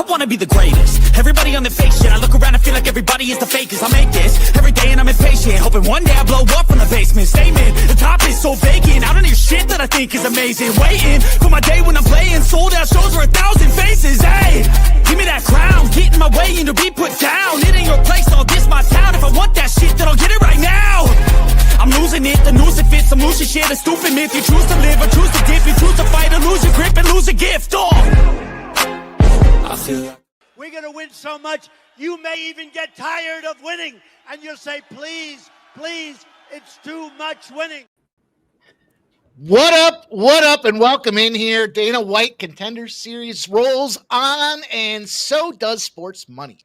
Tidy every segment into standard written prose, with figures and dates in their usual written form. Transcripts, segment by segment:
wanna be the greatest. Everybody on the fake shit. I look around and feel like everybody is the fakest. I make this every day and I'm impatient, hoping one day I blow up from the basement. Statement, the top is so vacant. I don't hear shit that I think is amazing. Waiting for my day when I'm playing sold out shows for 1,000 faces. Hey, give me that crown, get in my way and to be put down. It ain't your place, I'll diss my town. If I want that shit, then I'll get it right now. I'm losing it, the noose it fits, I'm losing shit, a stupid myth. You choose to live or choose to dip, you choose to fight or lose your grip and lose a gift. Oh, I feel we're going to win so much, you may even get tired of winning. And you'll say, please, please, it's too much winning. What up, and welcome in here. Dana White Contender Series rolls on, and so does Sports Money.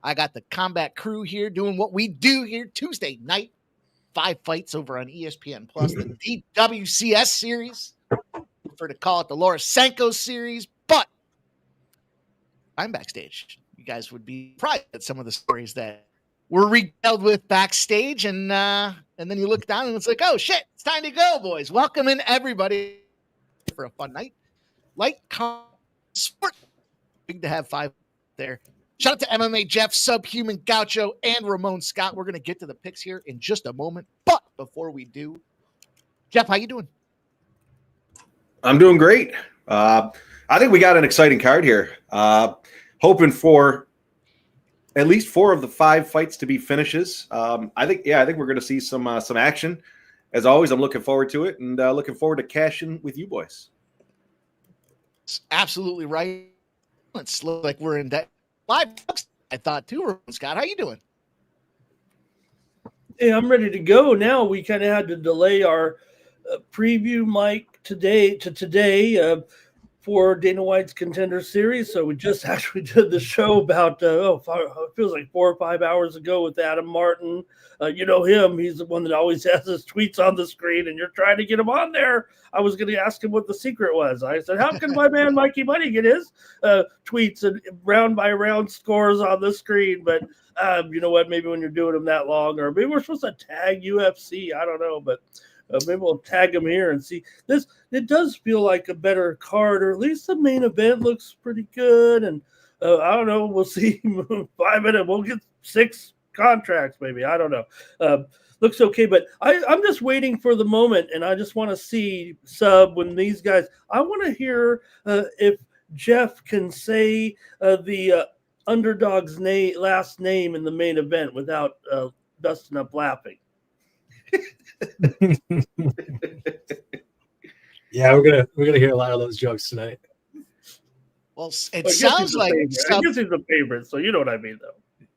I got the combat crew here doing what we do here Tuesday night. 5 fights over on ESPN Plus, the DWCS series. I prefer to call it the Laura Sanko series, but I'm backstage. You guys would be surprised at some of the stories that were regaled with backstage, and then you look down and it's like, oh shit, it's time to go, boys. Welcome in everybody for a fun night. Light sport. Big to have 5 there. Shout out to MMA Jeff, Subhuman Gaucho, and Ramon Scott. We're going to get to the picks here in just a moment. But before we do, Jeff, how you doing? I'm doing great. I think we got an exciting card here. Hoping for at least 4 of the 5 fights to be finishes. I think we're going to see some action. As always, I'm looking forward to it and looking forward to cashing with you boys. It's absolutely right. It's like we're in that. 5 bucks, I thought too. Scott, how you doing? Hey, I'm ready to go now. We kind of had to delay our preview mic today for Dana White's Contender Series. So we just actually did the show about, it feels like 4 or 5 hours ago with Adam Martin. You know him. He's the one that always has his tweets on the screen, and you're trying to get him on there. I was going to ask him what the secret was. I said, how can my man Mikey Money get his tweets and round by round scores on the screen? But you know what? Maybe when you're doing them that long, or maybe we're supposed to tag UFC. I don't know, but maybe we'll tag him here and see this. It does feel like a better card, or at least the main event looks pretty good. And I don't know. We'll see. 5 minutes. We'll get 6 contracts, maybe. I don't know. Looks okay, but I'm just waiting for the moment, and I just want to see when these guys. I want to hear if Jeff can say the underdog's last name in the main event without busting up laughing. Yeah, we're gonna hear a lot of those jokes tonight. Well, it sounds like I guess he's a favorite, so you know what I mean, though.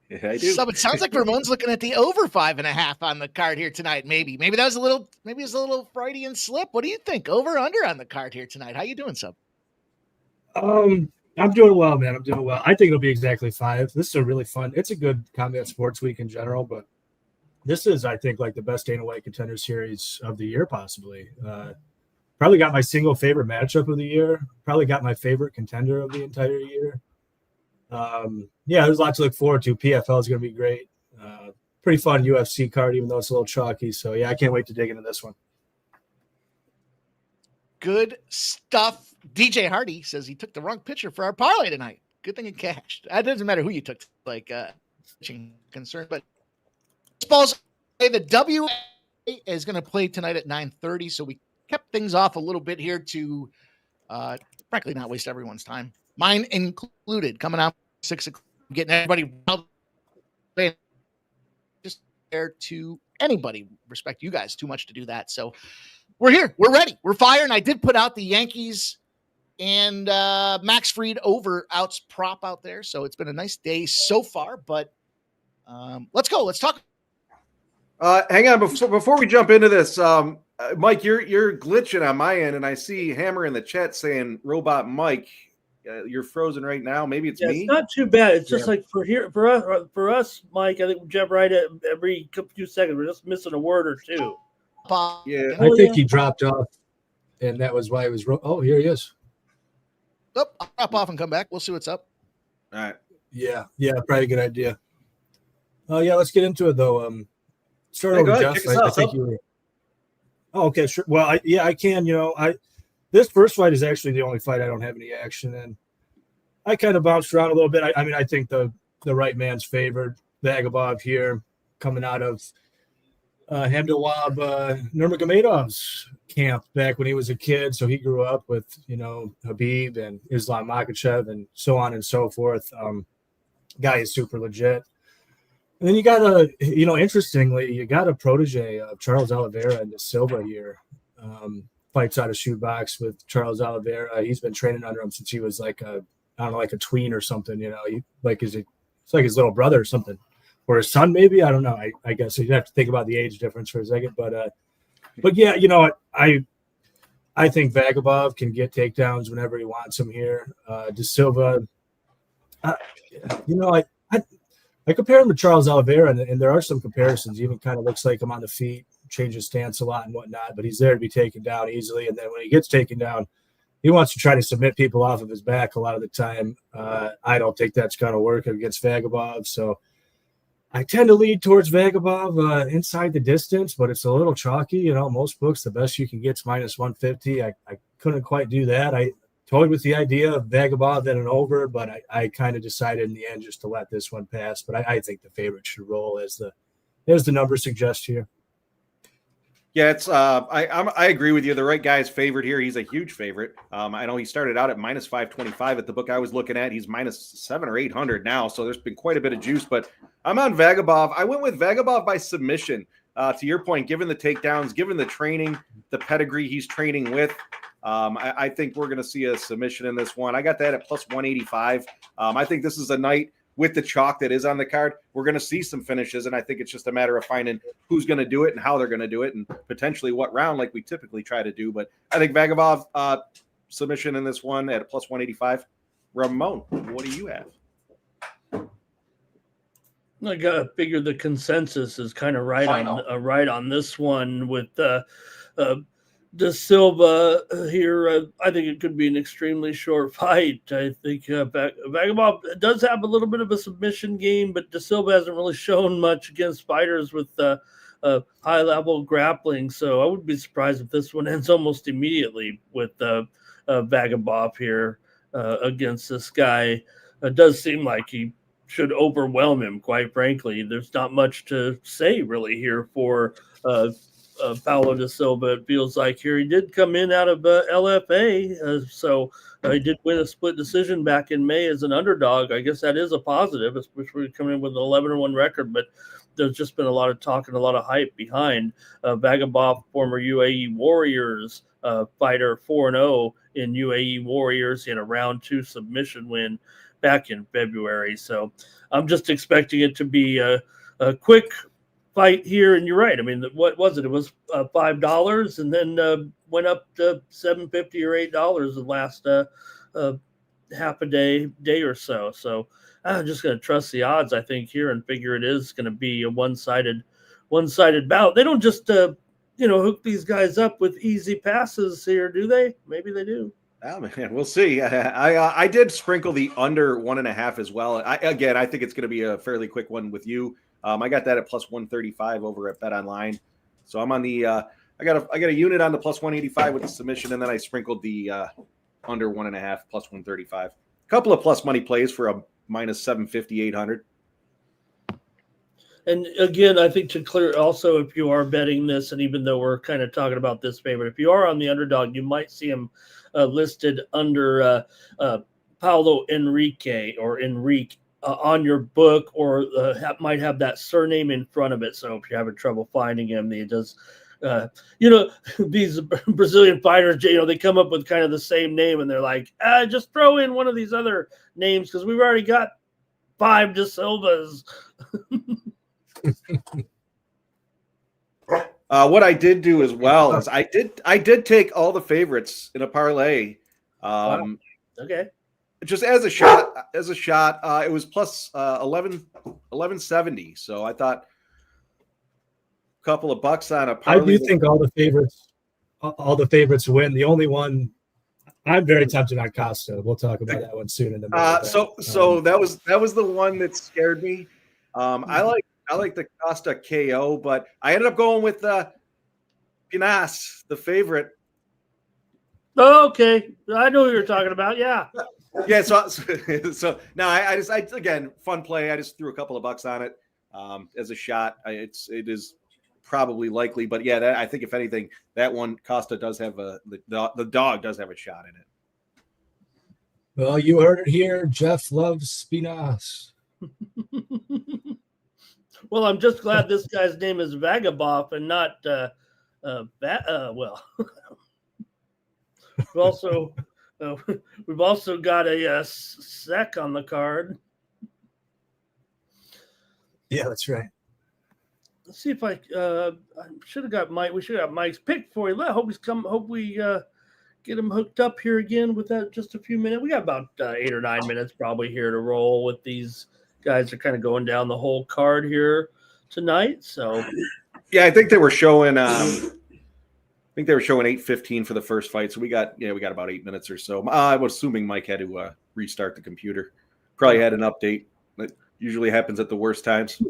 Yeah, I do. So it sounds like Ramon's looking at the over 5.5 on the card here tonight. Maybe that was maybe it's a little Freudian slip. What do you think? Over or under on the card here tonight? How you doing, Sub? I'm doing well, man. I'm doing well. I think it'll be exactly 5. This is a really fun. It's a good combat sports week in general, but this is, I think, like the best Dana White Contender Series of the year, possibly. Probably got my single favorite matchup of the year. Probably got my favorite contender of the entire year. Yeah, there's a lot to look forward to. PFL is going to be great. Pretty fun UFC card, even though it's a little chalky. So, yeah, I can't wait to dig into this one. Good stuff. DJ Hardy says he took the wrong picture for our parlay tonight. Good thing it cashed. It doesn't matter who you took, concern, but the WA is going to play tonight at 9:30, so we kept things off a little bit here to, frankly, not waste everyone's time. Mine included, coming out 6 o'clock, getting everybody just there to anybody. Respect you guys too much to do that. So we're here. We're ready. We're firing. I did put out the Yankees and Max Fried outs prop out there. So it's been a nice day so far, but let's go. Let's talk. Hang on. Before we jump into this, Mike, you're glitching on my end, and I see Hammer in the chat saying Robot Mike. You're frozen right now. Maybe it's me. It's not too bad. It's just like for us, Mike. I think we jump right at every few seconds. We're just missing a word or two. Yeah, I think he dropped off, and that was why he was. Oh, here he is. Oh, I'll drop off and come back. We'll see what's up. All right. Yeah, probably a good idea. Oh yeah, let's get into it though. Start over, Jeff. I think you were. Oh, okay, sure. Well, I can. This first fight is actually the only fight I don't have any action in. I kind of bounced around a little bit. I mean, I think the right man's favored. Vagabov here, coming out of Hamdullah Nurmagomedov's camp back when he was a kid. So he grew up with, Habib and Islam Makhachev and so on and so forth. Guy is super legit. And then you got interestingly, you got a protege of Charles Oliveira and De Silva here. Fights out of shoebox with Charles Oliveira. He's been training under him since he was like a tween or something, it's like his little brother or something, or his son, maybe. I don't know. I guess you'd have to think about the age difference for a second, but yeah, I think Vagabov can get takedowns whenever he wants them here. De Silva, I compare him to Charles Oliveira, and there are some comparisons. He even kind of looks like him on the feet, changes stance a lot and whatnot, but he's there to be taken down easily. And then when he gets taken down, he wants to try to submit people off of his back a lot of the time. I don't think that's going to work against Vagabov. So I tend to lead towards Vagabov inside the distance, but it's a little chalky. Most books, the best you can get is -150. I couldn't quite do that. I toyed with the idea of Vagabov at an over, but I kind of decided in the end just to let this one pass. But I think the favorite should roll as the numbers suggest here. Yeah, it's I agree with you. The right guy is favored here. He's a huge favorite. I know he started out at -525 at the book I was looking at. He's -700 or 800 now, so there's been quite a bit of juice. But I'm on Vagabov. I went with Vagabov by submission. To your point, given the takedowns, given the training, the pedigree he's training with, I think we're going to see a submission in this one. I got that at +185. I think this is a night with the chalk that is on the card. We're going to see some finishes, and I think it's just a matter of finding who's going to do it and how they're going to do it and potentially what round like we typically try to do. But I think Vagabov submission in this one at a +185. Ramon, what do you have? I got to figure the consensus is kind of right on this one with De Silva here. I think it could be an extremely short fight. I think Vagabov does have a little bit of a submission game, but De Silva hasn't really shown much against fighters with high-level grappling. So I would be surprised if this one ends almost immediately with Vagabov here against this guy. It does seem like he should overwhelm him, quite frankly. There's not much to say really here for Paulo De Silva. It feels like here he did come in out of LFA, so he did win a split decision back in May as an underdog. I guess that is a positive, especially coming in with an 11-1 record, but there's just been a lot of talk and a lot of hype behind Vagabov, former UAE Warriors fighter, 4-0 in UAE Warriors. He had a round 2 submission win back in February. So I'm just expecting it to be a quick fight here. And you're right. I mean, what was it? It was $5 and then went up to $7.50 or $8 the last half a day or so. So I'm just going to trust the odds, I think, here and figure it is going to be a one-sided bout. They don't just, hook these guys up with easy passes here, do they? Maybe they do. Oh, man, we'll see. I did sprinkle the under 1.5 as well. I think it's going to be a fairly quick one with you. I got that at +135 over at Bet Online. So I'm on the I got a unit on the +185 with the submission, and then I sprinkled the under 1.5 +135. A couple of plus money plays for a -750, 800. And again, I think to clear also, if you are betting this, and even though we're kind of talking about this favorite, if you are on the underdog, you might see him listed under Paulo Enrique or Enrique on your book, or might have that surname in front of it. So if you're having trouble finding him, he does. These Brazilian fighters, they come up with kind of the same name, and they're like, just throw in one of these other names because we've already got 5 De Silvas. What I did do as well is I did take all the favorites in a parlay. Wow. Okay. Just as a shot, it was plus 1170. So I thought a couple of bucks on a parlay. I do think all the favorites win. The only one I'm very tempted on Costa. We'll talk about that one soon in a minute. So that was the one that scared me. I like the Costa KO, but I ended up going with Pinas, the favorite. Oh, okay. I know who you're talking about. Yeah. Yeah, so no, I again, fun play. I just threw a couple of bucks on it as a shot. It is probably likely, but yeah, I think if anything, that one Costa does have the dog does have a shot in it. Well, you heard it here. Jeff loves Spinas. Well, I'm just glad this guy's name is Vagabop and not well. We've also got a sec on the card. Yeah, that's right. Let's see if I should have got Mike. We should have Mike's pick for you. I hope he's come. Hope we get him hooked up here again with that. Just a few minutes. We got about 8 or 9 minutes probably here to roll with these guys. Are kind of going down the whole card here tonight. So yeah, I think they were showing. 8:15 for the first fight, so we got about 8 minutes or so. I was assuming Mike had to restart the computer. Probably had an update. That usually happens at the worst times.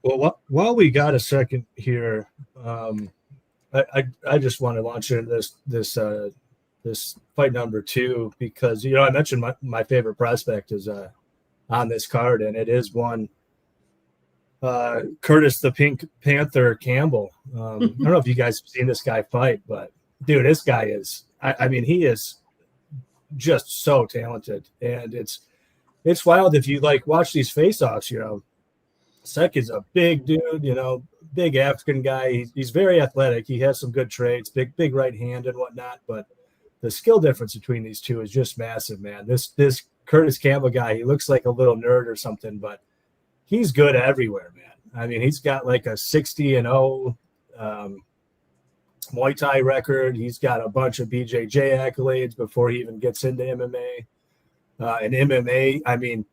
Well, while we got a second here, I just want to launch into this fight number 2 because I mentioned my favorite prospect is on this card, and it is one Curtis the Pink Panther Campbell. I don't know if you guys have seen this guy fight, but dude, this guy is he is just so talented, and it's wild if you watch these face-offs. Sek is a big dude, big African guy. He's very athletic. He has some good traits, big right hand and whatnot, but the skill difference between these two is just massive, man. This Curtis Campbell guy, he looks like a little nerd or something, but he's good everywhere, man. He's got like a 60-0 Muay Thai record. He's got a bunch of BJJ accolades before he even gets into MMA. And MMA,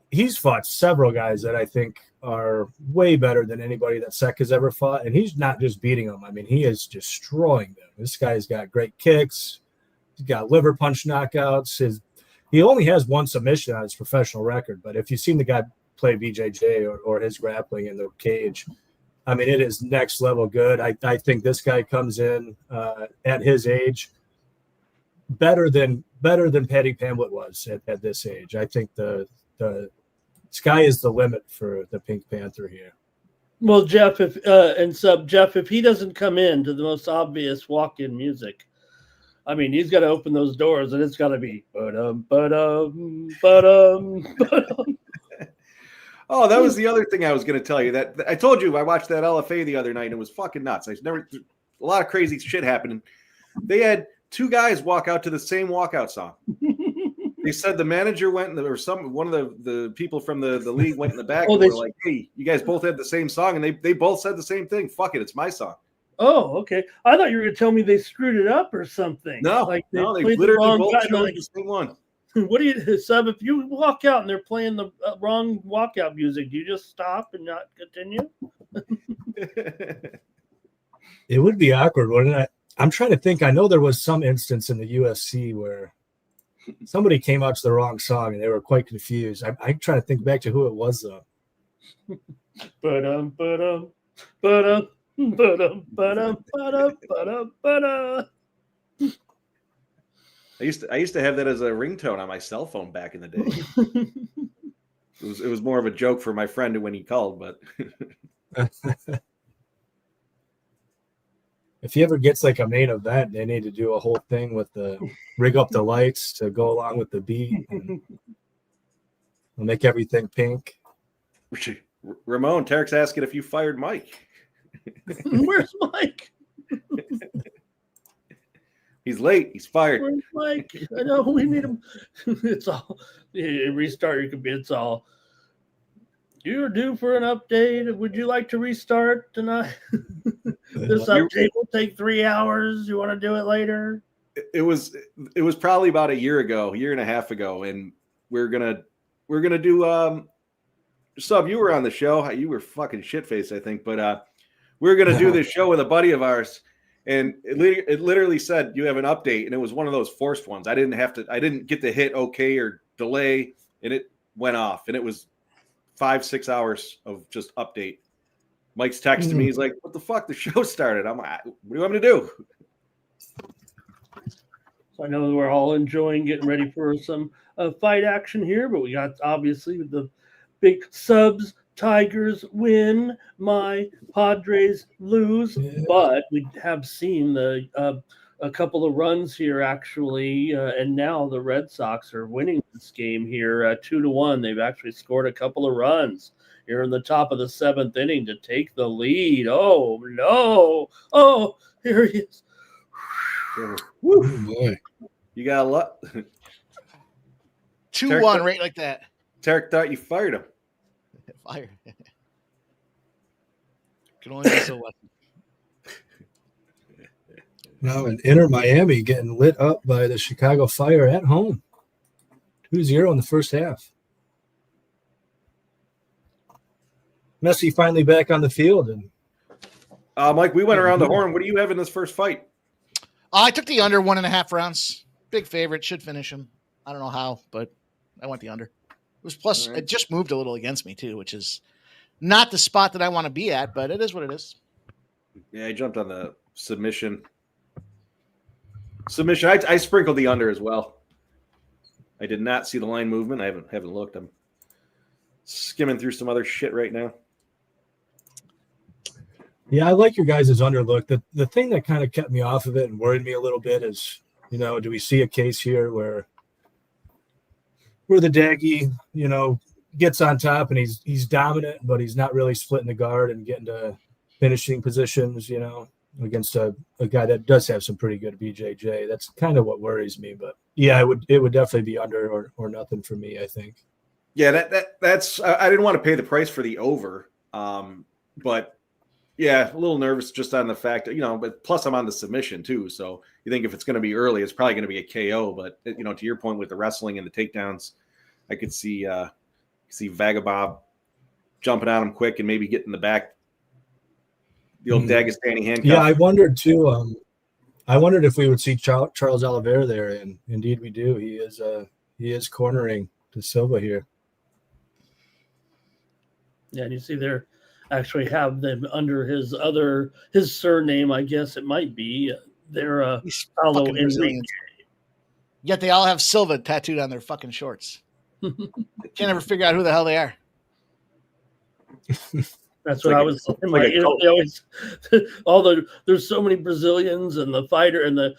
he's fought several guys that I think are way better than anybody that Sek has ever fought. And he's not just beating them. He is destroying them. This guy's got great kicks. He's got liver punch knockouts. He only has one submission on his professional record. But if you've seen the guy play BJJ or his grappling in the cage, it is next level good. I think this guy comes in at his age better than Paddy Pimblett was at this age. I think the sky is the limit for the Pink Panther here. Well, Jeff, if he doesn't come in to the most obvious walk-in music, he's got to open those doors, and it's got to be Oh, that was the other thing I was going to tell you. That I told you I watched that LFA the other night, and it was fucking nuts. A lot of crazy shit happening. They had 2 guys walk out to the same walkout song. They said the manager went, and one of the people from the league went in the back and were like, "Hey, you guys both had the same song," and they both said the same thing. Fuck it, it's my song. Oh, okay. I thought you were going to tell me they screwed it up or something. No, they literally both chose the same one. What do you, Sub? If you walk out and they're playing the wrong walkout music, do you just stop and not continue? It would be awkward, wouldn't it? I'm trying to think. I know there was some instance in the UFC where somebody came out to the wrong song and they were quite confused. I'm trying to think back to who it was though. I used to have that as a ringtone on my cell phone back in the day. It was more of a joke for my friend when he called, but if he ever gets like a main event, they need to do a whole thing with rig up the lights to go along with the beat and we'll make everything pink. Ramon, Tarek's asking if you fired Mike. Where's Mike? He's late. He's fired. Where's Mike? I know we need him. It's all restart. You could be. It's all. You're due for an update. Would you like to restart tonight? This update will take 3 hours. You want to do it later? It was probably about a year and a half ago, and we're gonna do Sub. You were on the show. You were fucking shit-faced, I think, but we were gonna do this show with a buddy of ours. And it literally said you have an update, and it was one of those forced ones. I didn't get to hit OK or delay, and it went off. And it was 5-6 hours of just update. Mike's texting me. He's like, "What the fuck? The show started." I'm like, "What do you want me to do?" So I know we're all enjoying getting ready for some fight action here, but we got obviously the big subs. Tigers win, my Padres lose, but we have seen a couple of runs here actually, and now the Red Sox are winning this game here 2-1. They've actually scored a couple of runs here in the top of the 7th inning to take the lead. Oh no! Oh, here he is. Oh, boy. You got a lot. 2-1, right like that. Tarek thought you fired him. Fire. Can only be so lucky. Now in Inter Miami getting lit up by the Chicago Fire at home. 2-0 in the first half. Messi finally back on the field. And Mike, we went around the horn. What do you have in this first fight? I took the under 1.5 rounds. Big favorite. Should finish him. I don't know how, but I went the under. It was plus, It just moved a little against me too, which is not the spot that I want to be at, but it is what it is. Yeah, I jumped on the submission. I sprinkled the under as well. I did not see the line movement. I haven't looked. I'm skimming through some other shit right now. yeah, I like your guys' underlook. The thing that kind of kept me off of it and worried me a little bit is, do we see a case here where the Daggy, gets on top and he's dominant, but he's not really splitting the guard and getting to finishing positions, against a guy that does have some pretty good BJJ. That's kind of what worries me. But yeah, it would definitely be under or nothing for me, I think. Yeah, that's I didn't want to pay the price for the over. But yeah, a little nervous just on the fact that, but plus I'm on the submission too. So you think if it's going to be early, it's probably going to be a KO. But, to your point with the wrestling and the takedowns, I could see Vagabond jumping on him quick and maybe getting the back. The old Dagestani handcuff. Yeah, I wondered too. I wondered if we would see Charles Oliveira there, and indeed we do. He is cornering De Silva here. Yeah, and you see there actually have them under his surname, I guess it might be. They're Paulo Enrique. Yet they all have Silva tattooed on their fucking shorts. Can't ever figure out who the hell they are. That's what I was saying. There's so many Brazilians and the fighter and the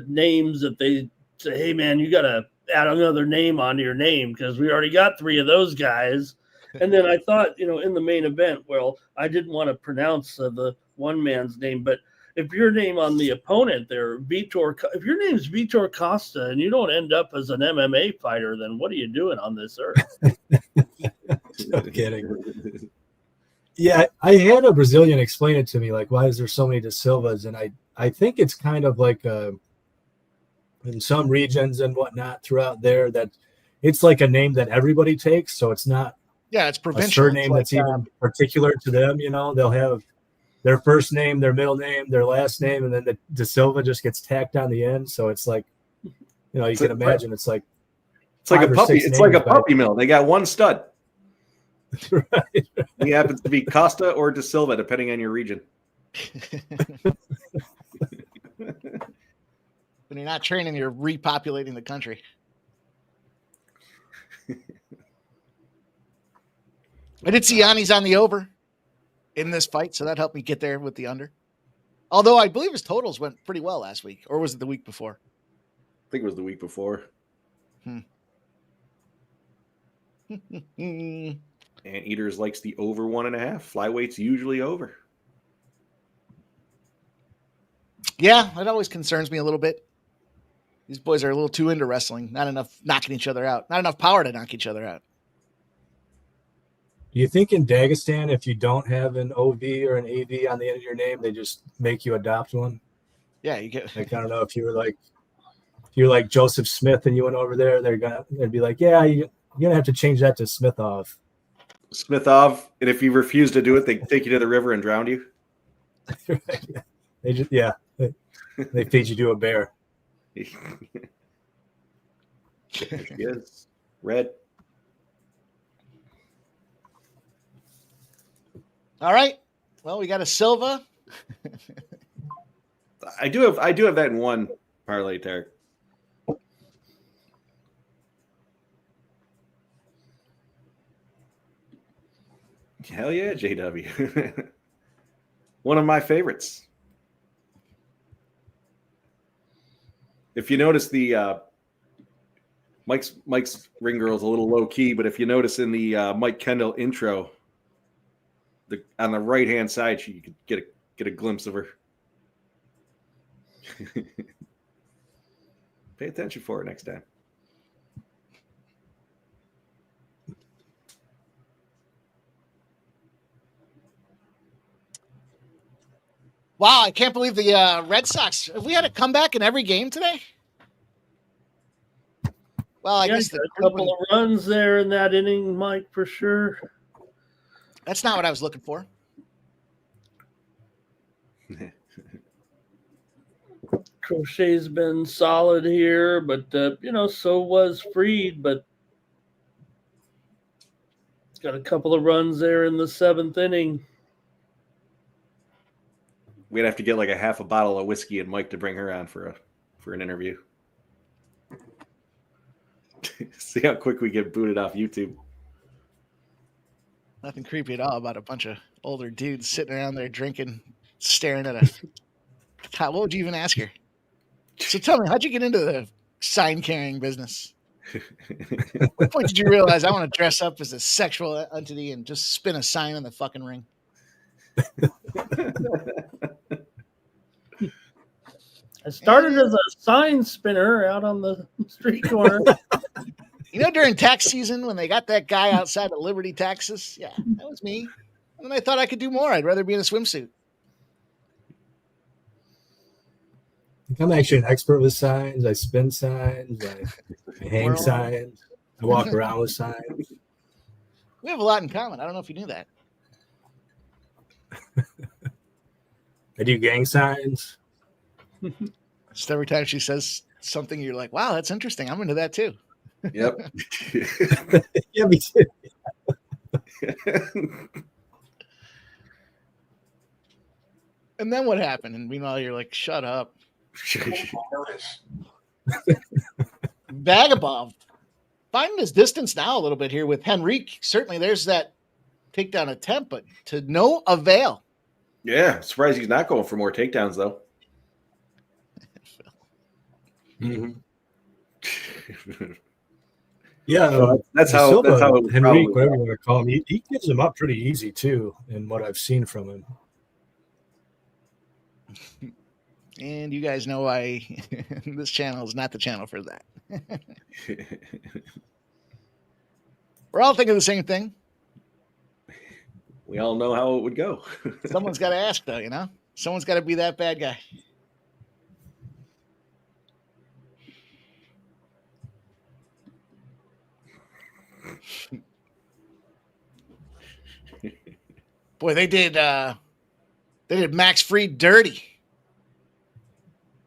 names that they say, hey man, you got to add another name onto your name because we already got 3 of those guys. And then I thought, in the main event, well, I didn't want to pronounce the one man's name, but if your name on the opponent there, if your name's Vitor Costa and you don't end up as an MMA fighter, then what are you doing on this earth? No kidding. Yeah, I had a Brazilian explain it to me, like, why is there so many De Silvas? And I think it's kind of like in some regions and whatnot throughout there that it's like a name that everybody takes. So it's not it's provincial. A surname that's even particular to them. They'll have their first name, their middle name, their last name, and then the De Silva just gets tacked on the end. So it's like, you can imagine it's like a puppy. It's like a puppy mill. They got one stud. Right. He happens to be Costa or De Silva, depending on your region. When you're not training, you're repopulating the country. I did see Yanni's on the over in this fight, so that helped me get there with the under. Although I believe his totals went pretty well last week, or was it the week before? I think it was the week before. Anteaters likes the over 1.5. Flyweight's usually over. Yeah, it always concerns me a little bit. These boys are a little too into wrestling. Not enough knocking each other out. Not enough power to knock each other out. Do you think in Dagestan, if you don't have an OV or an AV on the end of your name, they just make you adopt one? Yeah, you get. Like, I don't know if you're like Joseph Smith and you went over there, they'd be like, yeah, you're gonna have to change that to Smithov. Smithov, and if you refuse to do it, they take you to the river and drown you. They feed you to a bear. There she is. Red. All right. Well, we got a Silva. I do have that in one parlay, Tarek. Hell yeah, JW. One of my favorites. If you notice the Mike's ring girl's a little low key, but if you notice in the Mike Kendall intro, on the right hand side, you could get a glimpse of her. Pay attention for it next time. Wow, I can't believe the Red Sox. Have we had a comeback in every game today? Well, I guess a couple of runs there in that inning, Mike, for sure. That's not what I was looking for. Crochet's been solid here, but so was Freed, but got a couple of runs there in the 7th inning. We'd have to get like a half a bottle of whiskey and Mike to bring her on for an interview. See how quick we get booted off YouTube. Nothing creepy at all about a bunch of older dudes sitting around there drinking, staring at a. What would you even ask her? So tell me, how'd you get into the sign carrying business? What point did you realize I want to dress up as a sexual entity and just spin a sign in the fucking ring? I started as a sign spinner out on the street corner. During tax season when they got that guy outside of Liberty, Texas, yeah, that was me. And I thought I could do more. I'd rather be in a swimsuit. I'm actually an expert with signs. I spin signs. I hang signs. I walk around with signs. We have a lot in common. I don't know if you knew that. I do gang signs. Just every time she says something, you're like, wow, that's interesting. I'm into that too. Yep. Yeah, me too. And then what happened? And meanwhile, you're like, shut up. Vagabond finding his distance now a little bit here with Henrique. Certainly there's that takedown attempt, but to no avail. Yeah, surprised he's not going for more takedowns though. Mm-hmm. Yeah, that's how it Henrique, whatever you want to call him, he gives him up pretty easy too, in what I've seen from him. And you guys know why this channel is not the channel for that. We're all thinking the same thing. We all know how it would go. Someone's got to ask, though, Someone's got to be that bad guy. Boy, they did Max Fried dirty.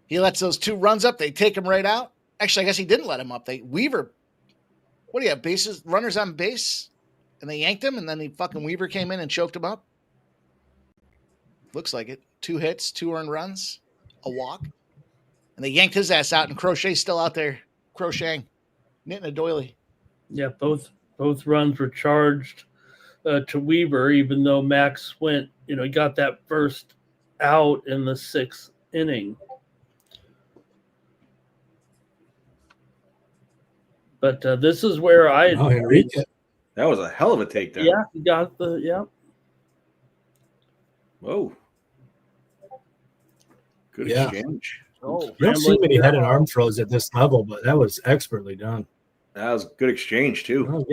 He lets those 2 runs up. They take him right out. Actually, I guess he didn't let him up. Weaver, what do you have? Runners on base, and they yanked him, and then Weaver came in and choked him up. Looks like it. 2 hits, 2 earned runs, a walk, and they yanked his ass out. And Crochet's still out there crocheting, knitting a doily. Yeah, both runs were charged to Weaver, even though Max went. He got that first out in the 6th inning. But this is where Enrique. That was a hell of a takedown. Yeah, he got yeah. Whoa. Good exchange. You don't see many head and arm throws at this level, but that was expertly done. That was a good exchange, too.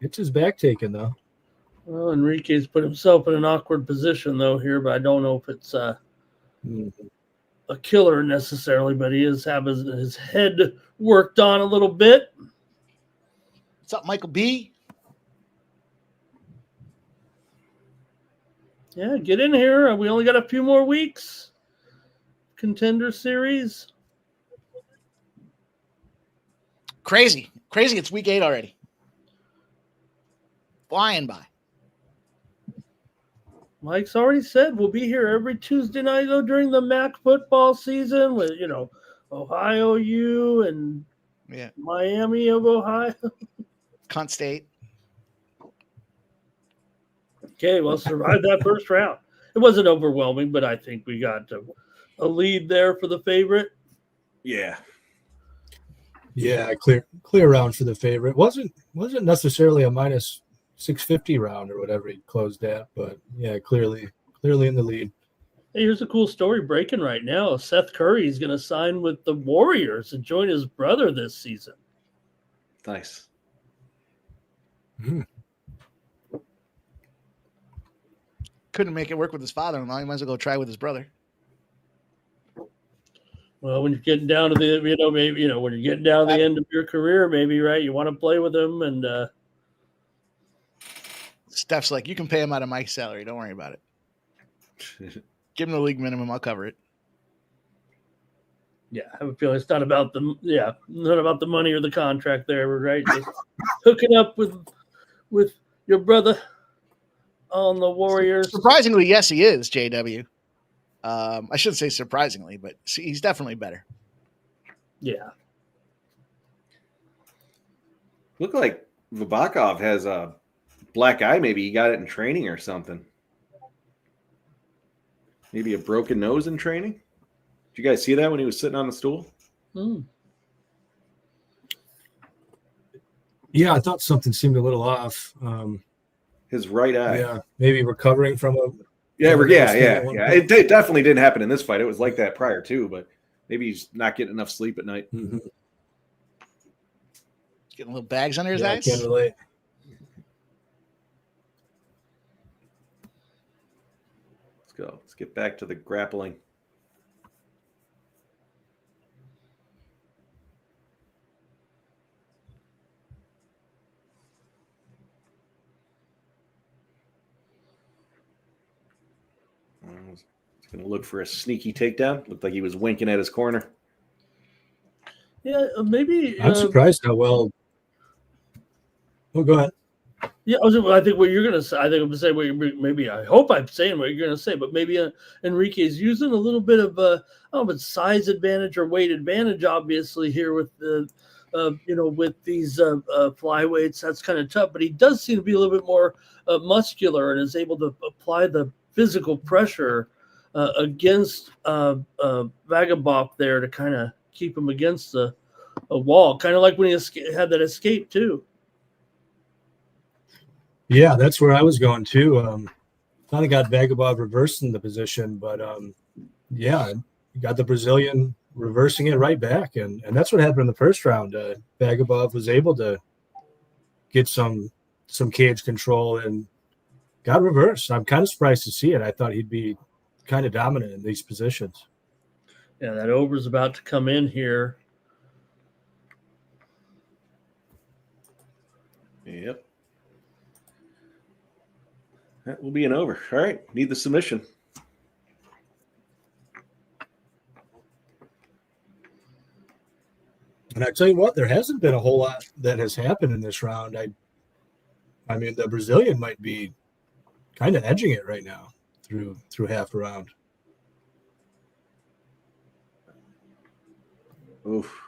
It's his back taken, though. Well, Enrique's put himself in an awkward position, though, here, but I don't know if it's a killer necessarily, but he is having his head worked on a little bit. What's up, Michael B? Yeah, get in here. We only got a few more weeks. Contender series. Crazy. It's week 8 already. Flying by. Mike's already said we'll be here every Tuesday night, though, during the MAC football season with, Ohio U and Miami of Ohio. Cunt State. Okay, well, survived that first round. It wasn't overwhelming, but I think we got a lead there for the favorite. Yeah. Yeah, clear round for the favorite. Wasn't necessarily a minus 650 round or whatever he closed at, but yeah, clearly in the lead. Hey, here's a cool story breaking right now. Seth Curry is going to sign with the Warriors and join his brother this season. Nice. Couldn't make it work with his father-in-law. He might as well go try with his brother. Well, when you're getting down to the, when you're getting down to the end of your career, maybe, right, you want to play with him. And Steph's like, you can pay him out of my salary. Don't worry about it. Give him the league minimum. I'll cover it. Yeah, I have a feeling it's not about the money or the contract there, right? Just hooking up with your brother on the Warriors. Surprisingly, yes, he is, JW. I shouldn't say surprisingly, but he's definitely better. Yeah. Look like Vibakov has a black eye. Maybe he got it in training or something. Maybe a broken nose in training. Did you guys see that when he was sitting on the stool? Yeah, I thought something seemed a little off. His right eye. Yeah, maybe recovering from a. Yeah. It definitely didn't happen in this fight. It was like that prior too, but maybe he's not getting enough sleep at night. Mm-hmm. He's getting little bags under his eyes. I can't relate. Let's go. Let's get back to the grappling. He's going to look for a sneaky takedown. Looked like he was winking at his corner. Yeah, maybe. I'm surprised how well. Oh, go ahead. Yeah, I think what you're going to say. I think I'm going to say what maybe. I hope I'm saying what you're going to say, but maybe Enrique is using a little bit of I don't know if it's size advantage or weight advantage. Obviously, here with the with these flyweights, that's kind of tough. But he does seem to be a little bit more muscular and is able to apply the physical pressure against Vagabop there to kind of keep him against a wall, kind of like when he had that escape too. Yeah, that's where I was going too. Kind of got Vagabov reversed in the position, but yeah, you got the Brazilian reversing it right back, and that's what happened in the first round. Vagabov was able to get some cage control and got reversed. I'm kind of surprised to see it. I thought he'd be kind of dominant in these positions. Yeah, that over's about to come in here. Yep. That will be an over. All right. Need the submission. And I tell you what, there hasn't been a whole lot that has happened in this round. I mean, the Brazilian might be kind of edging it right now through half a round. Oof.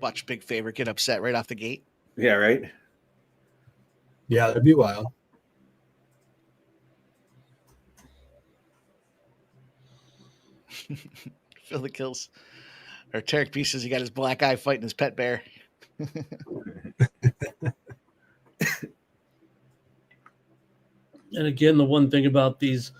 Watch big favorite get upset right off the gate. Yeah, right? Yeah, that'd be wild. Phil the kills. Or Tarek P says he got his black eye fighting his pet bear. And again, the one thing about these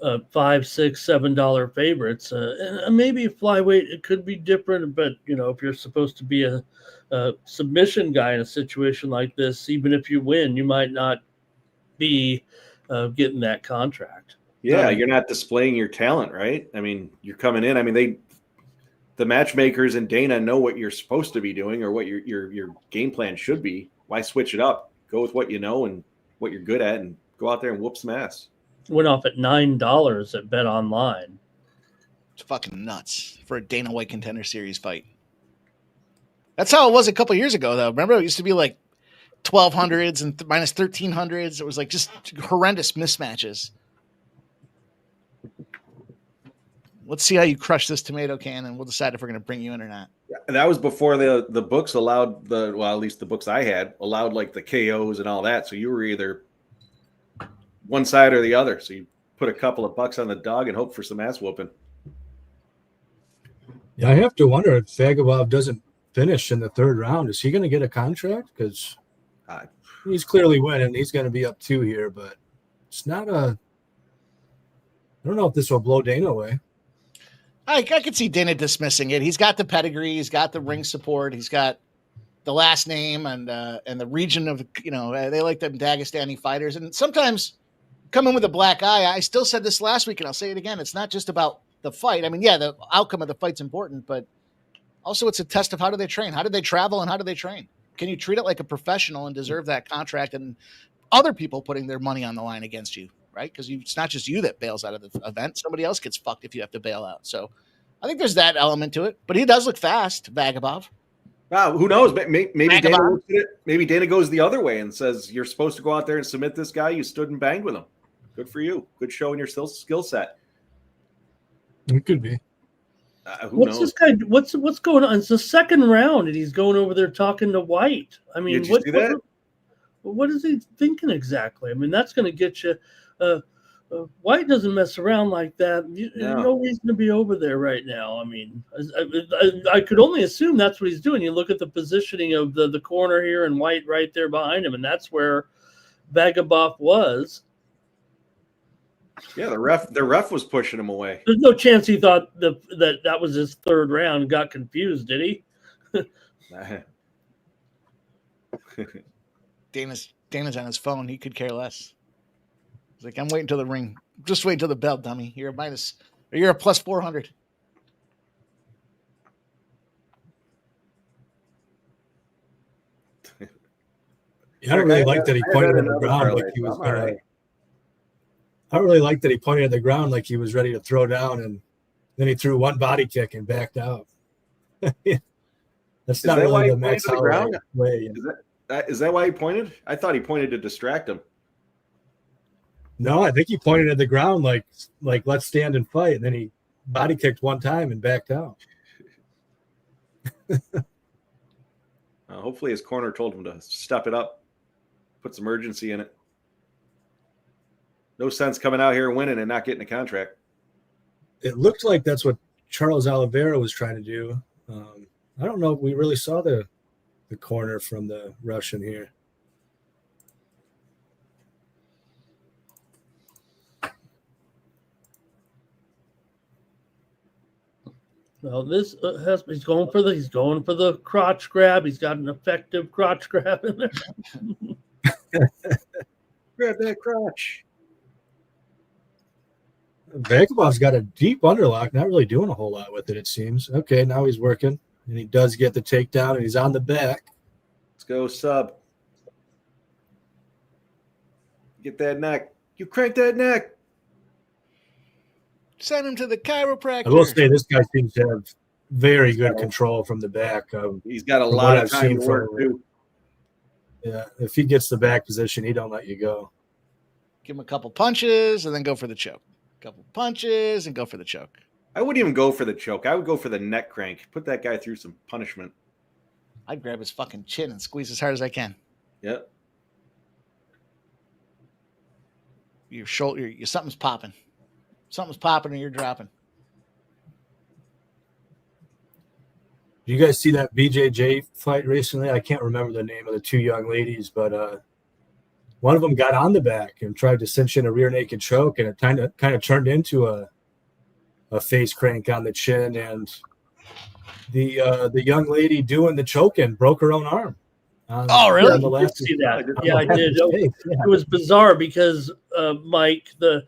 $5, $6, $7 favorites, and maybe flyweight, it could be different, but if you're supposed to be a submission guy in a situation like this, even if you win, you might not be getting that contract. Yeah, you're not displaying your talent, right? I mean, you're coming in. I mean, the matchmakers and Dana know what you're supposed to be doing or what your game plan should be. Why switch it up? Go with what you know and what you're good at, and go out there and whoop some ass. Went off at $9 at Bet Online. It's fucking nuts for a Dana White Contender Series fight. That's how it was a couple years ago, though. Remember, it used to be like 1200s and minus 1300s. It was like just horrendous mismatches. Let's see how you crush this tomato can, and we'll decide if we're going to bring you in or not. Yeah, and that was before the books allowed at least the books I had allowed like the KOs and all that. So you were either one side or the other. So you put a couple of bucks on the dog and hope for some ass whooping. Yeah, I have to wonder if Vagabov doesn't finish in the third round. Is he going to get a contract? Because he's clearly winning. He's going to be up 2 here, but it's not a. I don't know if this will blow Dana away. I could see Dana dismissing it. He's got the pedigree. He's got the ring support. He's got the last name and the region of, they like them Dagestani fighters. And sometimes come in with a black eye. I still said this last week, and I'll say it again. It's not just about the fight. I mean, yeah, the outcome of the fight's important, but also it's a test of how do they train? How do they travel and how do they train? Can you treat it like a professional and deserve that contract and other people putting their money on the line against you? Right? Because it's not just you that bails out of the event. Somebody else gets fucked if you have to bail out. So I think there's that element to it. But he does look fast, Vagabov. Wow, who knows? Maybe Dana looks at it. Maybe Dana goes the other way and says, you're supposed to go out there and submit this guy. You stood and banged with him. Good for you. Good showing your skill set. It could be. What's knows? This guy? What's going on? It's the second round, and he's going over there talking to White. I mean, Did you see that? What is he thinking exactly? I mean, that's going to get you. White doesn't mess around like that. There's no reason to be over there right now. I mean, I could only assume that's what he's doing. You look at the positioning of the corner here and White right there behind him, and that's where Vagabov was. Yeah, the ref was pushing him away. There's no chance he thought that was his third round and got confused, did he? Dana's on his phone. He could care less. He's like, I'm waiting till the ring. Just wait till the bell, dummy. You're a plus 400. I don't really like that he pointed at the ground like he was going to. I don't really like that he pointed at the ground like he was ready to throw down, and then he threw one body kick and backed out. That's not really the Max Holloway way. Is that why he pointed? I thought he pointed to distract him. No, I think he pointed at the ground like let's stand and fight, and then he body kicked one time and backed out. Hopefully his corner told him to step it up, put some urgency in it. No sense coming out here and winning and not getting a contract. It looked like that's what Charles Oliveira was trying to do. I don't know if we really saw the corner from the Russian here. Well, this he's going for the crotch grab. He's got an effective crotch grab in there. Grab that crotch. Vagabov's got a deep underlock, not really doing a whole lot with it, it seems. Okay, now he's working, and he does get the takedown, and he's on the back. Let's go, sub. Get that neck. You crank that neck. Send him to the chiropractor. I will say this guy seems to have very good control from the back. He's got a lot of time to work, too. Yeah, if he gets the back position, he don't let you go. Give him a couple punches and then go for the choke. Couple punches and go for the choke. I wouldn't even go for the choke. I would go for the neck crank. Put that guy through some punishment. I'd grab his fucking chin and squeeze as hard as I can. Yep. Your shoulder, something's popping. Something's popping and you're dropping. Do you guys see that BJJ fight recently? I can't remember the name of the two young ladies, but one of them got on the back and tried to cinch in a rear naked choke, and it kind of turned into a face crank on the chin. And the young lady doing the choking broke her own arm. Oh, really? I did see that. Yeah, I did. It was bizarre because, Mike, the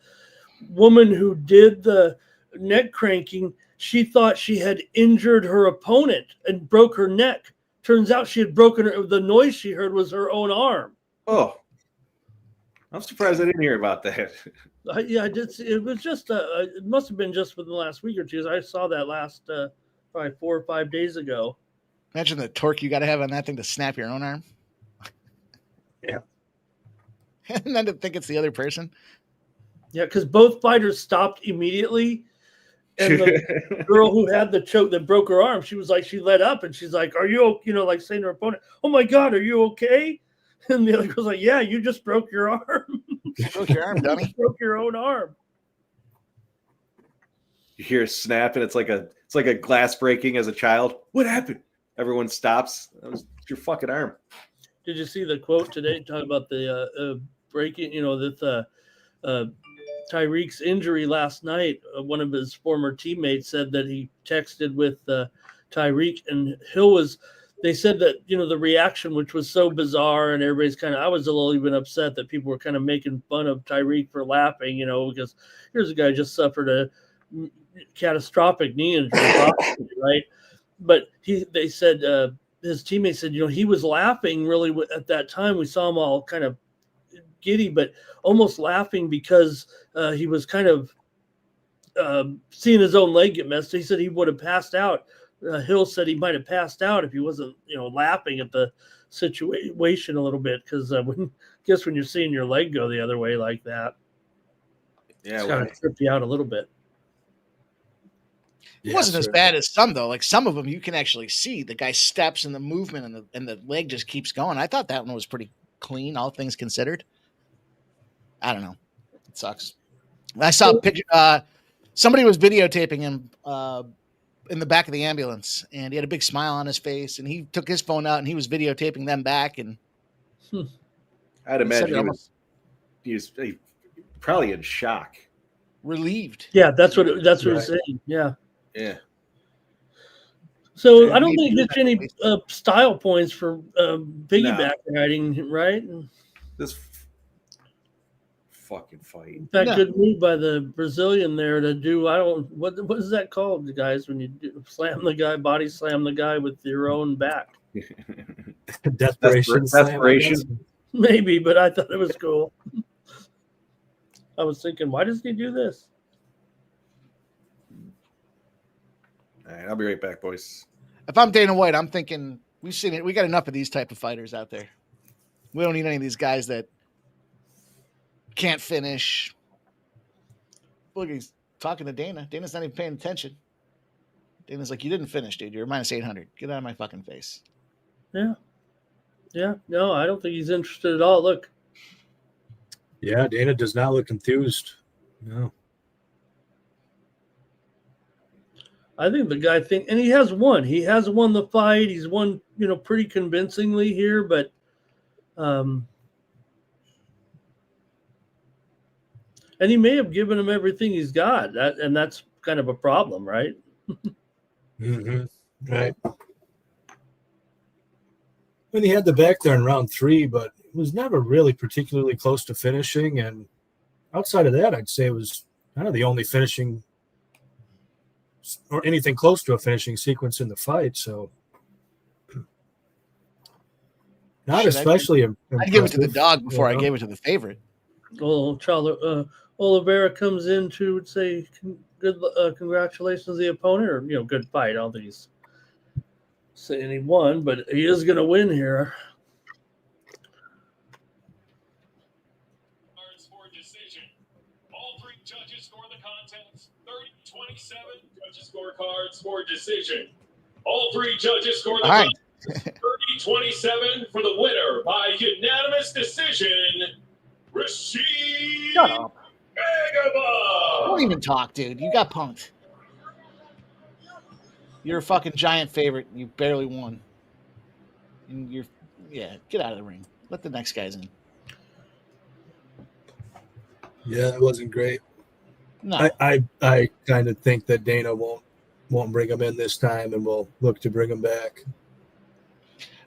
woman who did the neck cranking, she thought she had injured her opponent and broke her neck. Turns out she had broken her. The noise she heard was her own arm. Oh. I'm surprised I didn't hear about that. Yeah, I did see. It was just, it must have been just within the last week or two. I saw that last probably 4 or 5 days ago. Imagine the torque you got to have on that thing to snap your own arm. Yeah. And then to think it's the other person. Yeah, because both fighters stopped immediately. And the girl who had the choke that broke her arm, she was like, she let up and she's like, are you, like saying to her opponent, oh my God, are you okay? And the other girl's like, yeah, you just broke your arm. Broke your arm, dummy. Broke your own arm. You hear a snap, and it's like a glass breaking as a child. What happened? Everyone stops. That was your fucking arm. Did you see the quote today talking about the breaking? That Tyreek's injury last night. One of his former teammates said that he texted with Tyreek, and Hill was. They said that the reaction, which was so bizarre, and everybody's I was a little even upset that people were kind of making fun of Tyreek for laughing, because here's a guy who just suffered a catastrophic knee injury, right? But they said his teammates said, he was laughing really at that time. We saw him all kind of giddy, but almost laughing because he was kind of seeing his own leg get messed. He said he would have passed out. Hill said he might have passed out if he wasn't, laughing at the situation a little bit, because when you're seeing your leg go the other way like that, it's kind of trip you out a little bit. It wasn't as bad as some, though. Like some of them, you can actually see the guy steps and the movement, and the leg just keeps going. I thought that one was pretty clean, all things considered. I don't know. It sucks. I saw a picture. Somebody was videotaping him in the back of the ambulance, and he had a big smile on his face, and he took his phone out and he was videotaping them back. And I'd imagine he was probably in shock, relieved. Yeah, that's what he's saying. Yeah. Yeah. So I don't think he gets any style points for piggyback riding, right? This fucking fight. That good move by the Brazilian there to do. What is that called, guys? When you body slam the guy with your own back. Desperation. Maybe, but I thought it was cool. I was thinking, why does he do this? All right, I'll be right back, boys. If I'm Dana White, I'm thinking we've seen it. We got enough of these type of fighters out there. We don't need any of these guys that can't finish. Look, he's talking to Dana. Dana's not even paying attention. Dana's like, you didn't finish, dude. You're minus 800. Get out of my fucking face. Yeah. Yeah. No, I don't think he's interested at all. Look. Yeah, Dana does not look enthused. No. I think the guy and he has won. He has won the fight. He's won, pretty convincingly here, but and he may have given him everything he's got. And that's kind of a problem, right? Mm-hmm. Right. When he had the back there in round 3, but it was never really particularly close to finishing. And outside of that, I'd say it was kind of the only finishing or anything close to a finishing sequence in the fight. So not especially impressive. I'd give it to the dog before I gave it to the favorite. Oliveira comes in to say good congratulations to the opponent, or good fight. I don't think he's saying he won, but he is going to win here. For decision. All 3 judges score the contest. 30-27 judges scorecards for decision. All 3 judges score the contest. 30-27 for the winner by unanimous decision. Rashid. Shut up. Agaba. Don't even talk, dude. You got punked. You're a fucking giant favorite. You barely won. And get out of the ring. Let the next guys in. Yeah, it wasn't great. No. I kind of think that Dana won't bring him in this time, and will look to bring him back.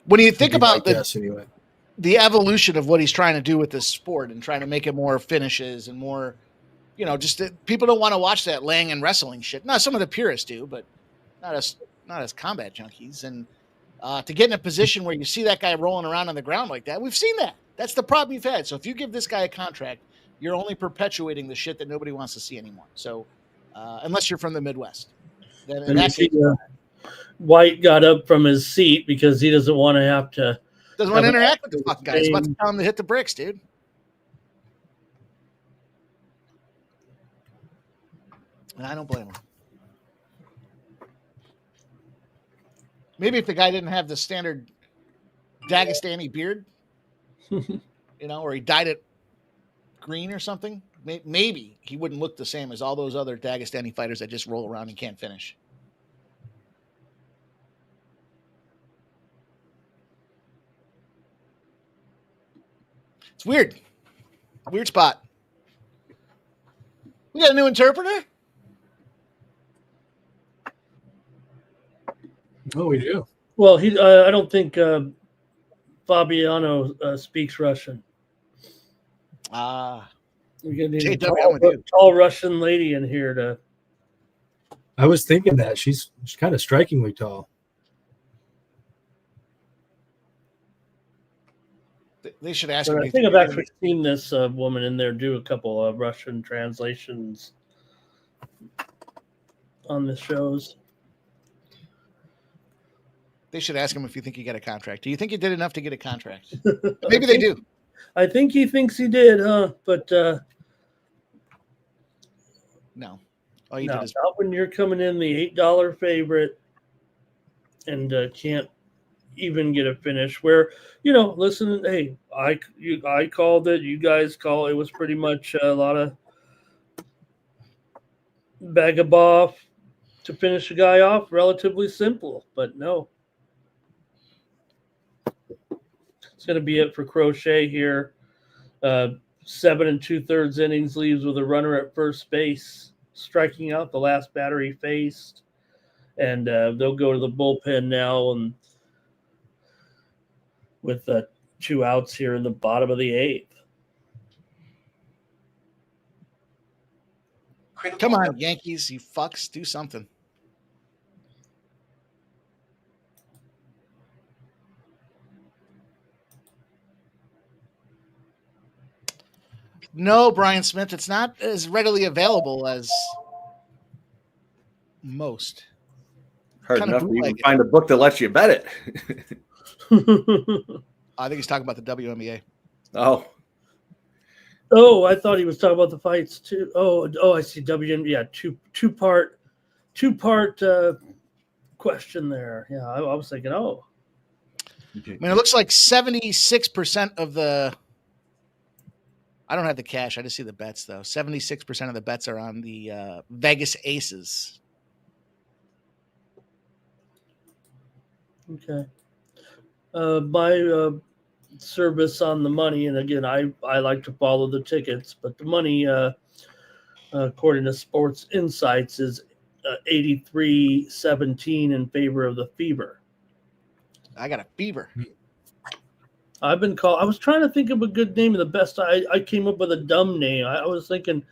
When you think about the evolution of what he's trying to do with this sport and trying to make it more finishes and more, people don't want to watch that laying and wrestling shit. No, some of the purists do, but not as combat junkies. And to get in a position where you see that guy rolling around on the ground like that, we've seen that. That's the problem you've had. So if you give this guy a contract, you're only perpetuating the shit that nobody wants to see anymore. So unless you're from the Midwest. Then in that case, White got up from his seat because he doesn't want to have to. Doesn't want to interact with the fucking guy. He's about to tell him to hit the bricks, dude. And I don't blame him. Maybe if the guy didn't have the standard Dagestani beard, or he dyed it green or something, maybe he wouldn't look the same as all those other Dagestani fighters that just roll around and can't finish. It's weird. Weird spot. We got a new interpreter? Oh, we do. Well, I don't think Fabiano speaks Russian. We get a tall Russian lady in here to. I was thinking that she's kind of strikingly tall. They should ask. I think I've actually seen this woman in there do a couple of Russian translations on the shows. They should ask him if you think he got a contract. Do you think he did enough to get a contract? Maybe they do. I think he thinks he did, huh? But no. All you did is not when you're coming in the $8 favorite and can't even get a finish. Where listen, hey, I called it. You guys call it was pretty much a lot of bag of off to finish a guy off. Relatively simple, but no. It's going to be it for Crochet here. 7 2/3 innings leaves with a runner at first base, striking out the last batter he faced. And they'll go to the bullpen now and with 2 outs here in the bottom of the 8th. Come on, Yankees, you fucks, do something. No, Brian Smith, it's not as readily available as most. Hard enough to even find a book that lets you bet it. I think he's talking about the WNBA. Oh, I thought he was talking about the fights too. I see WNBA. Yeah, two-part question there. Yeah, I was thinking, I mean, it looks like 76% of the. I don't have the cash. I just see the bets, though. 76% of the bets are on the Vegas Aces. Okay. My service on the money, and again, I like to follow the tickets, but the money, according to Sports Insights, is 83-17 in favor of the Fever. I got a fever. I've been called. I was trying to think of a good name, and the best I came up with a dumb name. I was thinking,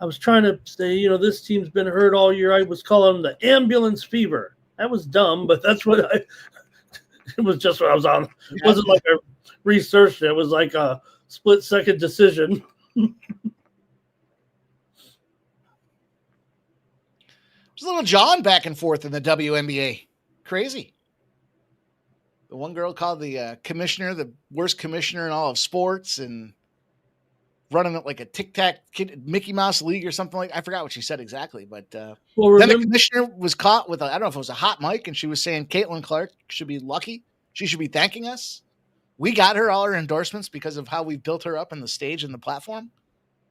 I was trying to say, this team's been hurt all year. I was calling them the Ambulance Fever. That was dumb, but that's what it was just what I was on. It wasn't like I researched it. It was like a split-second decision. There's a little jawing back and forth in the WNBA. Crazy. The one girl called the commissioner the worst commissioner in all of sports and running it like a tic-tac Mickey Mouse league or something like. I forgot what she said exactly, but then the commissioner was caught with I don't know if it was a hot mic, and she was saying Caitlin Clark should be lucky. She should be thanking us. We got her all her endorsements because of how we built her up in the stage and the platform.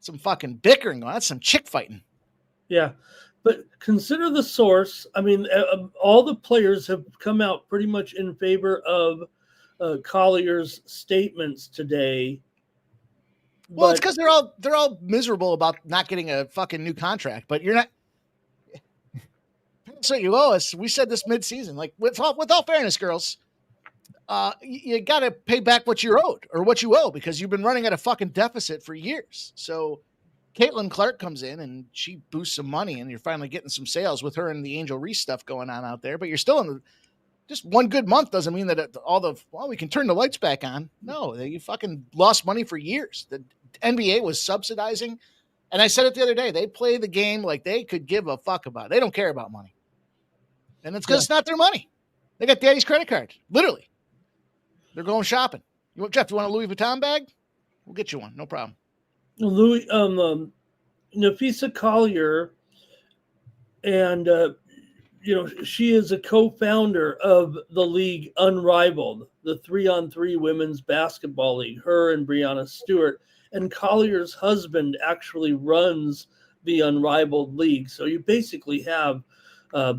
Some fucking bickering going on. That's some chick fighting. Yeah. But consider the source. I mean, all the players have come out pretty much in favor of Collier's statements today. Well, it's because they're all miserable about not getting a fucking new contract. But you're not. So you owe us. We said this mid-season. Like with all fairness, girls, you got to pay back what you're owed or what you owe because you've been running at a fucking deficit for years. So. Caitlin Clark comes in and she boosts some money and you're finally getting some sales with her and the Angel Reese stuff going on out there, but you're still in just one good month doesn't mean that we can turn the lights back on. No, you fucking lost money for years. The NBA was subsidizing. And I said it the other day, they play the game like they could give a fuck about it. They don't care about money. And it's because it's not their money. They got daddy's credit card. Literally. They're going shopping. Jeff, you want a Louis Vuitton bag? We'll get you one. No problem. Nafisa Collier, and she is a co-founder of the league Unrivaled, the 3-on-3 women's basketball league. Her and Breanna Stewart, and Collier's husband actually runs the Unrivaled League. So you basically have, the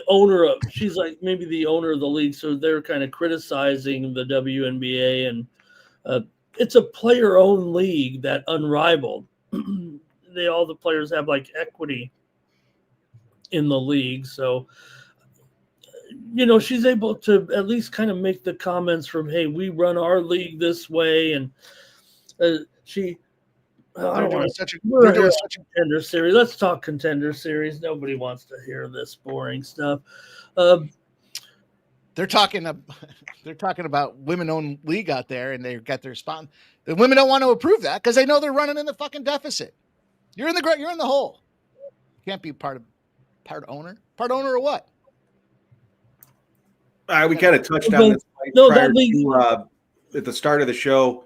owner of, she's like maybe the owner of the league. So they're kind of criticizing the WNBA, and it's a player-owned league that Unrivaled. All the players have like equity in the league. So, she's able to at least kind of make the comments from, hey, we run our league this way. And I don't want to. We're doing such a Contender Series. Let's talk Contender Series. Nobody wants to hear this boring stuff. They're talking about women-owned league out there, and they've got their spot. The women don't want to approve that because they know they're running in the fucking deficit. You're in the hole. You can't be part owner or what? We kind of touched on this at the start of the show.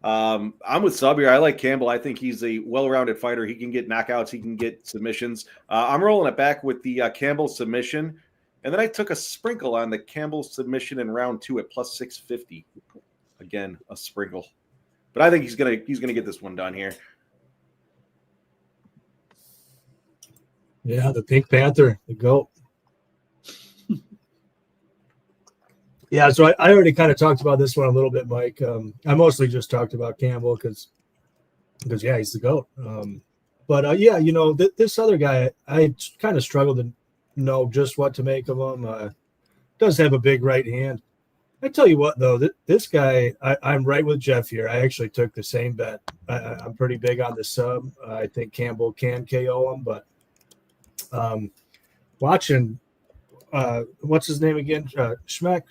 I'm with Sub here. I like Campbell. I think he's a well-rounded fighter. He can get knockouts. He can get submissions. I'm rolling it back with the Campbell submission. And then I took a sprinkle on the Campbell submission in round 2 at plus 650. Again, a sprinkle. But I think he's gonna get this one done here. Yeah, the Pink Panther, the GOAT. Yeah, so I already kind of talked about this one a little bit, Mike. I mostly just talked about Campbell because yeah, he's the GOAT. This other guy, I kind of struggled to know just what to make of him. Does have a big right hand. I tell you what, though, this guy, I'm right with Jeff here. I actually took the same bet. I'm pretty big on the sub. I think Campbell can KO him, but watching – what's his name again? Sek.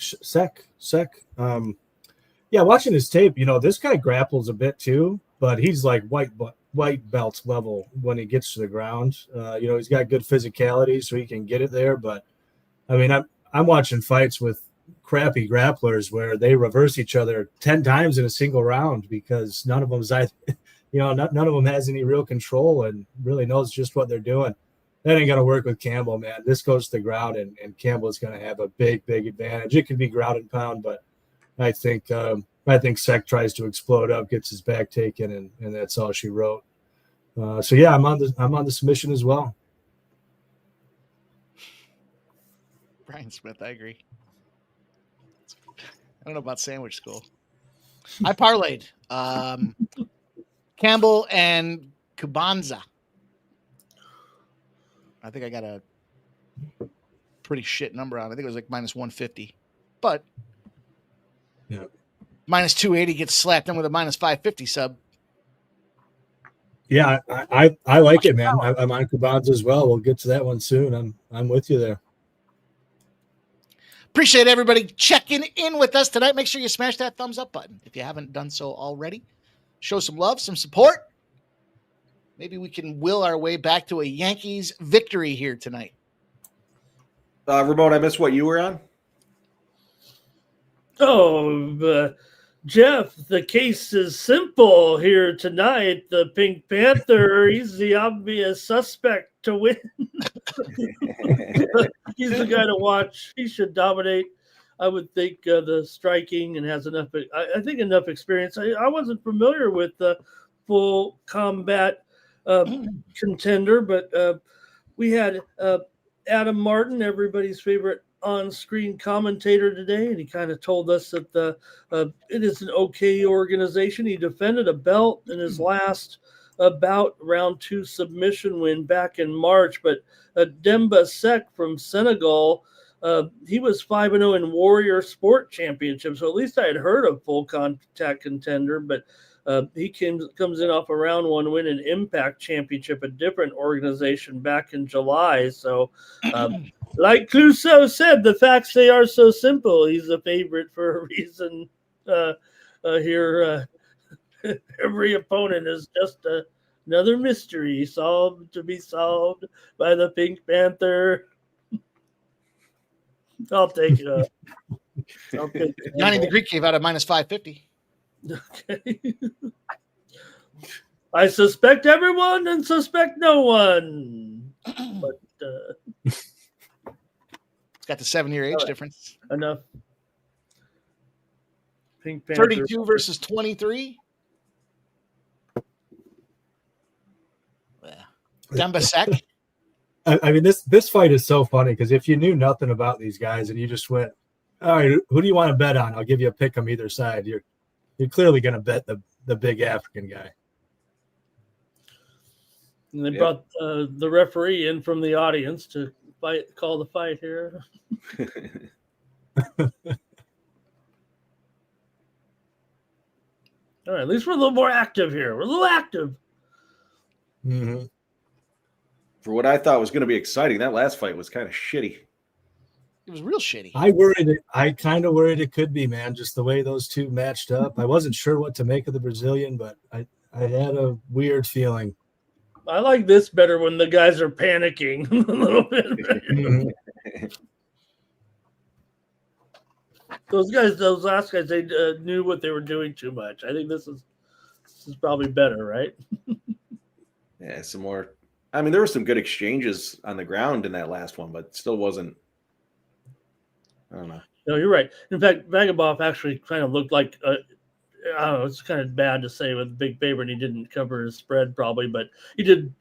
Watching his tape, this guy grapples a bit too, but he's like white belt level when he gets to the ground. He's got good physicality, so he can get it there. But I mean, I'm watching fights with crappy grapplers where they reverse each other 10 times in a single round because none of them has any real control and really knows just what they're doing. That ain't going to work with Campbell, man. This goes to the ground, and Campbell is going to have a big advantage. It could be ground and pound, but I think Sek tries to explode up, gets his back taken, and that's all she wrote. I'm on the submission as well. Brian Smith, I agree. I don't know about sandwich school. I parlayed Campbell and Kubanza. I think I got a pretty shit number on. I think it was like minus 150, but minus 280 gets slapped in with a minus 550 sub. Yeah, I like it, man. I'm on Kubanza as well. We'll get to that one soon. I'm with you there. Appreciate everybody checking in with us tonight. Make sure you smash that thumbs up button if you haven't done so already. Show some love, some support. Maybe we can will our way back to a Yankees victory here tonight. Ramon, I missed what you were on. Jeff, the case is simple here tonight. The Pink Panther, he's the obvious suspect to win. He's the guy to watch. He should dominate. I would think the striking and has enough. I think enough experience. I wasn't familiar with the full combat Contender, but we had Adam Martin, everybody's favorite on-screen commentator today, and he kind of told us that it is an okay organization. He defended a belt in his last bout, round 2 submission win back in March, but Demba Sek from Senegal, he was 5-0 in Warrior Sport Championship, so at least I had heard of Full Contact Contender, but he comes in off a round 1 win in Impact Championship, a different organization back in July. So, like Clouseau said, the facts, they are so simple. He's a favorite for a reason. Here, every opponent is just another mystery to be solved by the Pink Panther. I'll take it. Johnny the Greek gave out a minus 550. Okay. I suspect everyone and suspect no one. But it's got the 7-year age difference. Enough. Pink Panther 32 versus 23. Yeah. Dembasek. I mean, this fight is so funny because if you knew nothing about these guys and you just went, all right, who do you want to bet on? I'll give you a pick on either side. You're clearly going to bet the big African guy. And they brought the referee in from the audience to call the fight here. All right, at least we're a little more active here. We're a little active. Mm-hmm. For what I thought was going to be exciting, that last fight was kind of shitty. It was real shitty. I kind of worried it could be, man, just the way those two matched up. I wasn't sure what to make of the Brazilian, but I had a weird feeling. I like this better when the guys are panicking a little bit. Mm-hmm. Those last guys, they knew what they were doing too much. I think this is probably better, right? Yeah, some more. I mean, there were some good exchanges on the ground in that last one, but still wasn't. I don't know. No, you're right. In fact, Vagabov actually kind of looked like I don't know. It's kind of bad to say with big favorite. He didn't cover his spread probably, but he did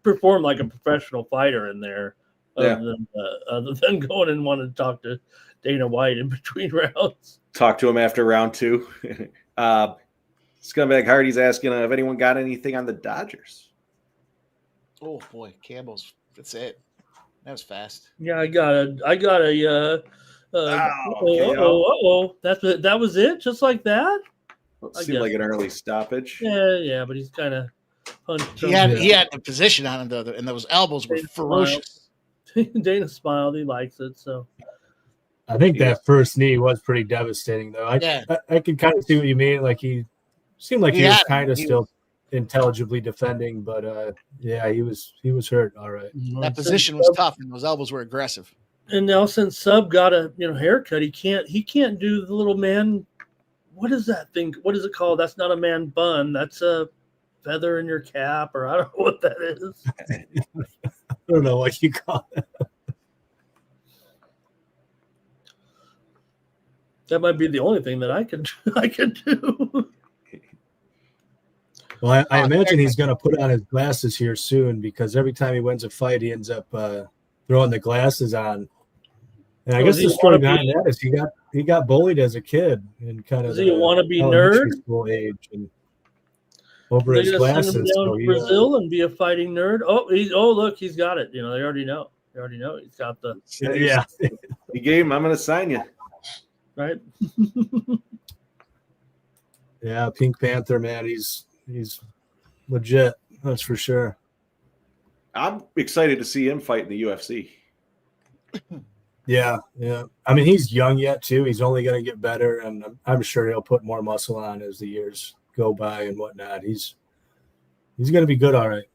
perform like a professional fighter in there. Other than going and wanting to talk to Dana White in between rounds. Talk to him after round 2. Scumbag Hardy's asking if anyone got anything on the Dodgers. Oh boy, Campbell's. That's it. That was fast. Yeah, I got a. That was it, just like that. It seemed like an early stoppage. Yeah, but he's kind of punched. He had the position on him though, and those elbows were ferocious. Dana smiled. He likes it. So I think that first knee was pretty devastating, though. I can kind of see what you mean. Like he seemed like he was kind of still intelligibly defending, but he was hurt. All right. That position was tough, and those elbows were aggressive. And now since Sub got a haircut, he can't do the little man. What is that thing? What is it called? That's not a man bun. That's a feather in your cap, or I don't know what that is. I don't know what you call it. That might be the only thing that I could do. Well, I imagine he's going to put on his glasses here soon because every time he wins a fight, he ends up throwing the glasses on. And I guess the story behind that is he got bullied as a kid and kind of. Does he want to be nerd? School age and over his glasses. Send him down to Brazil and be a fighting nerd. Oh, look, he's got it. They already know. They already know he's got the. Yeah. You gave him. I'm going to sign you. Right. Yeah, Pink Panther, man, he's legit. That's for sure. I'm excited to see him fight in the UFC. Yeah. I mean, he's young yet too. He's only going to get better, and I'm sure he'll put more muscle on as the years go by and whatnot. He's going to be good, all right.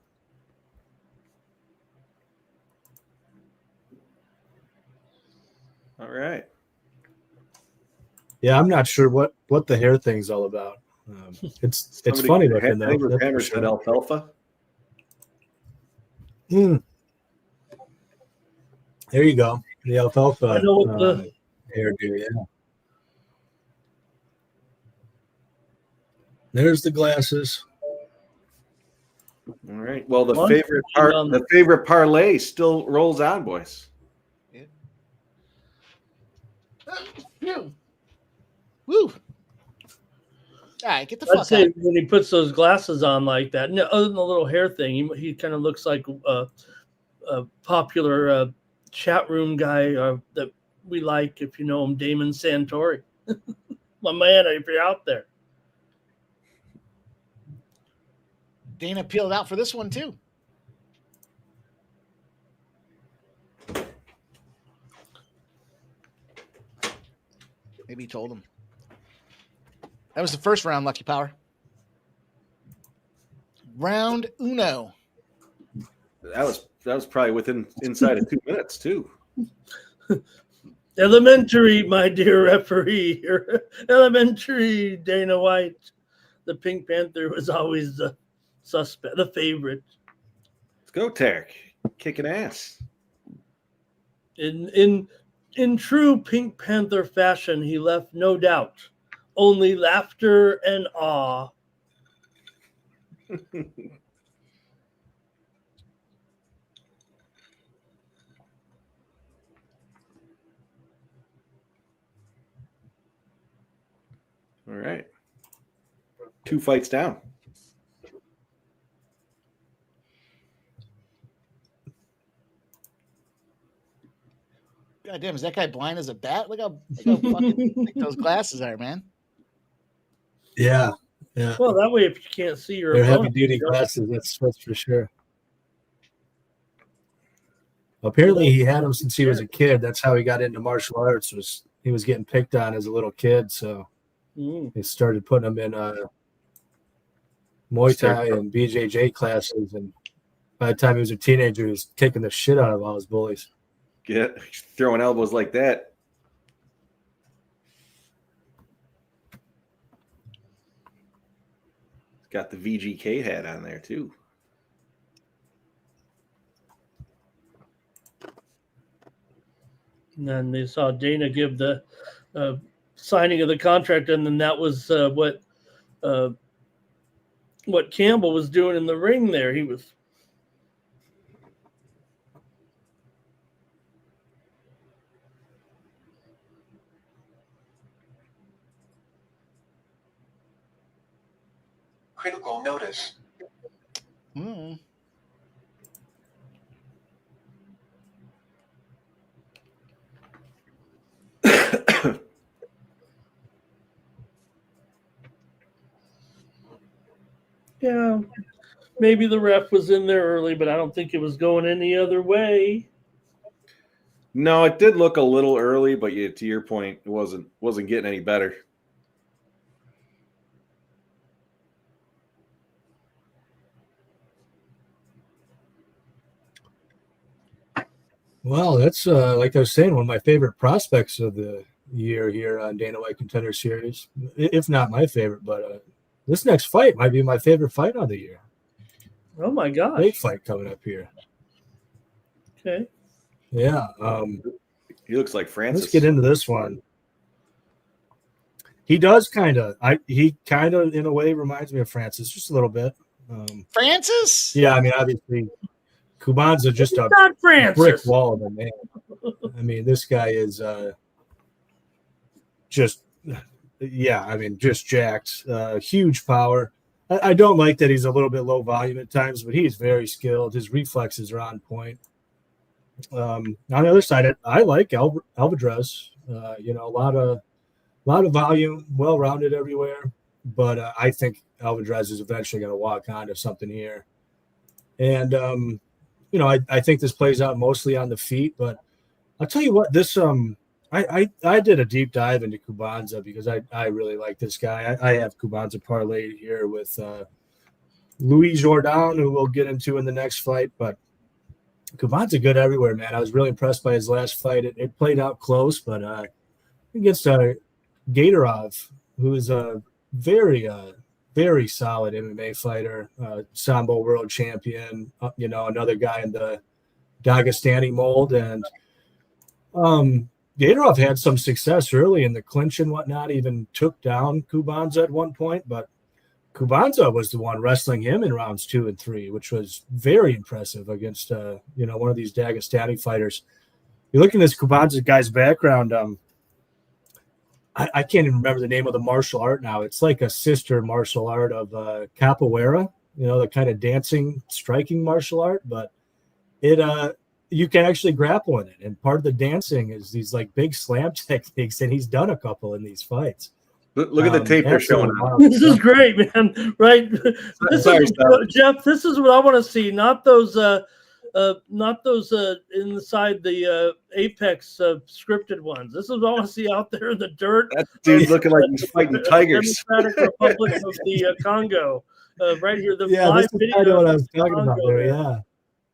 All right. Yeah, I'm not sure what the hair thing's all about. It's funny looking though. Hammer said alfalfa. There you go. The alfalfa hairdo, yeah. There's the glasses. All right. Well, the favorite parlay still rolls on, boys. Yeah. Woo! All right, get the I'd fuck say out. when he puts those glasses on like that, other than the little hair thing, he kind of looks like a popular chat room guy that we like, if you know him, Damon Santori. My man, if you're out there. Dana peeled out for this one too. Maybe he told him. That was the first round, Lucky Power. Round uno. That was probably inside of 2 minutes too. Elementary, my dear referee. Elementary, Dana White. The Pink Panther was always the suspect, the favorite. Let's go, Tarek. Kicking ass. In true Pink Panther fashion, he left no doubt only laughter and awe. All right. 2 fights down. God damn, is that guy blind as a bat? Look how fucking thick those glasses are, man. Yeah. Well, that way, if you can't see your They're opponent, heavy-duty glasses. That's for sure. Apparently, he had them since he was a kid. That's how he got into martial arts. He was getting picked on as a little kid, so they started putting him in Muay Thai and BJJ classes. And by the time he was a teenager, he was kicking the shit out of all his bullies. Get throwing elbows like that. Got the VGK hat on there too. And then they saw Dana give the signing of the contract, and then that was what Campbell was doing in the ring there. He was critical notice. Yeah, maybe the ref was in there early, but I don't think it was going any other way. No, it did look a little early, but to your point, it wasn't getting any better. Well, that's like I was saying, one of my favorite prospects of the year here on Dana White Contender Series, if not my favorite. But this next fight might be my favorite fight of the year. Oh my gosh! Big fight coming up here. Okay. Yeah. He looks like Francis. Let's get into this one. He does kind of. He kind of, in a way, reminds me of Francis, just a little bit. Francis? Yeah, I mean, obviously, Cubanza just a Not Francis. brick wall of a man. I mean, this guy is just jacked. Huge power. I don't like that he's a little bit low volume at times, but he's very skilled. His reflexes are on point. On the other side, I like Alvarez. A lot of volume, well-rounded everywhere. But I think Alvarez is eventually going to walk onto something here. And, I think this plays out mostly on the feet. But I'll tell you what, this I did a deep dive into Cubanza because I really like this guy. I have Cubanza parlayed here with Louis Jordan, who we'll get into in the next fight. But Cubanza good everywhere, man. I was really impressed by his last fight. It played out close, but against Gatorov, who is a very, very solid MMA fighter, Sambo world champion, another guy in the Dagestani mold. And Gatorov had some success early in the clinch and whatnot, even took down Cubanza at one point, but Cubanza was the one wrestling him in rounds 2 and 3, which was very impressive against, one of these Dagestani fighters. You look at this Cubanza guy's background, I can't even remember the name of the martial art now. It's like a sister martial art of capoeira, the kind of dancing, striking martial art, but you can actually grapple in it. And part of the dancing is these like big slam techniques, and he's done a couple in these fights. Look at the tape they're showing. This is great, man. Right? Jeff, this is what I want to see. Not those inside the Apex scripted ones. This is what I want to see out there in the dirt. That dude's looking like he's fighting tigers. Democratic Republic of the Congo. Right here, the live this is video. kind of what I was talking about there. Yeah.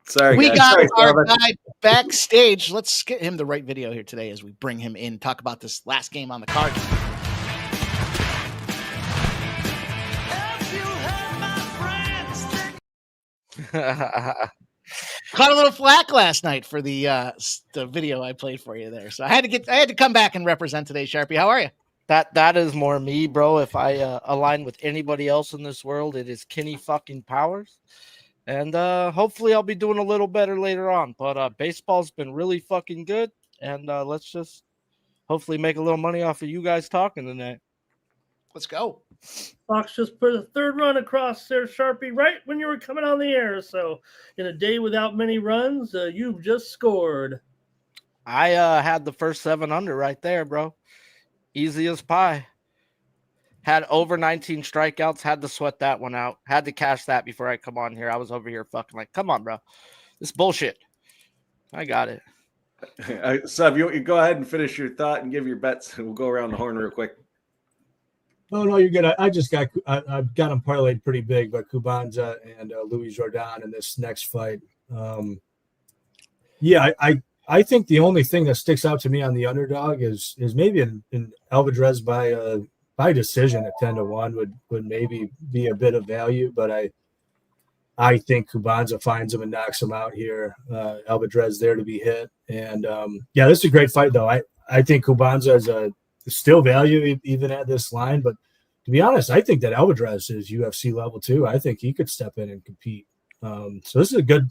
Sorry, We guys. got Sorry, our guy backstage. Let's get him the right video here today as we bring him in, talk about this last game on the card. Caught a little flack last night for the video I played for you there, so I had to come back and represent today. Sharpie, how are you? That is more me, bro. If I align with anybody else in this world, it is Kenny fucking Powers. And hopefully I'll be doing a little better later on. But baseball's been really fucking good. And let's just hopefully make a little money off of you guys talking tonight. Let's go. Fox just put a third run across there, Sharpie, right when you were coming on the air. So in a day without many runs, you've just scored. I had the first 7 under right there, bro. Easy as pie. Had over 19 strikeouts. Had to sweat that one out. Had to cash that before I come on here. I was over here fucking like, come on, bro. This bullshit. I got it. Sub, you go ahead and finish your thought and give your bets. We'll go around the horn real quick. No, you're good. I've got him parlayed pretty big, but Cubanza and Luis Jordan in this next fight. I think the only thing that sticks out to me on the underdog is maybe in Alvarez by decision at 10-1 would maybe be a bit of value, but I think Cubanza finds him and knocks him out here. Alvarez there to be hit, and this is a great fight though. I think Cubanza is still value even at this line, but to be honest, I think that Alvarez is UFC level too. I think he could step in and compete. So this is a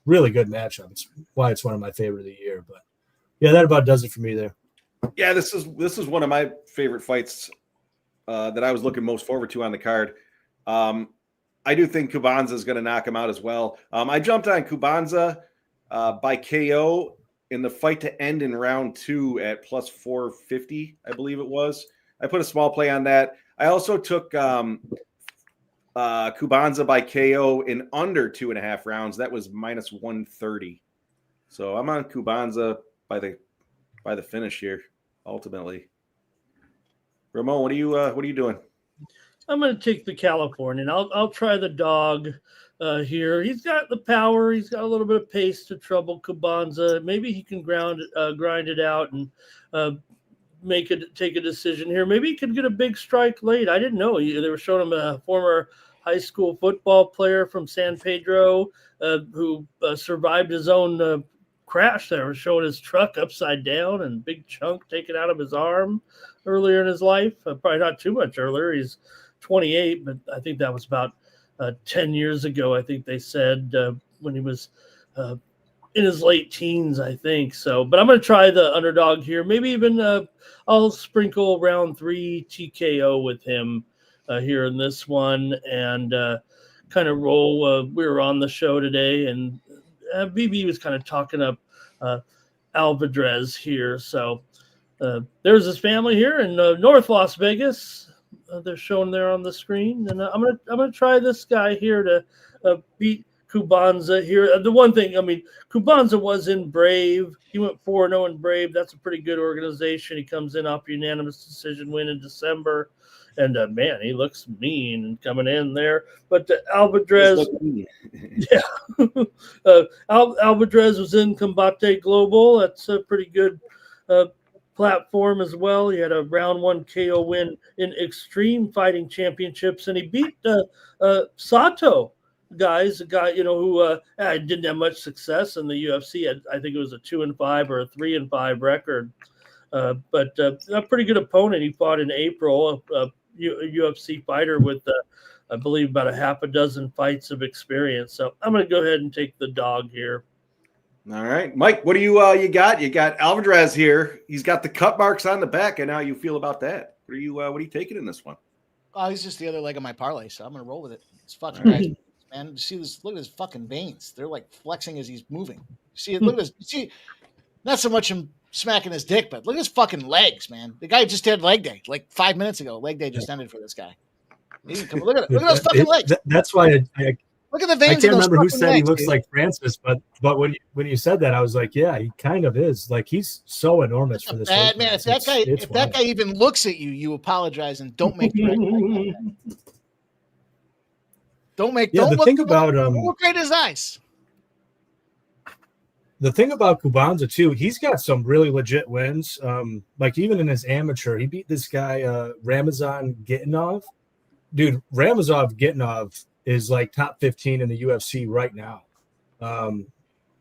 really good matchup. It's why it's one of my favorite of the year. But yeah, that about does it for me there. Yeah, this is one of my favorite fights that I was looking most forward to on the card. I do think Cubanza is going to knock him out as well. I jumped on Cubanza by KO in the fight to end in round 2 at plus 450, I believe it was. I put a small play on that. I also took Cubanza by KO in under 2.5 rounds. That was minus 130. So I'm on Cubanza by the finish here, ultimately. Ramon, what are you doing? I'm going to take the Californian. I'll try the dog here. He's got the power. He's got a little bit of pace to trouble Cubanza. Maybe he can grind it out and take a decision here. Maybe he could get a big strike late. I didn't know. They were showing him a former high school football player from San Pedro who survived his own crash. They were showing his truck upside down and big chunk taken out of his arm earlier in his life. Probably not too much earlier. He's 28, but I think that was about 10 years ago, I think they said, when he was in his late teens, I think. So, but I'm going to try the underdog here. Maybe even I'll sprinkle round 3 TKO with him here in this one and kind of roll. We were on the show today, and BB was kind of talking up Alvarez here. So there's his family here in North Las Vegas. They're shown there on the screen, and I'm gonna try this guy here to beat Cubanza here. The one thing, I mean, Cubanza was in Brave. He went 4-0 in Brave. That's a pretty good organization. He comes in off unanimous decision win in December, and man, he looks mean and coming in there. But Alvarez, Alvarez was in Combate Global. That's a pretty good platform as well. He had a round 1 KO win in Extreme Fighting Championships, and he beat Sato, guys, a guy who didn't have much success in the UFC. I think it was a 2-5 or a 3-5 record, but a pretty good opponent. He fought in April, a UFC fighter with I believe about a half a dozen fights of experience. So I'm going to go ahead and take the dog here. All right, Mike, what do you got? You got Alvarez here. He's got the cut marks on the back, and how you feel about that? What are you taking in this one? Oh, he's just the other leg of my parlay, so I'm gonna roll with it. It's fucking guys, man. See this? Look at his fucking veins. They're like flexing as he's moving. See it? Look at his. See, not so much him smacking his dick, but look at his fucking legs, man. The guy just had leg day like 5 minutes ago. Leg day just ended for this guy. Look at those fucking legs. That's why I look at the veins. I can't remember who said legs, he looks dude. like Francis, but when you said that, I was like, yeah, he kind of is. Like he's so enormous for this. Bad man. If that guy even looks at you, you apologize and don't make. Don't look great his eyes. The thing about Cubanza too, he's got some really legit wins. Like even in his amateur, he beat this guy Ramazan Gitanov. Dude, Ramazan Gitanov is like top 15 in the UFC right now.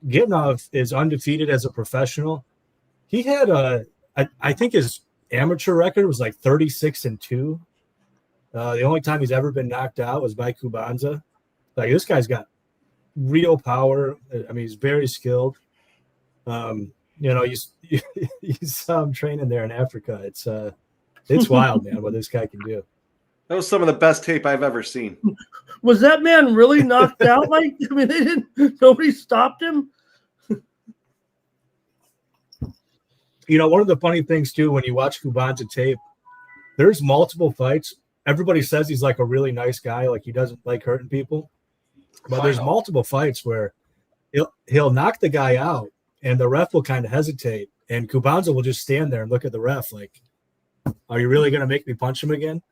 Gitanov is undefeated as a professional. He had I think his amateur record was like 36-2. The only time he's ever been knocked out was by Kubanza. Like, this guy's got real power. I mean, he's very skilled. You saw him training there in Africa. It's wild, man, what this guy can do. That was some of the best tape I've ever seen. Was that man really knocked out? Like, I mean, nobody stopped him. One of the funny things too, when you watch Kubanza tape, there's multiple fights. Everybody says he's like a really nice guy, like he doesn't like hurting people. But there's multiple fights where he'll knock the guy out, and the ref will kind of hesitate, and Kubanza will just stand there and look at the ref like, "Are you really going to make me punch him again?"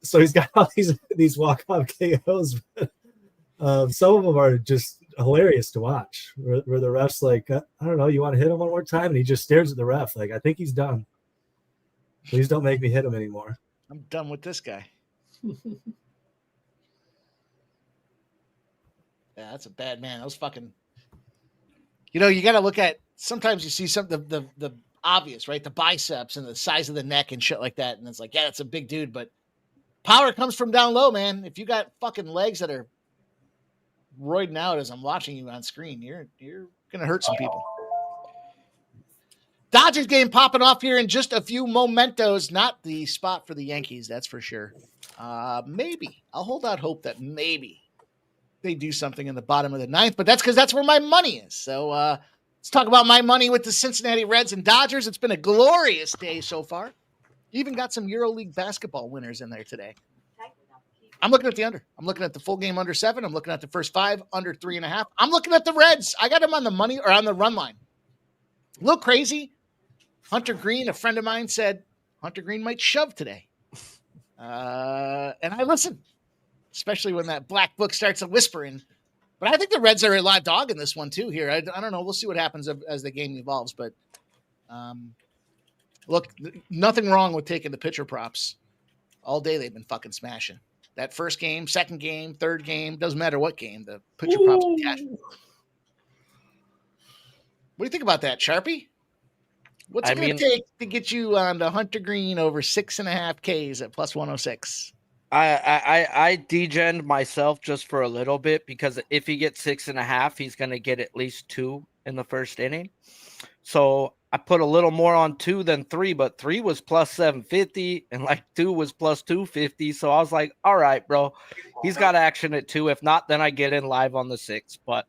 So he's got all these walk-off KOs. Some of them are just hilarious to watch, where the ref's like, "I don't know, you want to hit him one more time?" And he just stares at the ref like, "I think he's done. Please don't make me hit him anymore. I'm done with this guy." Yeah, that's a bad man. That was fucking. You got to look at. Sometimes you see some the obvious, right? The biceps and the size of the neck and shit like that, and it's like, yeah, it's a big dude, but power comes from down low, man. If you got fucking legs that are roiding out as I'm watching you on screen, you're gonna hurt some people. Dodgers game popping off here in just a few momentos. Not the spot for the Yankees, that's for sure. Maybe I'll hold out hope that maybe they do something in the bottom of the ninth, but that's because that's where my money is. So let's talk about my money with the Cincinnati Reds and Dodgers. It's been a glorious day so far. Even got some EuroLeague basketball winners in there today. I'm looking at the under. I'm looking at the full game under 7. I'm looking at the first 5 under 3.5. I'm looking at the Reds. I got them on the money or on the run line. A little crazy. Hunter Green, a friend of mine, said Hunter Green might shove today. And I listen, especially when that black book starts whispering. But I think the Reds are a live dog in this one too here. I don't know. We'll see what happens as the game evolves. But look, nothing wrong with taking the pitcher props. All day they've been fucking smashing. That first game, second game, third game, doesn't matter what game, the pitcher props are cash. What do you think about that, Sharpie? What's it going to take to get you on the Hunter Green over 6.5 Ks at plus 106? I degened myself just for a little bit because if he gets 6.5, he's going to get at least 2 in the first inning. So I put a little more on 2 than 3, but 3 was plus 750 and 2 was plus 250. So I was like, all right, bro, he's got action at 2. If not, then I get in live on the 6. But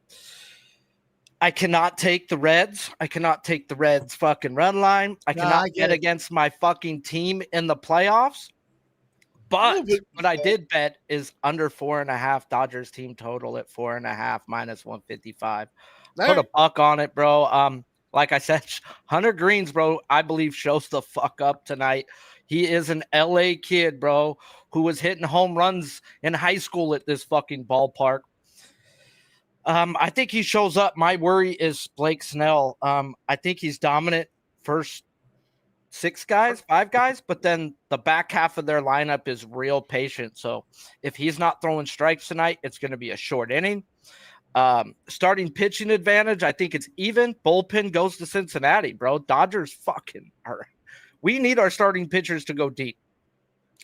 I cannot take the Reds. I cannot take the Reds fucking run line. I cannot get against my fucking team in the playoffs. But what I did bet is under 4.5 Dodgers team total at 4.5 minus 155. Put a buck on it, bro. Like I said, Hunter Green's, bro, I believe shows the fuck up tonight. He is an LA kid, bro, who was hitting home runs in high school at this fucking ballpark. I think he shows up. My worry is Blake Snell. I think he's dominant first 5 guys, but then the back half of their lineup is real patient. So if he's not throwing strikes tonight, it's going to be a short inning. Starting pitching advantage, I think it's even. Bullpen goes to Cincinnati, bro. Dodgers fucking are. We need our starting pitchers to go deep.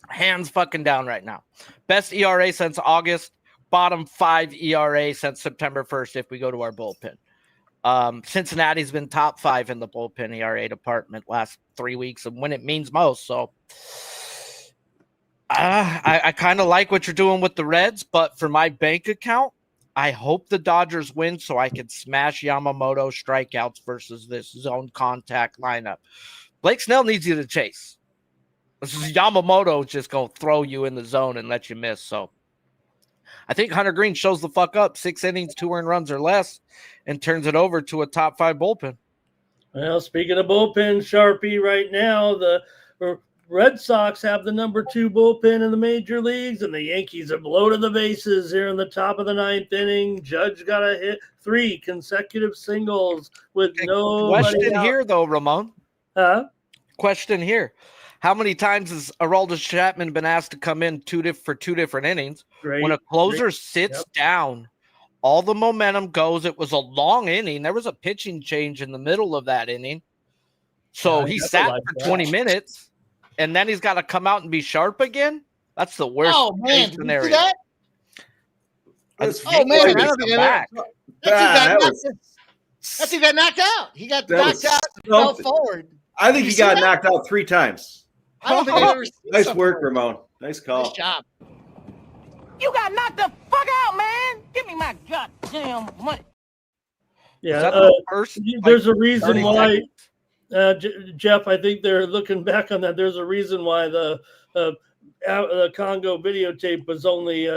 Hands fucking down right now. Best ERA since August. Bottom 5 ERA since September 1st if we go to our bullpen. Cincinnati's been top 5 in the bullpen ERA department last 3 weeks and when it means most. So I kind of like what you're doing with the Reds, but for my bank account, I hope the Dodgers win so I can smash Yamamoto strikeouts versus this zone contact lineup. Blake Snell needs you to chase. This is Yamamoto just going to throw you in the zone and let you miss. So I think Hunter Green shows the fuck up, 6 innings, 2 earned runs or less, and turns it over to a top 5 bullpen. Well, speaking of bullpen, Sharpie, right now, the Red Sox have the number 2 bullpen in the major leagues, and the Yankees are blow to the bases here in the top of the 9th inning. Judge got a hit 3 consecutive singles with no question out here, though, Ramon. Huh? Question here. How many times has Aroldis Chapman been asked to come in for 2 different innings? When a closer sits down, all the momentum goes. It was a long inning. There was a pitching change in the middle of that inning. So Yeah, he that's a sat life for loss. 20 minutes, and then he's got to come out and be sharp again. That's the worst Oh man, case did you scenario. see that? That's Oh man, I Come don't think back. That's who got knocked out. He got That knocked was out, fell something. forward. I think You he see got that? knocked out 3 times. I don't think I've ever seen Nice something work, like Ramon. Nice that. call. Nice job. You got knocked the fuck out, man. Give me my goddamn money. Is Yeah, that the first, there's like, a reason 30 why, seconds? Jeff. I think they're looking back on that. There's a reason why the Congo videotape was only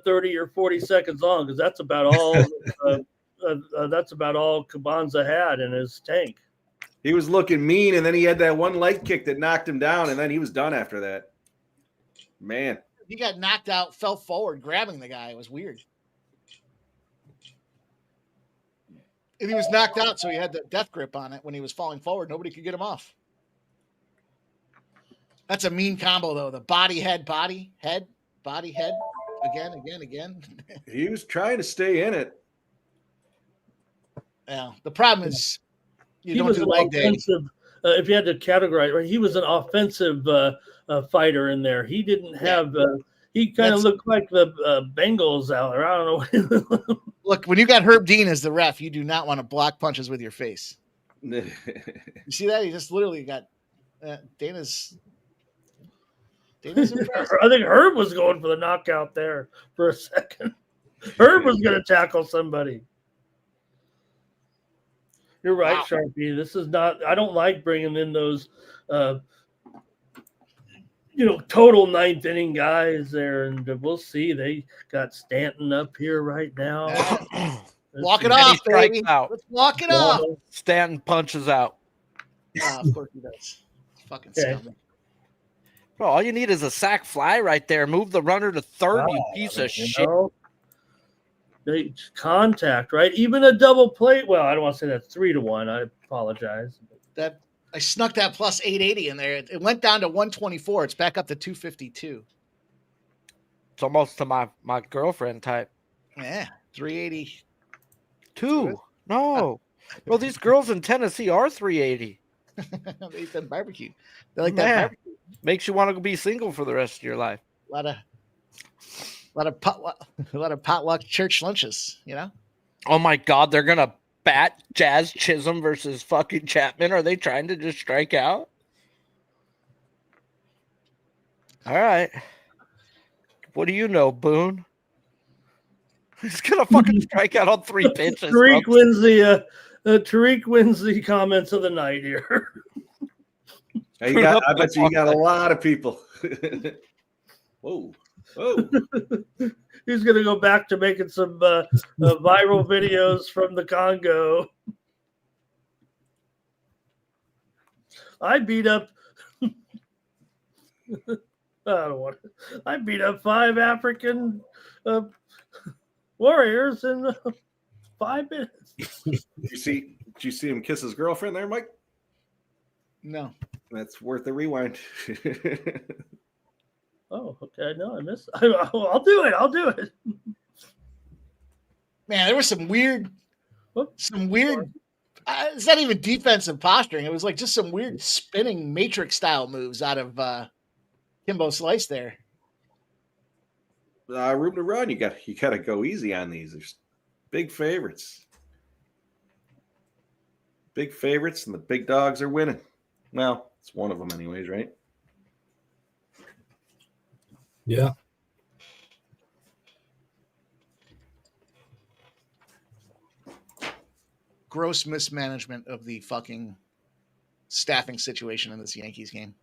30 or 40 seconds long, because that's about all. That's about all Cabanza had in his tank. He was looking mean, and then he had that one leg kick that knocked him down, and then he was done after that. Man. He got knocked out, fell forward, grabbing the guy. It was weird. And he was knocked out, so he had the death grip on it when he was falling forward. Nobody could get him off. That's a mean combo, though. The body, head, body, head, body, head. Again. He was trying to stay in it. Yeah. The problem is you He don't was do an leg day. offensive. If you had to categorize, right, he was an offensive fighter in there. He didn't have. He kind of looked like the Bengals out there. I don't know. Look, when you got Herb Dean as the ref, you do not want to block punches with your face. You see that? He just literally got Dana's impressed. I think Herb was going for the knockout there for a second. Herb was going to tackle somebody. You're right, Wow. Sharpie. This is not. I don't like bringing in those, total ninth inning guys there, and we'll see. They got Stanton up here right now. Walk it And he off, strikes baby. out. Let's walk it off. Stanton punches out. Of course he does. Fucking scumbag. Bro, all you need is a sack fly right there. Move the runner to third, you piece of shit. They contact, right? Even a double play. Well, I don't want to say that's 3-1. I apologize. That I snuck that plus 880 in there. It went down to 124. It's back up to 252. It's almost to my girlfriend type. Yeah, 380. Two. No. Bro, these girls in Tennessee are 380. They eat that barbecue. They like Man. that barbecue. Makes you want to be single for the rest of your life. A lot of potluck church lunches, you know? Oh my God, they're gonna bat Jazz Chisholm versus fucking Chapman. Are they trying to just strike out? All right. What do you know, Boone? He's gonna fucking strike out on 3 pitches. Tariq wins the comments of the night here. I bet you got a lot of people. Whoa. He's gonna go back to making some viral videos from the Congo. I beat up. I beat up 5 African warriors in 5 minutes. Did you see him kiss his girlfriend there, Mike? No. That's worth the rewind. Oh, okay. No, I missed. I'll do it. Man, there was some weird. It's not even defensive posturing. It was like just some weird spinning matrix style moves out of Kimbo Slice there. Room to run. You got to go easy on these. There's big favorites. Big favorites, and the big dogs are winning. Well, it's one of them, anyways, right? Yeah. Gross mismanagement of the fucking staffing situation in this Yankees game.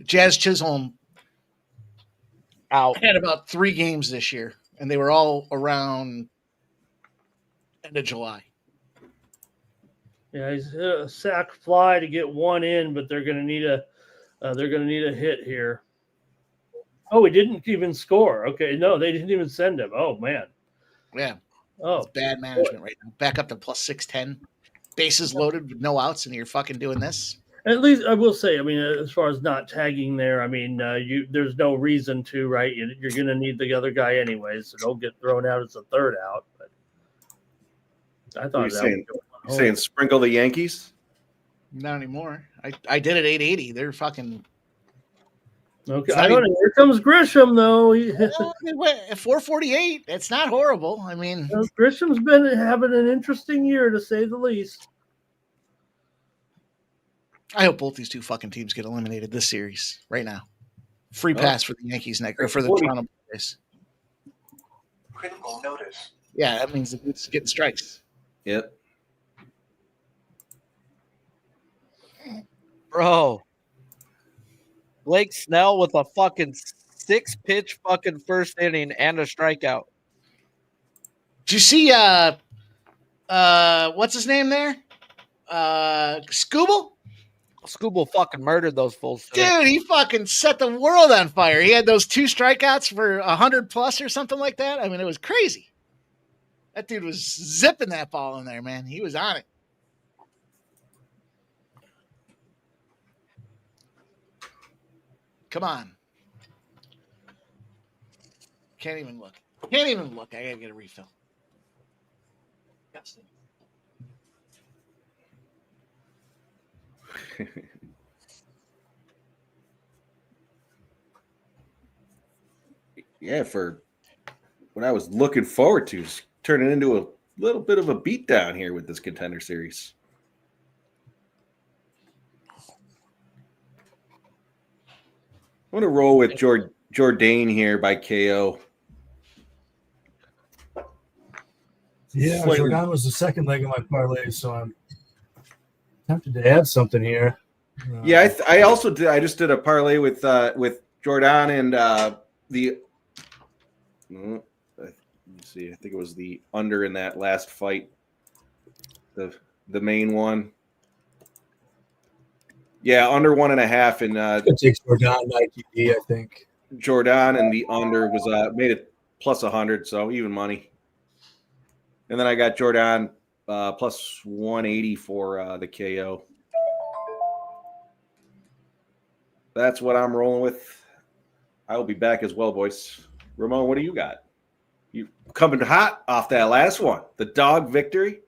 Jazz Chisholm Out. had about 3 games this year, and they were all around end of July. Yeah, he's hit a sack fly to get 1 in, but they're going to need a hit here. Oh, he didn't even score. Okay, no, they didn't even send him. Oh man. Yeah. Oh, It's bad management right now. Back up to plus 610. Bases loaded with no outs, and you're fucking doing this. at least I will say. I mean, as far as not tagging there, I mean, there's no reason to, right? You're going to need the other guy anyways, so don't get thrown out as a third out. But I thought You saying sprinkle the Yankees? Not anymore. I did it 880. They're fucking. Okay, I don't know. Here comes Grisham, though. 448. It's not horrible. I mean, Grisham's been having an interesting year, to say the least. I hope both these two fucking teams get eliminated this series right now. Free pass for the Yankees next, or for the Toronto Blue Jays. Critical notice. Yeah, that means it's getting strikes. Yep. Bro. Blake Snell with a fucking 6-pitch fucking first inning and a strikeout. Did you see what's his name there? Scooble? Scooble fucking murdered those fools today. Dude, he fucking set the world on fire. He had those 2 strikeouts for 100 plus or something like that. I mean, it was crazy. That dude was zipping that ball in there, man. He was on it. Come on. Can't even look. I gotta get a refill. Yeah, for what I was looking forward to is turning into a little bit of a beatdown here with this Contender Series. I'm going to roll with Jourdain here by KO. Yeah, Jordan was the second leg of my parlay, so I'm tempted to add something here. Yeah, I also did. I just did a parlay with Jordan and the. Let me see. I think it was the under in that last fight. The main one. Yeah, under 1.5, and it takes Jordan ITD, I think. Jordan and the under was made it plus 100, so even money. And then I got Jordan plus 180 for the KO. That's what I'm rolling with. I will be back as well, boys. Ramon, what do you got? You coming hot off that last one, the dog victory.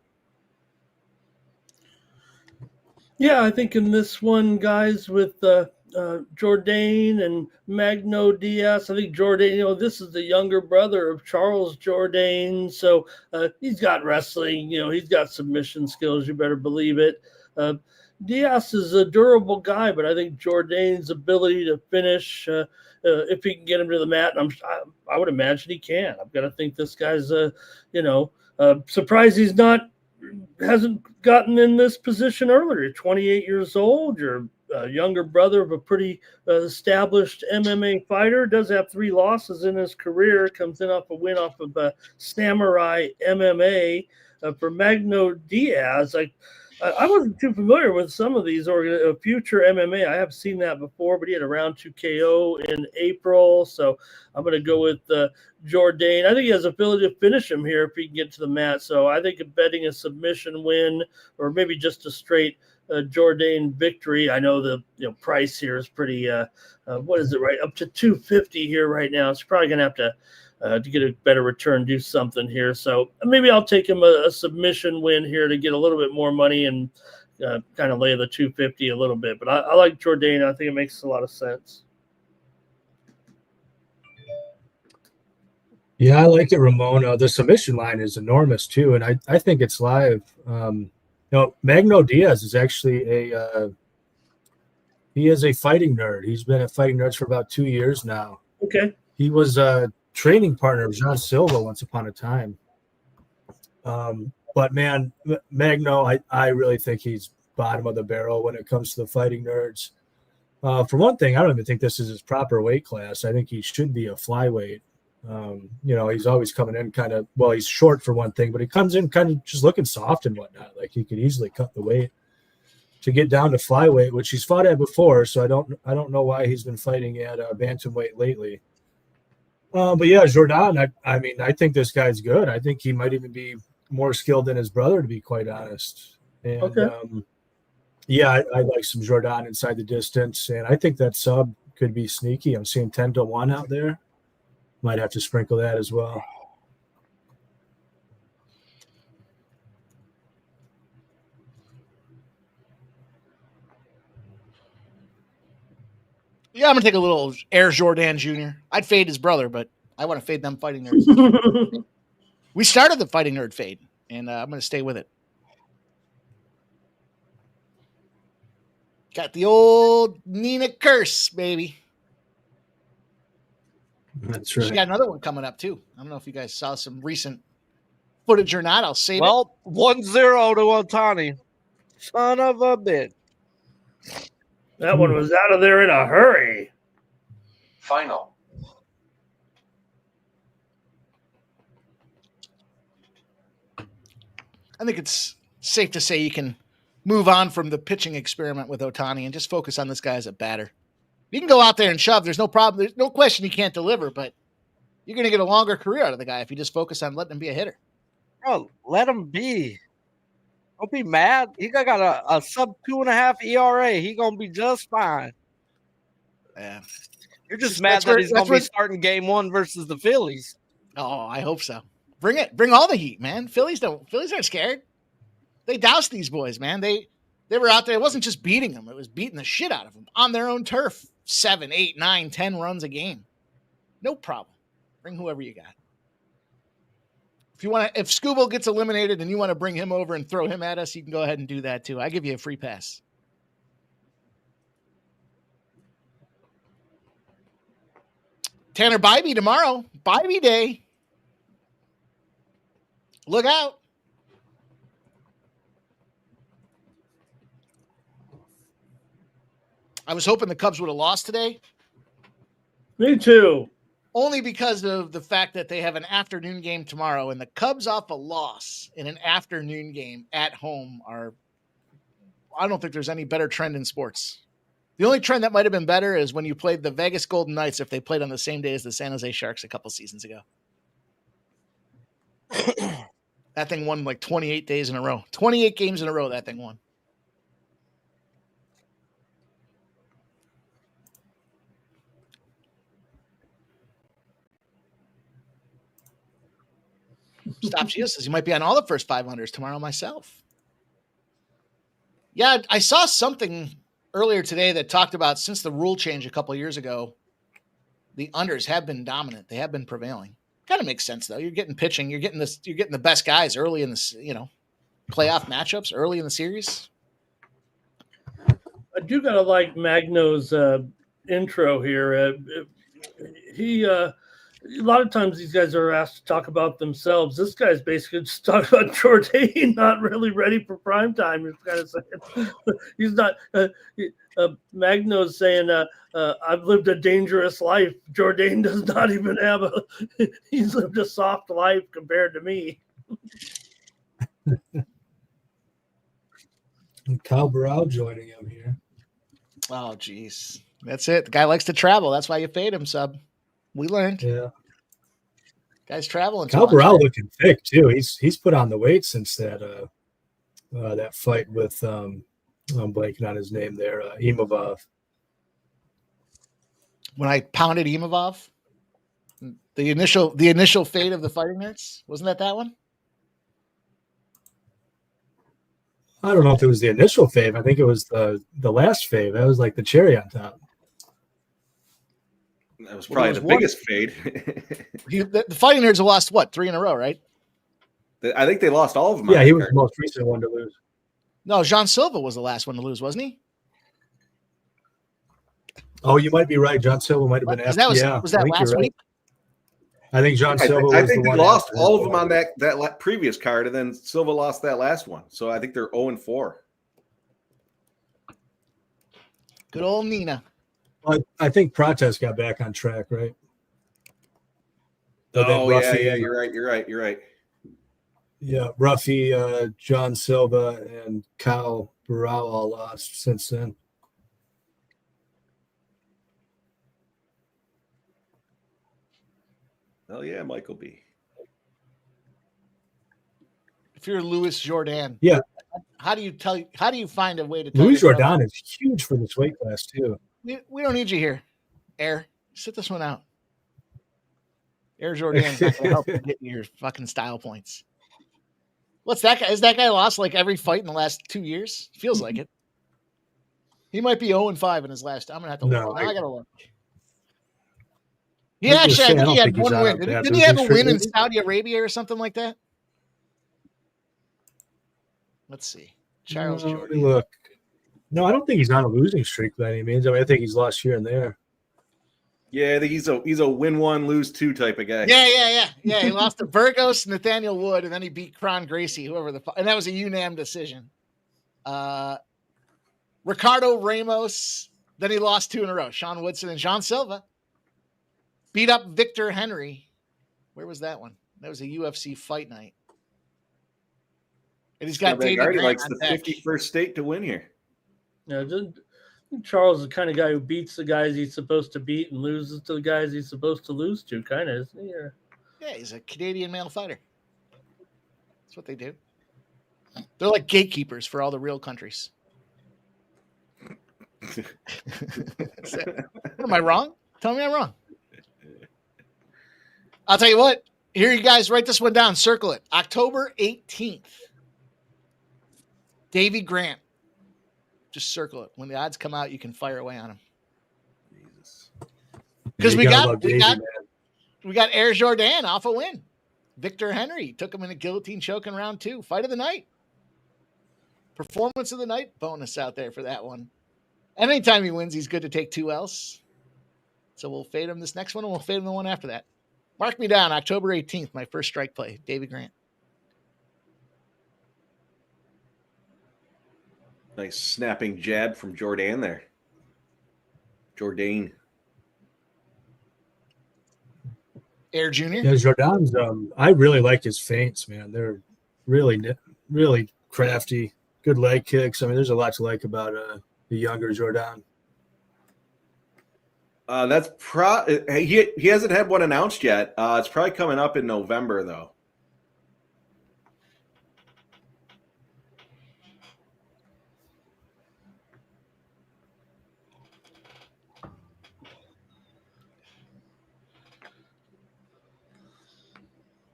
Yeah, I think in this one, guys, with Jourdain and Magno Diaz, I think Jourdain, this is the younger brother of Charles Jourdain. So he's got wrestling, he's got submission skills. You better believe it. Diaz is a durable guy, but I think Jourdain's ability to finish, if he can get him to the mat, and I would imagine he can. I've got to think this guy's, surprised he's hasn't gotten in this position earlier. You're 28 years old. You're a younger brother of a pretty established MMA fighter. Does have 3 losses in his career. Comes in off a win off of Samurai MMA. For Magno Diaz, I wasn't too familiar with some of these future MMA. I have seen that before, but he had a round 2 KO in April. So I'm going to go with Jourdain. I think he has the ability to finish him here if he can get to the mat. So I think betting a submission win or maybe just a straight Jourdain victory. I know the price here is pretty, what is it, right? Up to 250 here right now. It's probably going to have to get a better return, do something here. So maybe I'll take him a submission win here to get a little bit more money and kind of lay the 250 a little bit. But I like Jourdain. I think it makes a lot of sense. Yeah, I like it, Ramon. The submission line is enormous too, and I think it's live. Magno Diaz is actually he is a fighting nerd. He's been at Fighting Nerds for about 2 years now. Okay. He was a training partner of John Silva once upon a time. But man, Magno, I really think he's bottom of the barrel when it comes to the Fighting Nerds. For one thing, I don't even think this is his proper weight class. I think he should be a flyweight. He's always coming in he's short for one thing, but he comes in kind of just looking soft and whatnot. Like he could easily cut the weight to get down to flyweight, which he's fought at before. So I don't know why he's been fighting at bantamweight lately. But yeah, Jourdain, I think this guy's good. I think he might even be more skilled than his brother, to be quite honest. And okay. I like some Jourdain inside the distance, and I think that sub could be sneaky. I'm seeing 10-1 out there. Might have to sprinkle that as well. Yeah, I'm gonna take a little Air Jordan Jr. I'd fade his brother, but I want to fade them fighting nerds. We started the fighting nerd fade, and I'm gonna stay with it. Got the old Nina curse, baby. That's She right. got another one coming up too. I don't know if you guys saw some recent footage or not. I'll save it. Well, 1-0 to Otani. Son of a bitch. That one was out of there in a hurry. Final. I think it's safe to say you can move on from the pitching experiment with Otani and just focus on this guy as a batter. You can go out there and shove. There's no problem. There's no question he can't deliver, but you're going to get a longer career out of the guy if you just focus on letting him be a hitter. Bro, let him be. Don't be mad. He got a sub 2.5 ERA. He going to be just fine. Yeah. You're just mad that he's going to be starting game 1 versus the Phillies. Oh, I hope so. Bring it. Bring all the heat, man. Phillies aren't scared. They doused these boys, man. They were out there. It wasn't just beating them. It was beating the shit out of them on their own turf. 7, 8, 9, 10 runs a game. No problem. Bring whoever you got. If Scooble gets eliminated and you want to bring him over and throw him at us, you can go ahead and do that too. I give you a free pass. Tanner Bybee tomorrow. Bybee day. Look out. I was hoping the Cubs would have lost today. Me too. Only because of the fact that they have an afternoon game tomorrow, and the Cubs off a loss in an afternoon game at home I don't think there's any better trend in sports. The only trend that might have been better is when you played the Vegas Golden Knights if they played on the same day as the San Jose Sharks a couple seasons ago. That thing won like 28 days in a row. 28 games in a row that thing won. Stop Gio says you might be on all the first 500s tomorrow myself. Yeah, I saw something earlier today that talked about since the rule change a couple of years ago, the unders have been dominant. They have been prevailing. Kind of makes sense though. You're getting pitching. You're getting the best guys early in this, playoff matchups early in the series. I do gotta like Magno's intro here. A lot of times these guys are asked to talk about themselves. This guy's basically just talking about Jordan not really ready for prime time. He's kind of saying he's not. Magno's saying I've lived a dangerous life. Jordan does not even have he's lived a soft life compared to me. Kyle Burrell joining him here. Oh, geez. That's it. The guy likes to travel. That's why you paid him, sub. We learned. Yeah. Guy's traveling. Kyle Burrell looking thick too. He's put on the weight since that fight with I'm blanking on his name there, Imavov. When I pounded Imavov, the initial fate of the fighting nerds, wasn't that one? I don't know if it was the initial fave. I think it was the last fave. That was like the cherry on top. That was probably the biggest fade. The fighting nerds have lost, 3 in a row, right? I think they lost all of them. Yeah, he was the most recent one to lose. No, Jean Silva was the last one to lose, wasn't he? Oh, you might be right. John Silva might have been after. Was that last week? I think John Silva I was think the one. they lost all of them on that previous card, and then Silva lost that last one. So I think they're 0-4. Good old Nina. I think Protest got back on track, right? Oh, yeah, you're right. Yeah, Ruffy, John Silva, and Kyle Burrell all lost since then. Oh yeah, Michael B. If you're Luis Jordan, yeah. How do you find a way to tell Luis Jordan is huge for this weight class too. We don't need you here. Air, sit this one out. Air Jordan's not gonna help you get your fucking style points. What's that guy? Is that guy lost like every fight in the last 2 years? Feels like it. He might be 0-5 in his last. I'm gonna have to No, look. Now I gotta look. I was gonna Actually, say, I I think don't he had think he's one on a win. bad Didn't he have a losing win in streak. Saudi Arabia or something like that? Let's see. Charles Let me Jordan. look. No, I don't think he's on a losing streak by any means. I mean, I think he's lost here and there. Yeah, I think he's a win one, lose two type of guy. Yeah. He lost to Burgos, Nathaniel Wood, and then he beat Cron Gracie, whoever and that was a UNAM decision. Ricardo Ramos. Then he lost 2 in a row. Sean Woodson and Jean Silva beat up Victor Henry. Where was that one? That was a UFC fight night. And he's got David He Grant likes on the deck. 51st state to win here. Yeah, Charles is the kind of guy who beats the guys he's supposed to beat and loses to the guys he's supposed to lose to, kind of, isn't he? Yeah, he's a Canadian male fighter. That's what they do. They're like gatekeepers for all the real countries. Am I wrong? Tell me I'm wrong. I'll tell you what. Here, you guys, write this one down. Circle it. October 18th. Davy Grant. Just circle it. When the odds come out, you can fire away on him. Because we got Air Jordan off a win. Victor Henry took him in a guillotine choke in round 2. Fight of the night. Performance of the night bonus out there for that one. And anytime he wins, he's good to take 2 L's. So we'll fade him this next one, and we'll fade him the one after that. Mark me down, October 18th, my first strike play, David Grant. Nice snapping jab from Jordan there. Jordan. Air Jr.? Yeah, Jordan's, I really like his feints, man. They're really, really crafty. Good leg kicks. I mean, there's a lot to like about the younger Jordan. That's he hasn't had one announced yet. It's probably coming up in November, though.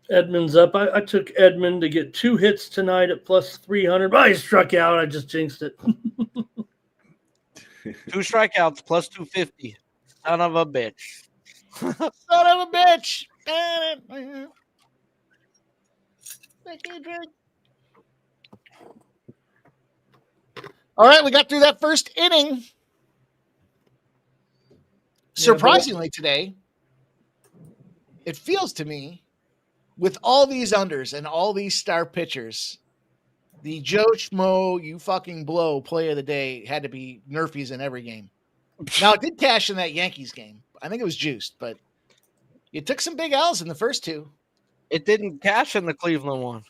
Edmund's up. I took Edmund to get 2 hits tonight at plus 300. But he struck out. I just jinxed it. 2 strikeouts plus 250. Son of a bitch. Son of a bitch. All right, we got through that first inning. Surprisingly today, it feels to me, with all these unders and all these star pitchers, the Joe Schmo, you fucking blow play of the day had to be Nerfies in every game. Now, it did cash in that Yankees game. I think it was juiced, but you took some big L's in the first 2. It didn't cash in the Cleveland one.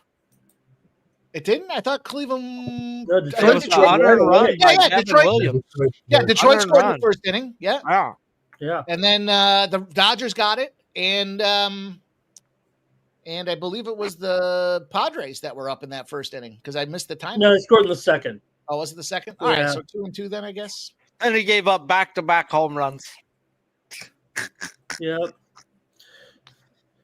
It didn't? I thought Cleveland... No, Detroit run. Detroit. Yeah, Detroit scored in the first inning. Yeah. Wow. Yeah. And then the Dodgers got it, and I believe it was the Padres that were up in that first inning because I missed the time. No, they scored in the second. Oh, was it the second? All right, so 2-2 then, I guess. And he gave up back-to-back home runs. Yep.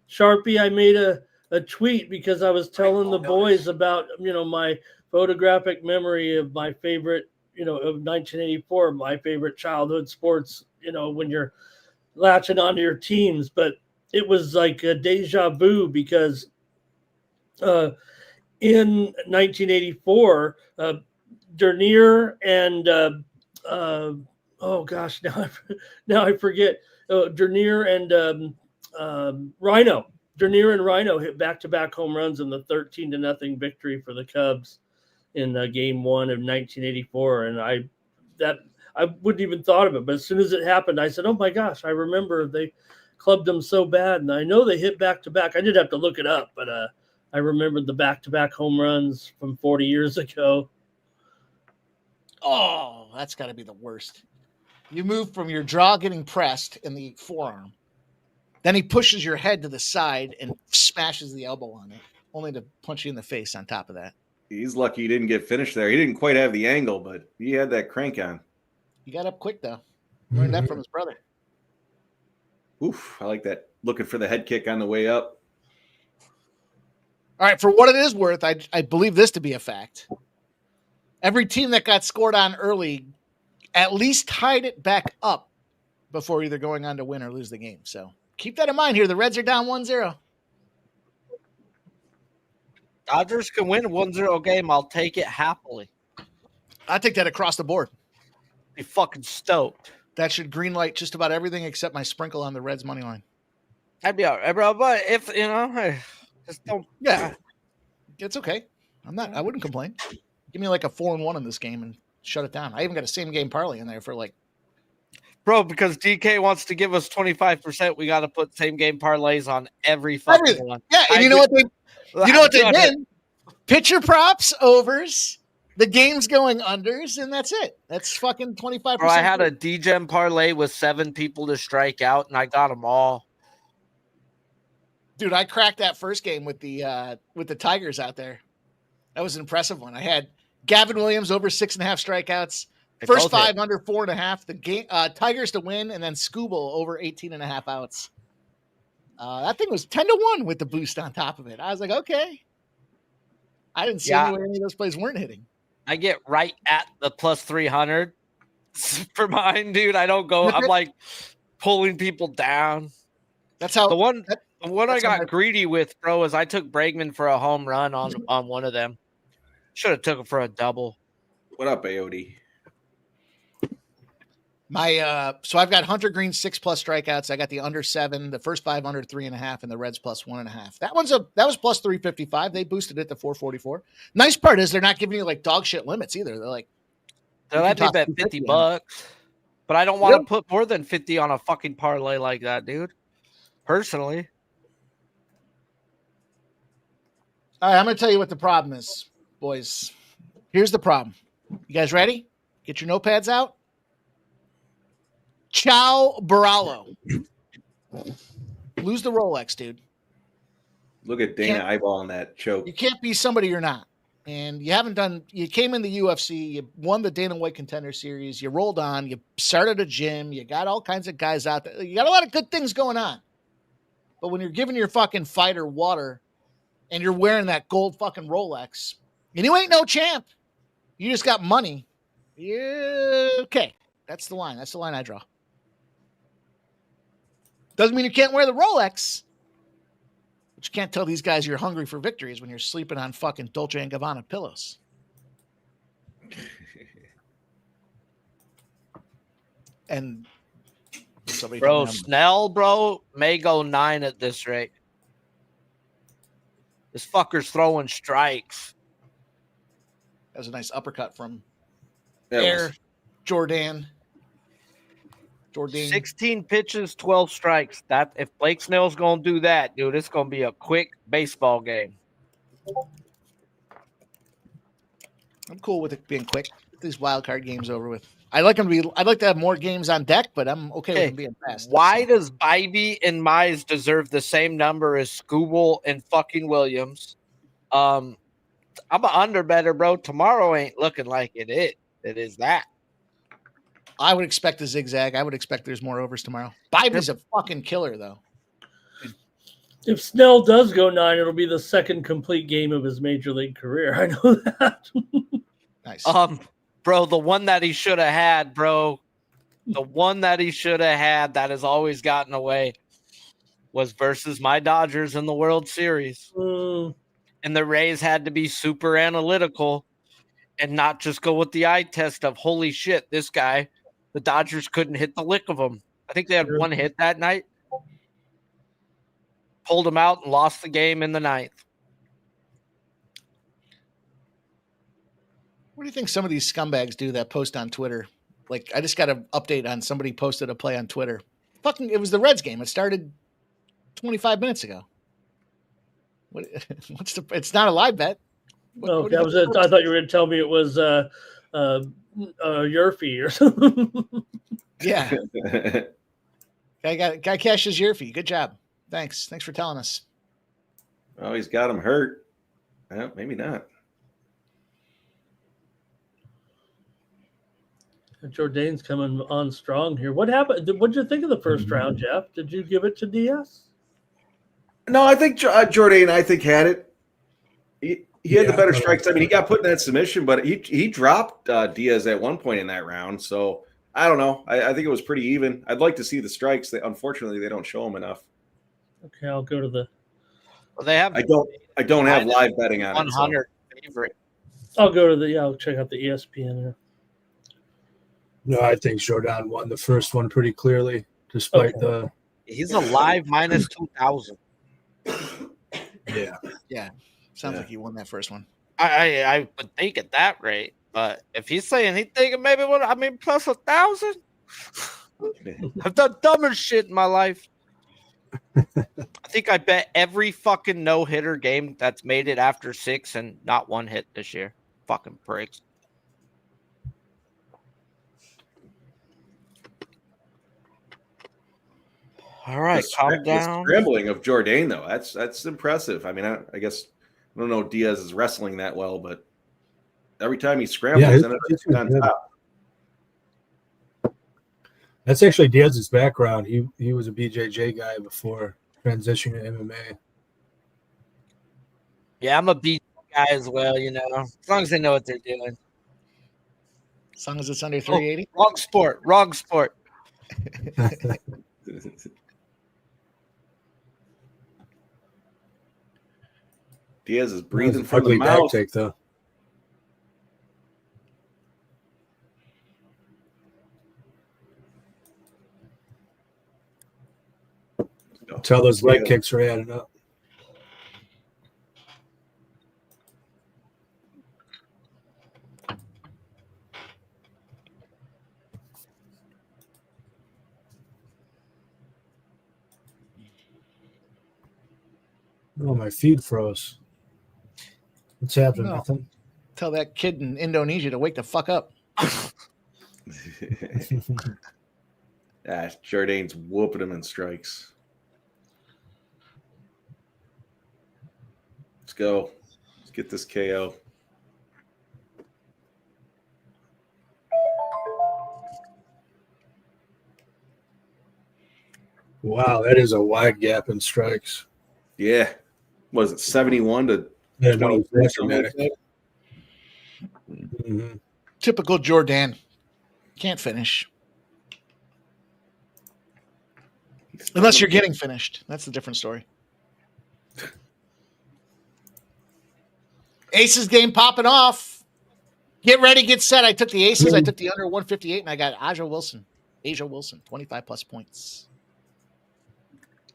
Sharpie, I made a tweet because I was telling the boys about, my photographic memory of my favorite, of 1984, my favorite childhood sports, when you're latching onto your teams. But it was like a deja vu because in 1984, Dernier and oh gosh, now I forget. Dernier and Rhino. Dernier and Rhino hit back-to-back home runs in the 13-0 victory for the Cubs in Game 1 of 1984, and I wouldn't even thought of it. But as soon as it happened, I said, "Oh my gosh, I remember they clubbed them so bad." And I know they hit back-to-back. I did have to look it up, but I remembered the back-to-back home runs from 40 years ago. Oh, that's got to be the worst. You move from your jaw getting pressed in the forearm. Then he pushes your head to the side and smashes the elbow on it, only to punch you in the face on top of that. He's lucky he didn't get finished there. He didn't quite have the angle, but he had that crank on. He got up quick, though. Learned that from his brother. Oof, I like that. Looking for the head kick on the way up. All right, for what it is worth, I believe this to be a fact. Every team that got scored on early at least tied it back up before either going on to win or lose the game. So keep that in mind here. The Reds are down 1-0. Dodgers can win a 1-0 game. I'll take it happily. I take that across the board. Be fucking stoked. That should green light just about everything except my sprinkle on the Reds money line. I'd be all right, bro. But if I just don't. Yeah, it's okay. I wouldn't complain. Give me like a 4-1 in this game and shut it down. I even got a same game parlay in there for like. Bro, because DK wants to give us 25%, we got to put same game parlays on every fucking one. Yeah, and you know what they did? Pitcher props, overs, the game's going unders, and that's it. That's fucking 25%. Bro, I had a D-Gem parlay with 7 people to strike out, and I got them all. Dude, I cracked that first game with the Tigers out there. That was an impressive one. I had Gavin Williams over 6.5 strikeouts. First 5 under 4.5. The game Tigers to win, and then Scooble over 18.5 outs. That thing was 10-1 with the boost on top of it. I was like, okay. I didn't see any way any of those plays weren't hitting. I get right at the plus 300 for mine, dude. I don't go. I'm like pulling people down. That's how the one I got greedy with, bro, is I took Bregman for a home run on one of them. Should have took him for a double. What up, AOD? So I've got Hunter Green 6+ strikeouts. I got the under 7, the first 5 under 3.5, and the Reds plus 1.5. That was plus 355. They boosted it to 444. Nice part is they're not giving you like dog shit limits either. They're like letting me bet $50, but I don't want to put more than 50 on a fucking parlay like that, dude. Personally. All right, I'm gonna tell you what the problem is, boys. Here's the problem. You guys ready? Get your notepads out. Ciao Barallo. Lose the Rolex, dude. Look at Dana eyeballing that choke. You can't be somebody you're not. And you came in the UFC, you won the Dana White Contender Series, you rolled on, you started a gym, you got all kinds of guys out there. You got a lot of good things going on. But when you're giving your fucking fighter water and you're wearing that gold fucking Rolex and you ain't no champ, you just got money. Yeah, okay. That's the line. That's the line I draw. Doesn't mean you can't wear the Rolex. But you can't tell these guys you're hungry for victories when you're sleeping on fucking Dolce & Gabbana pillows. And bro, Snell, bro, may go 9 at this rate. This fucker's throwing strikes. That was a nice uppercut from Air Jordan. 16 pitches, 12 strikes. That if Blake Snell's gonna do that, dude, it's gonna be a quick baseball game. I'm cool with it being quick. Get these wild card games over with. I'd like to have more games on deck, but I'm okay with them being fast. Why does Bybee and Mize deserve the same number as Scooble and fucking Williams? I'm an under better, bro. Tomorrow ain't looking like it is that. I would expect a zigzag. I would expect there's more overs tomorrow. Bybee's a fucking killer, though. If Snell does go 9, it'll be the second complete game of his major league career. I know that. Nice. Bro, the one that he should have had, bro. The one that he should have had that has always gotten away was versus my Dodgers in the World Series. And the Rays had to be super analytical and not just go with the eye test of, holy shit, this guy. The Dodgers couldn't hit the lick of him. I think they had one hit that night. Pulled him out and lost the game in the 9th. What do you think some of these scumbags do that post on Twitter? Like, I just got an update on somebody posted a play on Twitter. Fucking, it was the Reds game. It started 25 minutes ago. It's not a live bet. What that was it. I thought you were going to tell me it was Yurfie or something. Yeah. Guy cashes Yurfie. Good job. Thanks for telling us. Oh, he's got him hurt. Well, maybe not. Jordan's coming on strong here. What happened? What did you think of the first round, Jeff? Did you give it to DS? No, I think Jordan, had it. He had the better strikes. I mean, he got put in that submission, but he dropped Diaz at one point in that round. So I don't know. I think it was pretty even. I'd like to see the strikes. Unfortunately, they don't show them enough. Okay, I'll go to the. Well, they have. I don't have live betting on 100 favorite. I'll go to the. Yeah, I'll check out the ESPN here. No, I think Jordan won the first one pretty clearly, despite the. He's a live minus 2,000. Yeah. Sounds like he won that first one. I would think at that rate, but if he's saying he's thinking maybe plus 1,000, I've done dumber shit in my life. I think I bet every fucking no-hitter game that's made it after 6 and not one hit this year. Fucking pricks. All right, calm down. The scrambling of Jordan, though, that's impressive. I mean, I guess I don't know if Diaz is wrestling that well, but every time he scrambles, he's on top. That's actually Diaz's background. He was a BJJ guy before transitioning to MMA. Yeah, I'm a BJJ guy as well, as long as they know what they're doing. As long as it's under 380? Wrong sport. Diaz is breathing from the mouth. Take, though. Tell those leg kicks are adding up. Oh, my feed froze. What's happening? No. Nothing. Tell that kid in Indonesia to wake the fuck up. Jordan's whooping him in strikes. Let's go. Let's get this KO. Wow, that is a wide gap in strikes. Yeah. Was it 71 to 26? Mm-hmm. Typical Jordan. Can't finish. Unless you're getting finished. That's a different story. Aces game popping off. Get ready, get set. I took the aces. I took the under 158, and I got Asia Wilson, 25 plus points.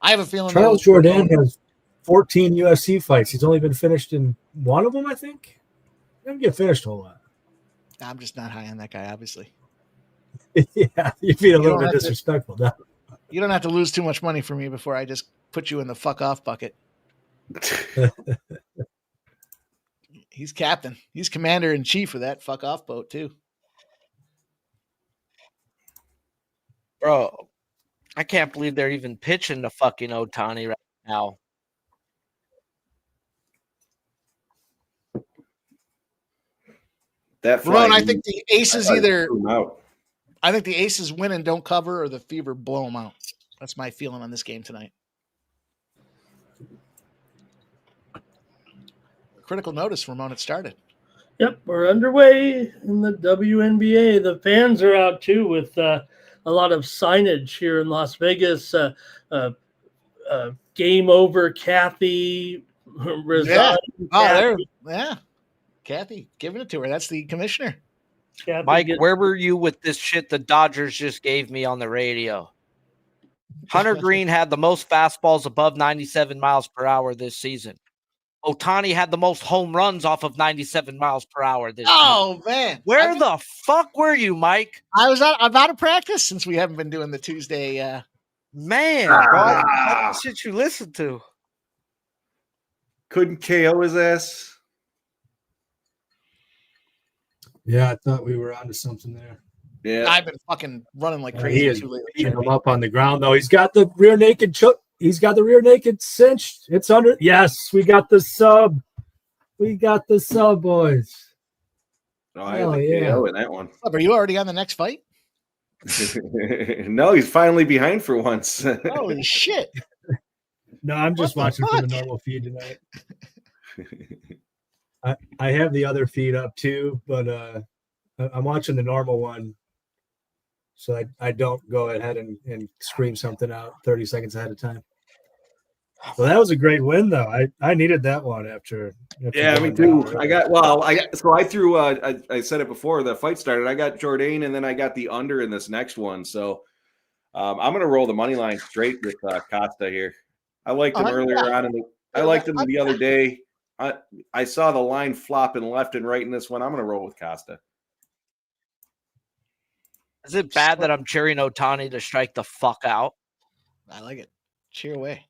I have a feeling Charles Jordan has 14 UFC fights. He's only been finished in one of them, I think. He didn't get finished a whole lot. I'm just not high on that guy, obviously. Yeah, you'd be a little bit disrespectful. You don't have to lose too much money for me before I just put you in the fuck off bucket. He's captain. He's commander in chief of that fuck off boat too. Bro, I can't believe they're even pitching to fucking Ohtani right now. Ramon, I think the aces I think the aces win and don't cover, or the Fever blow them out. That's my feeling on this game tonight. Critical notice, Ramon. It started. Yep, we're underway in the WNBA. The fans are out too with a lot of signage here in Las Vegas. Game over, Kathy. Yeah. Yeah. Kathy, giving it to her. That's the commissioner. Kathy Mike, where were you with this shit the Dodgers just gave me on the radio? Hunter Green had the most fastballs above 97 miles per hour this season. Ohtani had the most home runs off of 97 miles per hour this season. Man. Where the fuck were you, Mike? I'm out of practice since we haven't been doing the Tuesday. Man, bro, that's the shit you listen to. Couldn't KO his ass. Yeah, I thought we were onto something there. Yeah, I've been fucking running like crazy. He is beating him up on the ground, though. He's got the rear naked He's got the rear naked cinched. It's under. Yes, we got the sub. We got the sub, boys. Oh, I had the KO in that one. Are you already on the next fight? No, he's finally behind for once. Holy shit. No, I'm just watching for the normal feed tonight. I have the other feed up too, but I'm watching the normal one, so I don't go ahead and scream something out 30 seconds ahead of time. Well, that was a great win, though. I needed that one after Yeah, me going too. down. I threw. I said it before the fight started. I got Jourdain, and then I got the under in this next one. So I'm going to roll the money line straight with Costa here. I liked him earlier on. I liked him the other day. I saw the line flopping left and right in this one. I'm going to roll with Costa. Is it bad that I'm cheering Otani to strike the fuck out? I like it. Cheer away.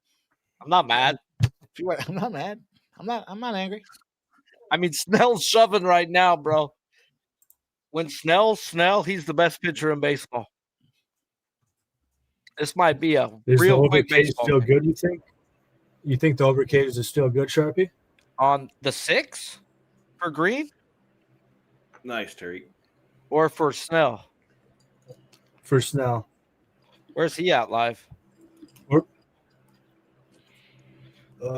I'm not mad. I'm not mad. I'm not angry. I mean, Snell's shoving right now, bro. When Snell, he's the best pitcher in baseball. This might be a real quick baseball. Still good, you think? You think the over cages is still good, Sharpie? On the 6 for Green? Nice, Terry. Or for Snell? For Snell. Where's he at live?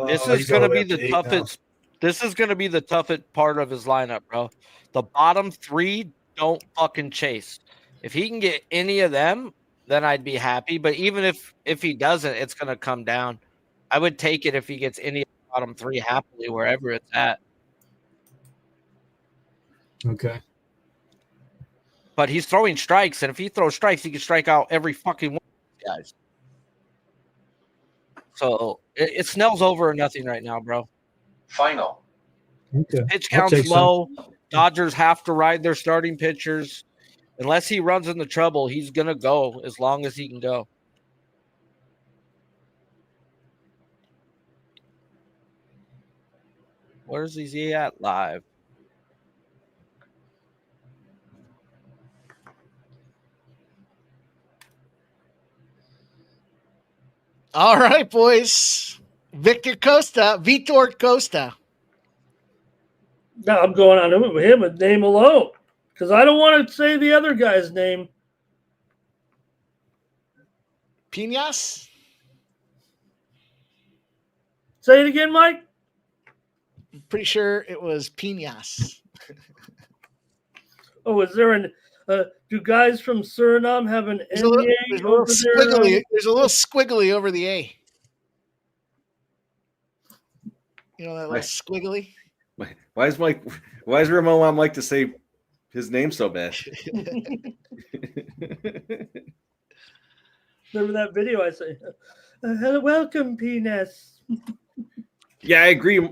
This He's is going to be the 8 toughest. now. This is going to be the toughest part of his lineup, bro. The bottom 3 don't fucking chase. If he can get any of them, then I'd be happy. But even if he doesn't, it's going to come down. I would take it if he gets any of the bottom 3 happily, wherever it's at. Okay. But he's throwing strikes, and if he throws strikes, he can strike out every fucking one of these guys. So it's Snell's over or nothing right now, bro. Final. Okay. Pitch count's low. Dodgers have to ride their starting pitchers. Unless he runs into trouble, he's going to go as long as he can go. Where's he at live? All right, boys. Vitor Costa. No, I'm going on with him, a name alone, because I don't want to say the other guy's name. Piñas? Say it again, Mike. I'm pretty sure it was Piñas. Oh, is there an? Do guys from Suriname have an There's NA a little squiggly. There's a little squiggly over the A. You know that little squiggly? Why is Ramon want Mike to say his name so bad? Remember that video I say, hello, welcome, Penis. Yeah, I agree,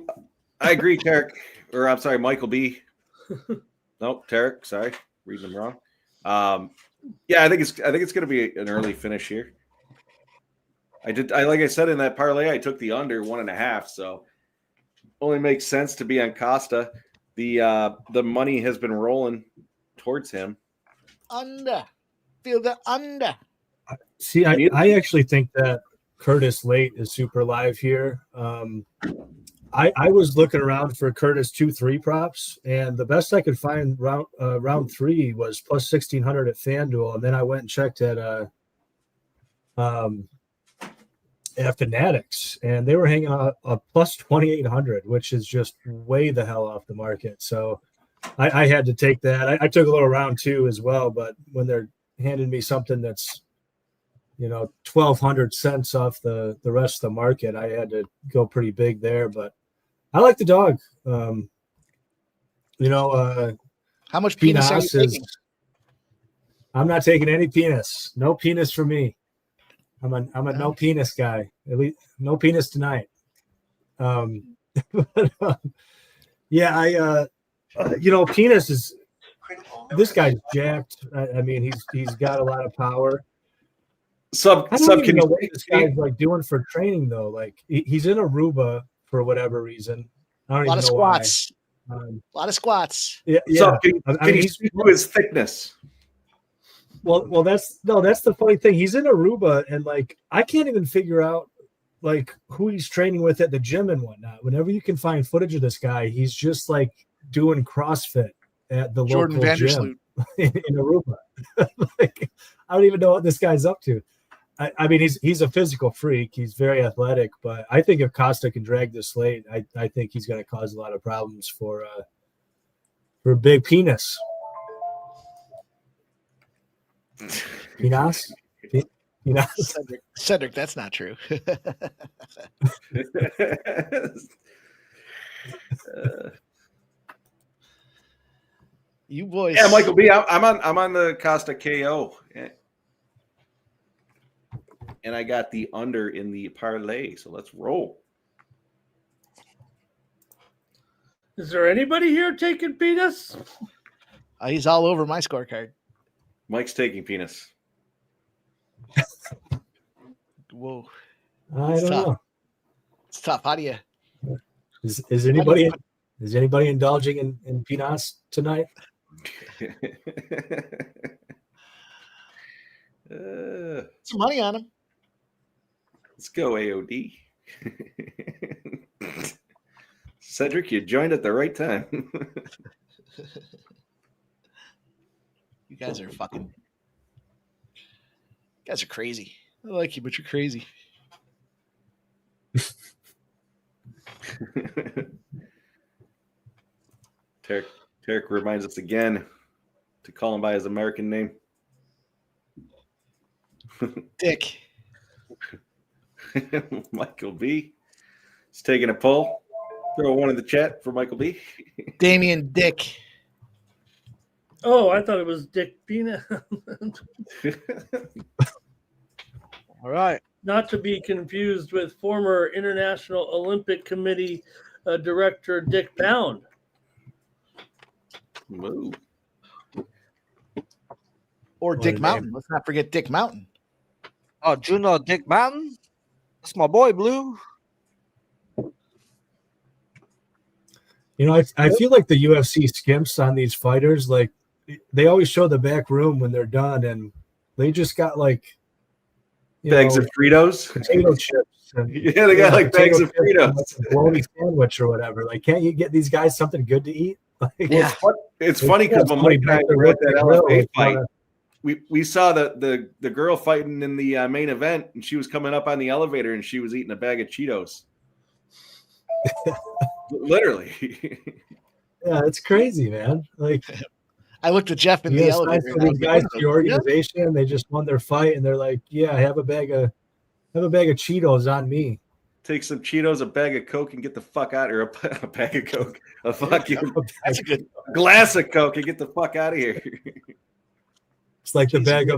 Tarek. Or I'm sorry, Michael B. Nope, Tarek, sorry. Reading them wrong. Yeah, I think it's going to be an early finish here. Like I said in that parlay, I took the under 1.5, so only makes sense to be on Costa. The money has been rolling towards him. Under. Feel the under. See, I actually think that Curtis late is super live here. I was looking around for Curtis 2-3 props, and the best I could find round 3 was plus 1,600 at FanDuel, and then I went and checked at Fanatics, and they were hanging out a plus 2,800, which is just way the hell off the market. So I had to take that. I took a little round 2 as well, but when they're handing me something that's 1,200 cents off the rest of the market, I had to go pretty big there. But I like the dog. How much penis are you taking? I'm not taking any penis. No penis for me. I'm a no penis guy. At least no penis tonight. Penis is. This guy's jacked. I mean, he's got a lot of power. I don't even know what this guy's like doing for training though. Like he's in Aruba for whatever reason. I don't even know squats. why. A lot of squats. Yeah. So can you speak to his thickness? Well, that's the funny thing. He's in Aruba, and like I can't even figure out like who he's training with at the gym and whatnot. Whenever you can find footage of this guy, he's just like doing CrossFit at the local gym in Aruba. Like, I don't even know what this guy's up to. I mean, he's a physical freak. He's very athletic, but I think if Costa can drag this late, I think he's going to cause a lot of problems for Big Penis. Penis? Penis? Cedric, that's not true. You boys. Yeah, Michael B. I'm on the Costa KO, and I got the under in the parlay. So let's roll. Is there anybody here taking penis? He's all over my scorecard. Mike's taking penis. Whoa. I don't know. It's tough. How do you? Is anybody indulging in penis tonight? Some money on him. Let's go, AOD. Cedric, you joined at the right time. You guys are crazy. I like you, but you're crazy. Tarek reminds us again to call him by his American name. Dick. Michael B. He's taking a poll. Throw one in the chat for Michael B. Damian Dick. Oh, I thought it was Dick Penis. All right. Not to be confused with former International Olympic Committee Director Dick Pound. Whoa. Or Dick Mountain. Let's not forget Dick Mountain. Oh, Juno Dick Mountain? That's my boy, Blue. You know, I feel like the UFC skimps on these fighters. Like, they always show the back room when they're done, and they just got like bags of Fritos, potato chips. And, yeah, they got like bags of Fritos, like a bologna sandwich or whatever. Like, can't you get these guys something good to eat? Like, Yeah, it's funny because when Mike and I were at that LFA fight, we saw the girl fighting in the main event, and she was coming up on the elevator, and she was eating a bag of Cheetos. Literally. Yeah, it's crazy, man. Like, I looked at Jeff in the elevator. For these guys, the organization, they just won their fight, and they're like, "Yeah, have a bag of Cheetos on me." Take some Cheetos, a bag of Coke, and get the fuck out, or a bag of Coke, a fucking That's a good glass of Coke, and get the fuck out of here. It's like the bag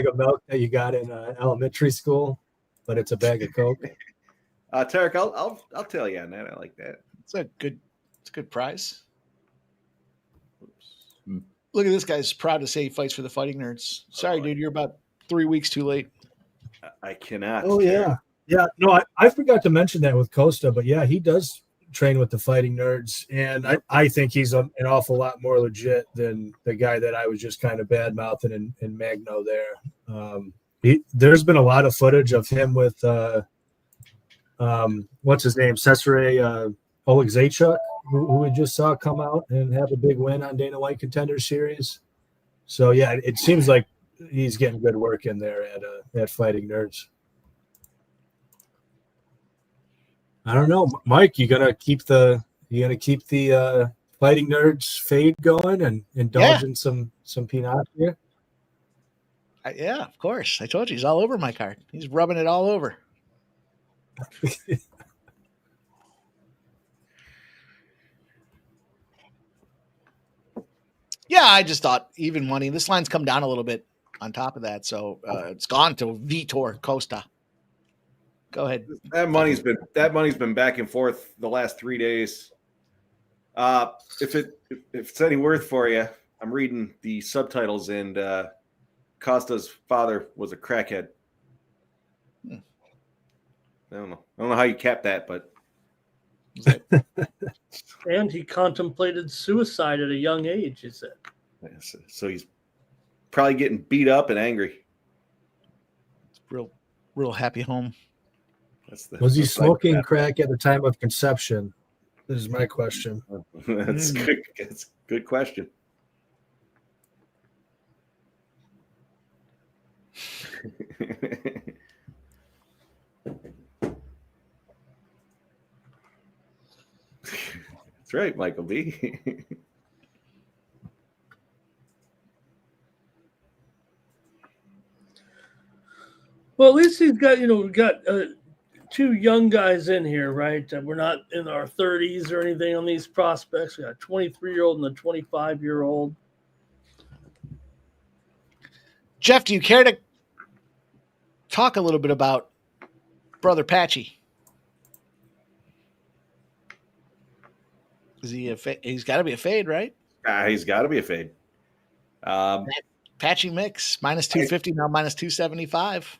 of milk that you got in elementary school, but it's a bag of Coke. Tarek, I'll tell you on that. I like that. It's a good prize. Look at this guy's proud to say he fights for the Fighting Nerds. Sorry, dude, you're about 3 weeks too late. I cannot. Oh yeah. No, I forgot to mention that with Costa, but yeah, he does train with the Fighting Nerds, and I think he's an awful lot more legit than the guy that I was just kind of bad mouthing in Magno there. There's been a lot of footage of him with what's his name, Cesare Oleg Zaitchuk, who we just saw come out and have a big win on Dana White Contender Series. So yeah, it seems like he's getting good work in there at Fighting Nerds. I don't know, Mike. You gonna keep the Fighting Nerds fade going and indulge in some peanut here? Yeah, of course. I told you he's all over my card. He's rubbing it all over. Yeah, I just thought even money. This line's come down a little bit on top of that, so it's gone to Vitor Costa. Go ahead. That money's been back and forth the last 3 days. If it's any worth for you, I'm reading the subtitles, and Costa's father was a crackhead. I don't know how you cap that, but and he contemplated suicide at a young age, is it? So he's probably getting beat up and angry. It's real happy home. Was he smoking crack at the time of conception? This is my question. That's good. That's a good question. That's right, Michael B. Well, at least he's got, we've got two young guys in here, right? We're not in our 30s or anything on these prospects. We got a 23-year-old and a 25-year-old. Jeff, do you care to talk a little bit about Brother Patchy? Is he he's got to be a fade, right? He's got to be a fade. Patchy mix, minus 250, now minus 275.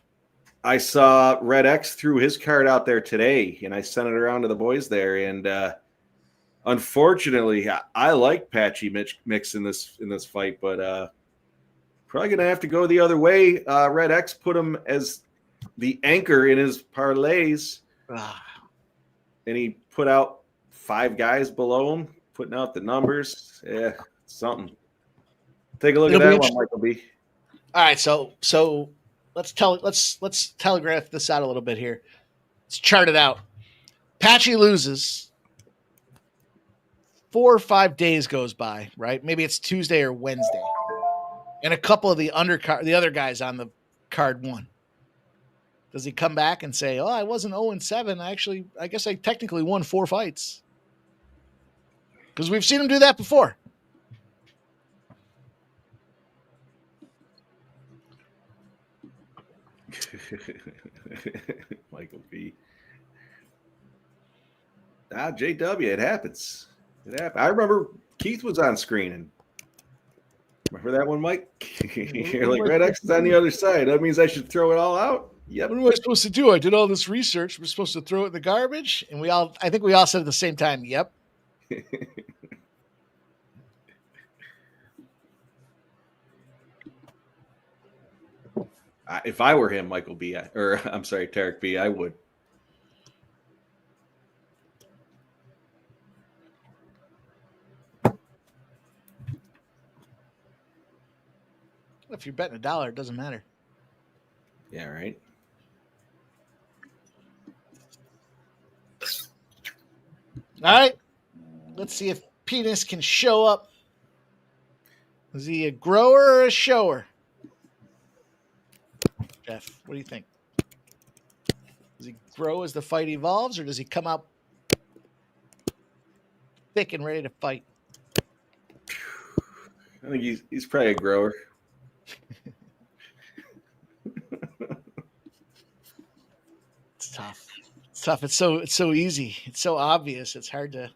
I saw Red X threw his card out there today, and I sent it around to the boys there. And unfortunately, I like Patchy mix in this fight, but probably gonna have to go the other way. Red X put him as the anchor in his parlays, and he put out 5 guys below him, putting out the numbers. Yeah, something. Take a look at that one, Michael B. All right, so let's telegraph this out a little bit here. Let's chart it out. Patchy loses. 4 or 5 days goes by, right? Maybe it's Tuesday or Wednesday, and a couple of the other guys on the card won. Does he come back and say, "Oh, I wasn't 0-7. I guess I technically won 4 fights"? Because we've seen him do that before. Michael B. JW, it happens. It happened. I remember Keith was on screen. And remember that one, Mike? You're like, Red X is on the other side. That means I should throw it all out? Yep. What am I supposed to do? I did all this research. We're supposed to throw it in the garbage? And I think we all said at the same time, yep. If I were him, Michael B, I'm sorry, Tarek B, I would. If you're betting $1, it doesn't matter. Yeah, right. All right. Let's see if Penis can show up. Is he a grower or a shower? Jeff, what do you think? Does he grow as the fight evolves, or does he come out thick and ready to fight? I think he's probably a grower. It's tough. It's tough. It's so easy. It's so obvious. It's hard to.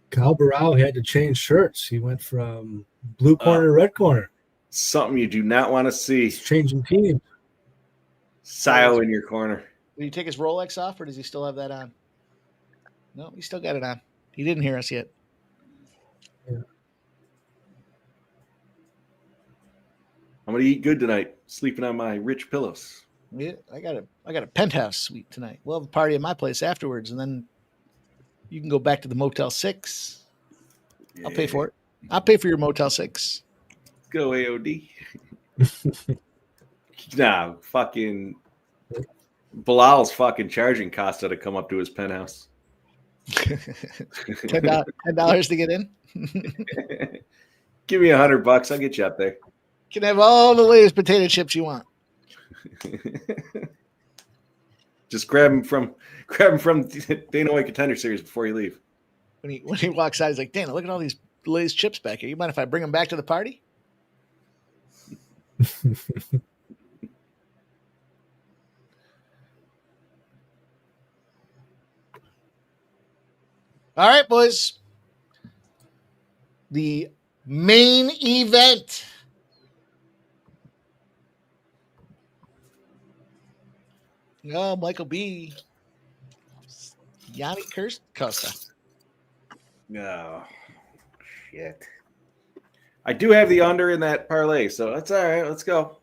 Kyle Barrow had to change shirts. He went from blue corner to red corner. Something you do not want to see. He's changing teams. Sio in your corner. Did he take his Rolex off, or does he still have that on? No, he still got it on. He didn't hear us yet. Yeah. I'm gonna eat good tonight. Sleeping on my rich pillows. Yeah, I got a penthouse suite tonight. We'll have a party at my place afterwards, and then you can go back to the Motel 6. Yeah. I'll pay for it. I'll pay for your Motel 6. Go AOD. Nah, fucking Bilal's fucking charging cost to come up to his penthouse. $10 to get in. Give me $100. I'll get you up there. You can have all the latest potato chips you want. Just grab him from Dana White Contender Series before you leave. When he walks out, he's like, Dana, look at all these latest chips back here. You mind if I bring them back to the party? All right, boys. The main event. Oh, Michael B. Yanni Costa. No. Shit. I do have the under in that parlay, so that's all right. Let's go.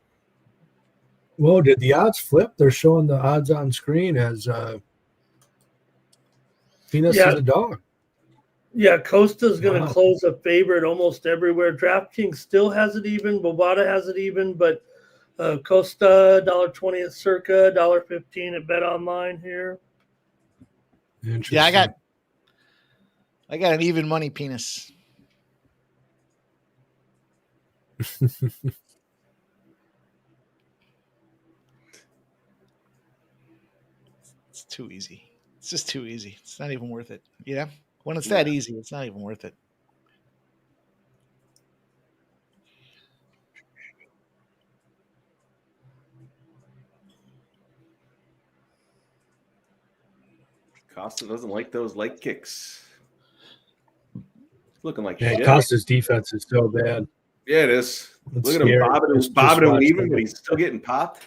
Whoa, did the odds flip? They're showing the odds on screen as Penis is a dog. Yeah, Costa's going to close a favorite almost everywhere. DraftKings still has it even. Bovada has it even, but Costa, $1.20 at Circa, $1.15 at Bet Online here. Yeah, I got an even money penis. It's too easy. It's just too easy. It's not even worth it. Yeah. When it's that easy, it's not even worth it. Costa doesn't like those leg kicks. Looking like Man, shit. Costa's defense is so bad. Yeah, it is. It's Look at him scary. bobbing and watch weaving, him. but he's still getting popped.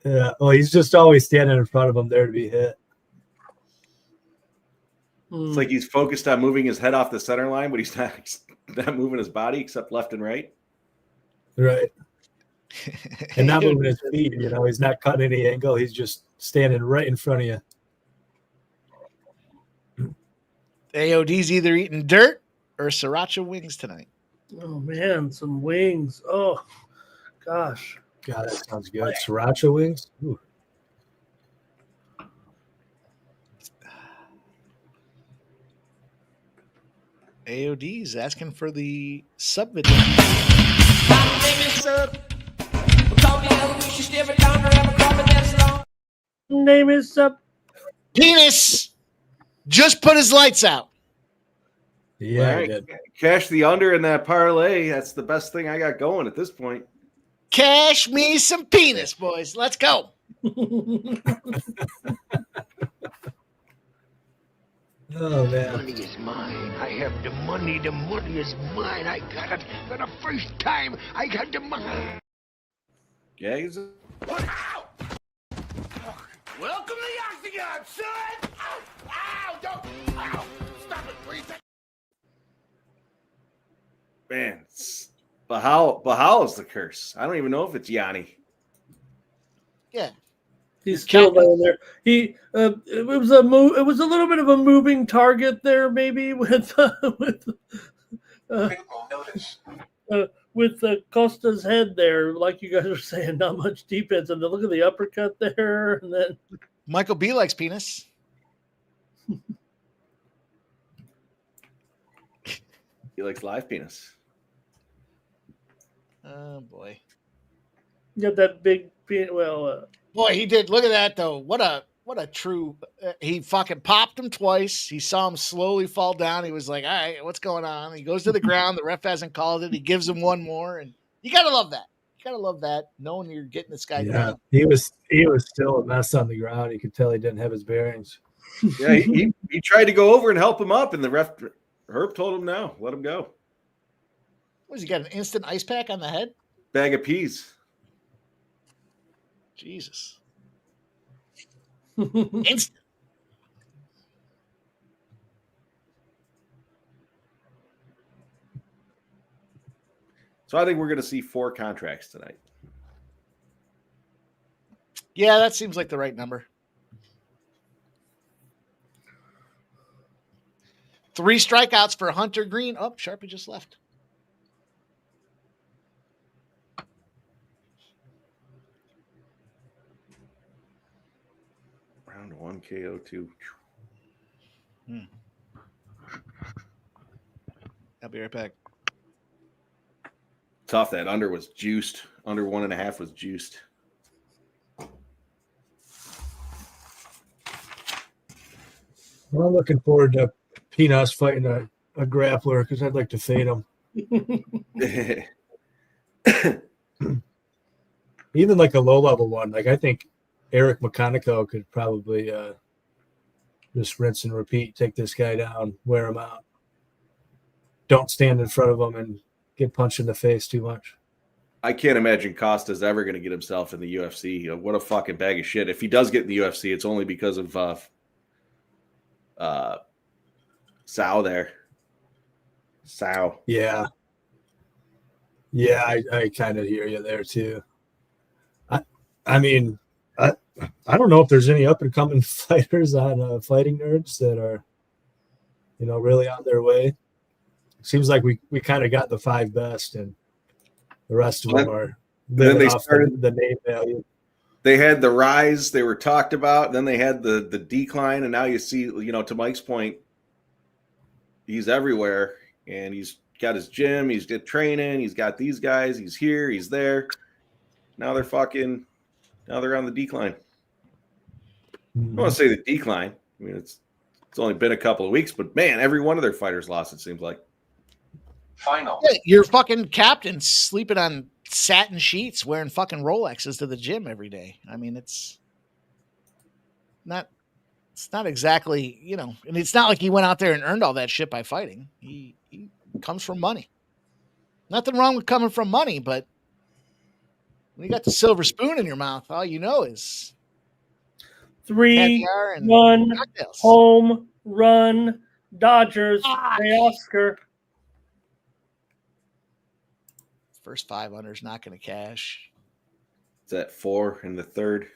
Yeah. Well, he's just always standing in front of him there to be hit. It's like he's focused on moving his head off the center line, but he's not moving his body except left and right. Right. And not moving his feet. You know, he's not cutting any angle. He's just standing right in front of you. AOD's either eating dirt or sriracha wings tonight. Oh man, some wings. Oh gosh. God, that sounds good. Sriracha wings. Ooh. AOD's asking for the sub video. Name is Penis just put his lights out. Yeah, All right. he did. Cash the under in that parlay. That's the best thing I got going at this point. Cash me some penis, boys. Let's go. Oh man. Money is mine. I have the money. The money is mine. I got it for the first time. I got the money. Yeah, he's Welcome to the Octagon, son! Ow! Ow! Don't! Ow! Stop it, please! man. Bahal is the curse. I don't even know if it's Yanni. Yeah. He's still laying there. It was a move. It was a little bit of a moving target there, maybe with Costa's head there, like you guys are saying, not much defense. And look at the uppercut there, and then Michael B likes penis. He likes live penis. Oh boy. you got that big. Well, Boy, he did. Look at that though. What a true. He fucking popped him twice. He saw him slowly fall down. He was like, "All right, what's going on?" He goes to the ground. The ref hasn't called it. He gives him one more, and you gotta love that. You gotta love that, knowing you're getting this guy Yeah, down. he was still a mess on the ground. You could tell he didn't have his bearings. Yeah, he tried to go over and help him up, and the ref Herb told him no, let him go. What has he got? An instant ice pack on the head? Bag of peas. Jesus. Instant. So I think we're going to see 4 contracts tonight. Yeah, that seems like the right number. 3 strikeouts for Hunter Green. Oh, Sharpie just left. Round 1 KO2. I'll be right back. Tough. That under was juiced. Under 1.5 was juiced. Well, I'm looking forward to Peanuts fighting a grappler because I'd like to fade him. Even like a low level one. Like I think Eric Mechanico could probably just rinse and repeat, take this guy down, wear him out. Don't stand in front of him and get punched in the face too much. I can't imagine Costa's ever going to get himself in the UFC. What a fucking bag of shit. If he does get in the UFC, it's only because of Sao there. Sao. Yeah. Yeah, I kind of hear you there too. I mean, I don't know if there's any up and coming fighters on Fighting Nerds that are, really on their way. Seems like we kind of got the 5 best, and the rest of them are then they off started the name value. they had the rise, they were talked about, then they had the decline, and now you see, to Mike's point, he's everywhere, and he's got his gym, he's got training, he's got these guys, he's here, he's there. Now they're on the decline. I don't want to say the decline. I mean, it's only been a couple of weeks, but man, every one of their fighters lost, it seems like. Final. Yeah, your fucking captain sleeping on satin sheets, wearing fucking Rolexes to the gym every day. I mean, it's not exactly, and it's not like he went out there and earned all that shit by fighting. He comes from money. Nothing wrong with coming from money, but when you got the silver spoon in your mouth, all you know is 3-1 cocktails. home run Dodgers. Hey, Oscar. First 5 unders not going to cash. Is that 4 in the third?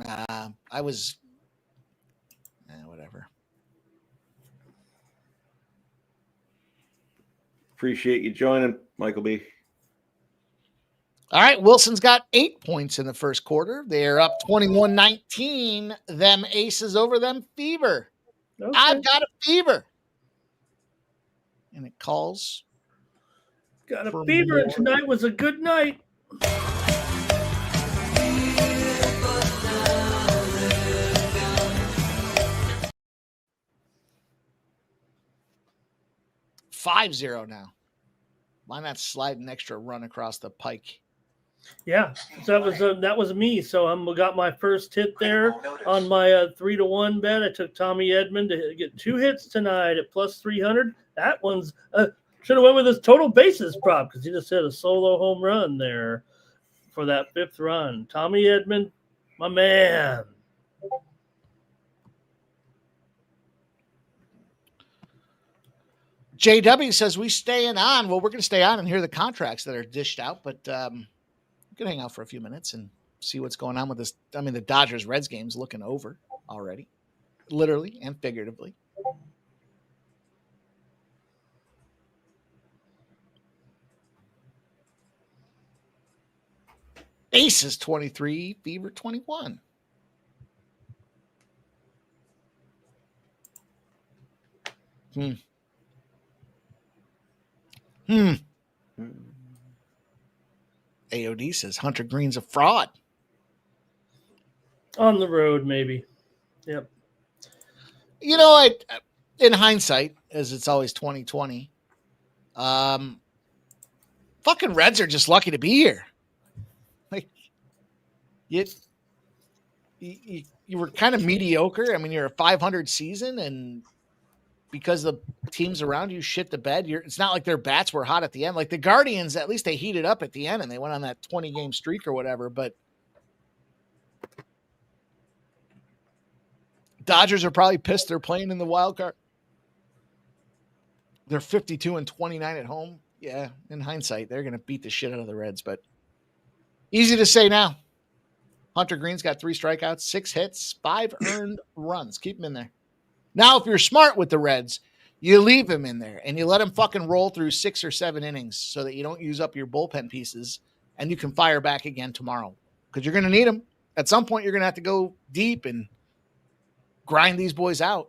I was whatever. Appreciate you joining, Michael B. All right, Wilson's got 8 points in the first quarter. They're up 21-19. Them aces over them fever. Okay. I've got a fever. And it calls. Got a fever, and tonight was a good night. $5-0 now. Why not slide an extra run across the pike? Yeah, so that was me. So I got my first hit there on my 3-1 bet. I took Tommy Edman to get 2 hits tonight at plus 300. That one's should have went with his total bases prop because he just hit a solo home run there for that 5th run. Tommy Edman, my man. JW says we staying on. Well, we're going to stay on and hear the contracts that are dished out, but we can hang out for a few minutes and see what's going on with this. I mean, the Dodgers-Reds game's looking over already, literally and figuratively. Aces 23, Fever 21. AOD says Hunter Green's a fraud. On the road, maybe. Yep. In hindsight, as it's always 2020, fucking Reds are just lucky to be here. Like, you were kind of mediocre. I mean, you're a 500 season, and because the teams around you shit the bed, it's not like their bats were hot at the end. Like the Guardians, at least they heated up at the end and they went on that 20-game streak or whatever. But Dodgers are probably pissed they're playing in the wild card. They're 52-29 at home. Yeah, in hindsight, they're going to beat the shit out of the Reds, but easy to say now. Hunter Green's got 3 strikeouts, 6 hits, 5 earned runs. Keep him in there. Now, if you're smart with the Reds, you leave him in there and you let him fucking roll through 6 or 7 innings so that you don't use up your bullpen pieces and you can fire back again tomorrow because you're going to need them. At some point, you're going to have to go deep and grind these boys out.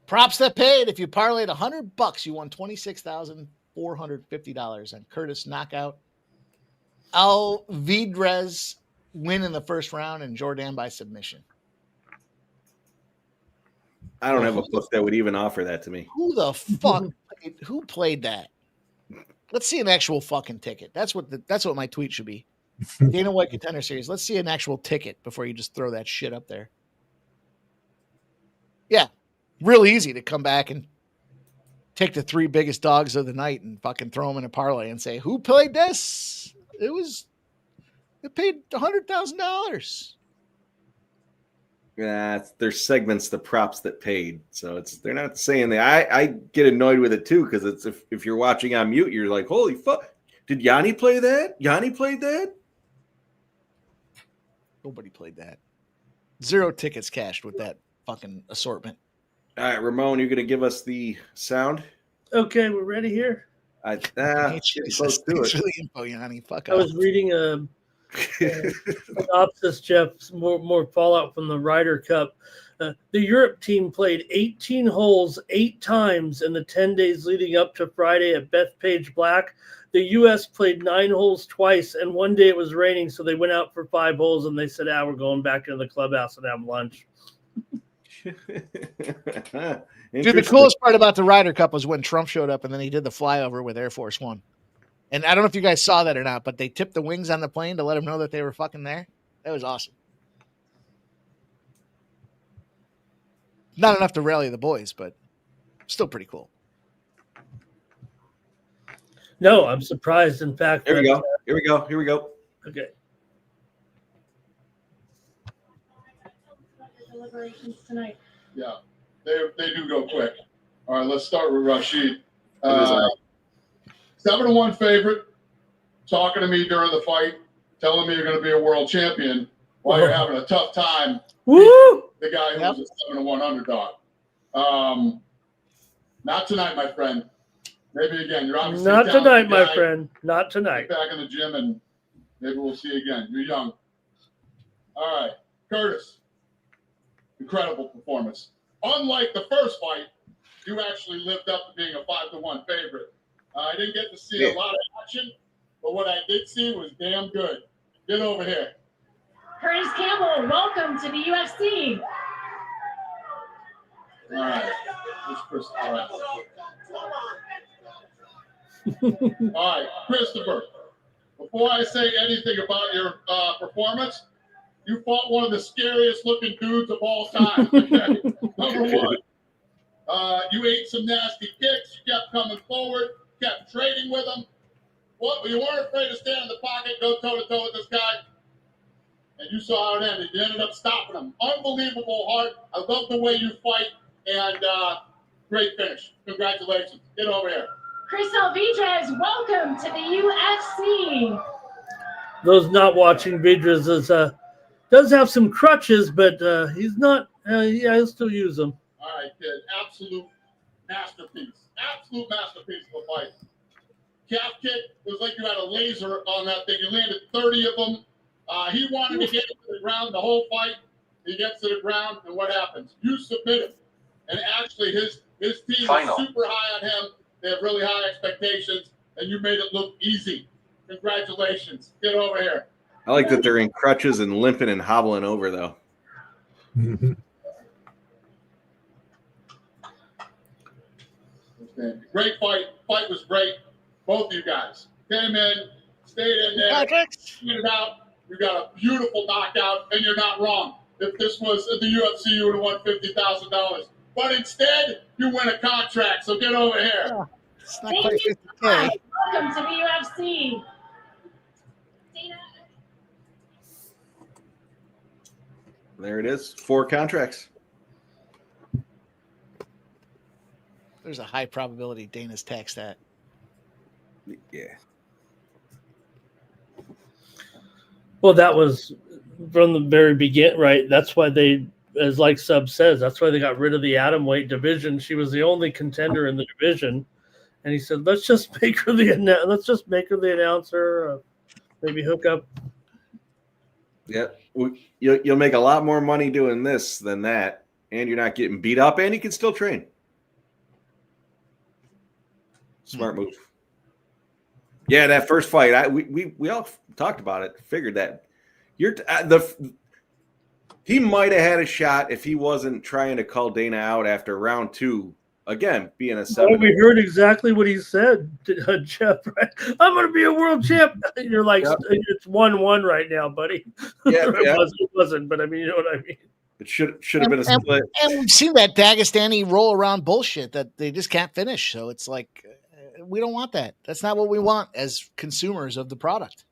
Props that paid. If you parlayed $100, you won $26,450 on Curtis knockout, Alvidrez win in the first round, and Jordan by submission. I don't have a book that would even offer that to me. Who the fuck? Who played that? Let's see an actual fucking ticket. That's what my tweet should be. Dana White Contender Series. Let's see an actual ticket before you just throw that shit up there. Yeah, real easy to come back and take the 3 biggest dogs of the night and fucking throw them in a parlay and say, who played this? It paid $100,000. Yeah, there's segments, the props that paid. So they're not saying that. I get annoyed with it too, because it's if you're watching on mute, you're like, holy fuck. Did Yanni play that? Yanni played that? Nobody played that. 0 tickets cashed with that fucking assortment. All right, Ramon, you're going to give us the sound. Okay, we're ready here. Jesus, thanks for the info, Yanni. Fuck I off. was reading synopsis, Jeff, more fallout from the Ryder Cup. The Europe team played 18 holes 8 times in the 10 days leading up to Friday at Bethpage Black. The U.S. played 9 holes twice, and one day it was raining, so they went out for 5 holes, and they said, we're going back into the clubhouse and have lunch. Dude, the coolest part about the Ryder Cup was when Trump showed up, and then he did the flyover with Air Force One. And I don't know if you guys saw that or not, but they tipped the wings on the plane to let them know that they were fucking there. That was awesome. Not enough to rally the boys, but still pretty cool. No, I'm surprised. In fact, Here we go. Okay. Deliberations tonight. Yeah, they do go quick. All right, let's start with Rashid. 7-1 favorite, talking to me during the fight, telling me you're going to be a world champion while you're having a tough time. Woo! The guy who was a 7-1 underdog. Not tonight, my friend. Maybe again. You're obviously not tonight, my friend. Not tonight. Get back in the gym and maybe we'll see you again. You're young. All right, Curtis. Incredible performance. Unlike the first fight, you actually lived up to being a 5-1 favorite. I didn't get to see a lot of action, but what I did see was damn good. Get over here. Curtis Campbell, welcome to the UFC. All right. All right, Christopher. Before I say anything about your performance, you fought one of the scariest looking dudes of all time. Okay? Number one, you ate some nasty kicks. You kept coming forward, kept trading with him. You weren't afraid to stand in the pocket, go toe-to-toe with this guy. And you saw how it ended. You ended up stopping him. Unbelievable heart. I love the way you fight. And great finish. Congratulations. Get over here. Chris Alvidrez, welcome to the UFC. Those not watching Vidrez does have some crutches, but he's not. He'll still use them. All right, kid. Absolute masterpiece. Absolute masterpiece of a fight. Calf kick. It was like you had a laser on that thing. You landed 30 of them. He wanted to get to the ground the whole fight. He gets to the ground, and what happens? You submit him. And actually, his team is super high on him. They have really high expectations, and you made it look easy. Congratulations. Get over here. I like that they're in crutches and limping and hobbling over, though. Great fight. Fight was great. Both of you guys came in, stayed in there, figured it out. You got a beautiful knockout, and you're not wrong. If this was at the UFC, you would have won $50,000. But instead, you win a contract. So get over here. Oh, it's not quite 50K. Welcome to the UFC. There it is. 4 contracts. There's a high probability Dana's taxed that. Yeah. Well, that was from the very beginning, right? That's why they, as like Sub says, that's why they got rid of the atomweight division. She was the only contender in the division, and he said, "Let's just make her the announcer. Maybe hook up." Yeah, you'll make a lot more money doing this than that, and you're not getting beat up, and you can still train. Smart move. Yeah, that first fight, we all talked about it. Figured that he might have had a shot if he wasn't trying to call Dana out after round 2. Again, being a 7. Well, we heard exactly what he said, Jeff. Right? I'm going to be a world champ. You're like, It's 1-1 right now, buddy. Yeah, it wasn't, but I mean, you know what I mean. It should have been a split. And we've seen that Dagestani roll around bullshit that they just can't finish. So it's like, we don't want that. That's not what we want as consumers of the product.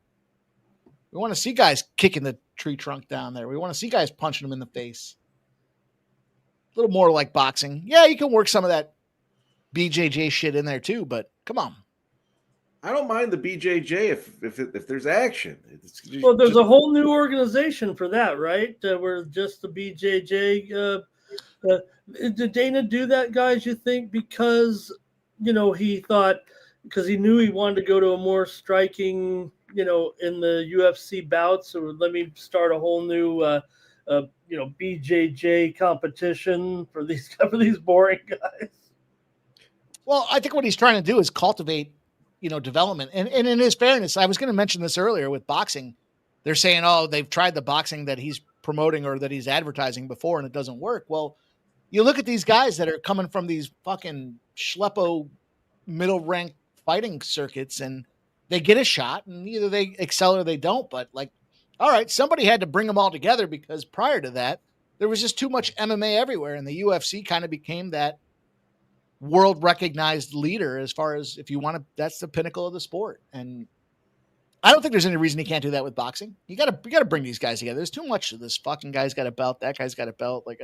We want to see guys kicking the tree trunk down there. We want to see guys punching them in the face. A little more like boxing. Yeah, you can work some of that BJJ shit in there too, but come on. I don't mind the BJJ if there's action. Well, there's a whole new organization for that, right? Where just the BJJ Did Dana do that, guys, you think, because, he thought, because he knew he wanted to go to a more striking, in the UFC bouts, so let me start a whole new, BJJ competition for these boring guys? Well, I think what he's trying to do is cultivate, development. And in his fairness, I was going to mention this earlier with boxing. They're saying, oh, they've tried the boxing that he's promoting or that he's advertising before and it doesn't work. Well, you look at these guys that are coming from these fucking schleppo middle rank fighting circuits and they get a shot and either they excel or they don't. But like, all right, somebody had to bring them all together because prior to that, there was just too much MMA everywhere. And the UFC kind of became that world recognized leader as far as if you want to, that's the pinnacle of the sport. And I don't think there's any reason he can't do that with boxing. You got to bring these guys together. There's too much of this fucking guy's got a belt. That guy's got a belt. Like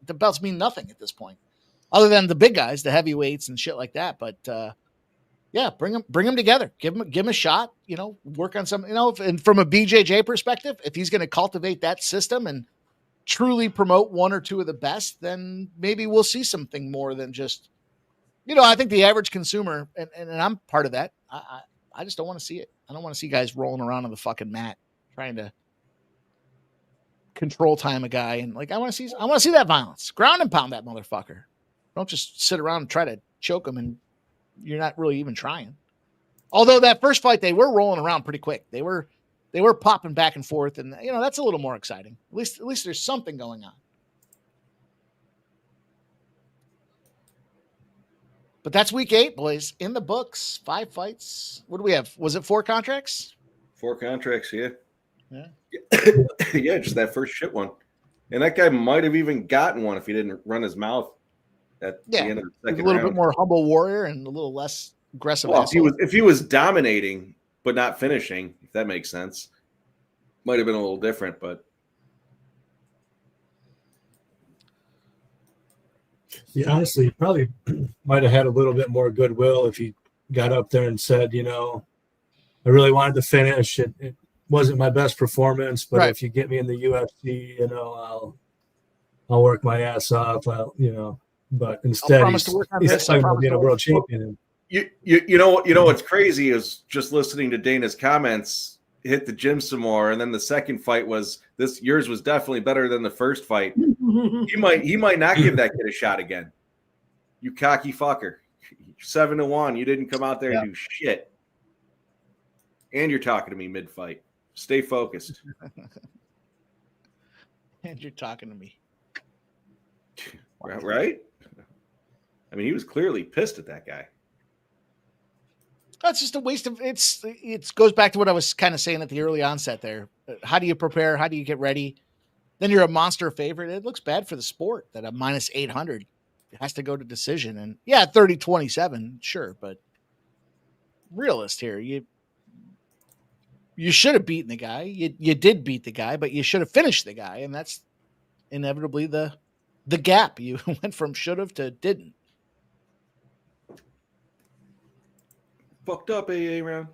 the belts mean nothing at this point other than the big guys, the heavyweights and shit like that. But yeah, bring them together. Give him a shot, work on some, and from a BJJ perspective, if he's going to cultivate that system and truly promote one or two of the best, then maybe we'll see something more than just, I think the average consumer, and I'm part of that. I just don't want to see it. I don't want to see guys rolling around on the fucking mat trying to control time a guy. And like, I want to see that violence. Ground and pound that motherfucker. Don't just sit around and try to choke him and you're not really even trying. Although that first fight, they were rolling around pretty quick. They were popping back and forth, and that's a little more exciting. At least there's something going on. But that's week 8, boys. In the books, 5 fights. What do we have? Was it 4 contracts? 4 contracts, yeah. Yeah. Yeah, just that first shit one. And that guy might have even gotten one if he didn't run his mouth at the end of the second round. A little bit more humble warrior and a little less aggressive. Well, if he was dominating but not finishing, if that makes sense, might have been a little different, but yeah, honestly, he probably might have had a little bit more goodwill if he got up there and said, I really wanted to finish. It wasn't my best performance, but if you get me in the UFC, I'll work my ass off. But instead, he's talking about being a world champion. You know what's crazy is just listening to Dana's comments. Hit the gym some more, and then the second fight was this. Yours was definitely better than the first fight. He might not give that kid a shot again. You cocky fucker. 7-1. You didn't come out there and do shit. And you're talking to me mid-fight. Stay focused. And you're talking to me. Right? I mean, he was clearly pissed at that guy. That's just a waste of it goes back to what I was kind of saying at the early onset there. How do you prepare? How do you get ready? Then you're a monster favorite. It looks bad for the sport that a minus 800 has to go to decision. And yeah, 30-27, sure. But realist here, you should have beaten the guy. You did beat the guy, but you should have finished the guy. And that's inevitably the gap. You went from should have to didn't. Fucked up AA round.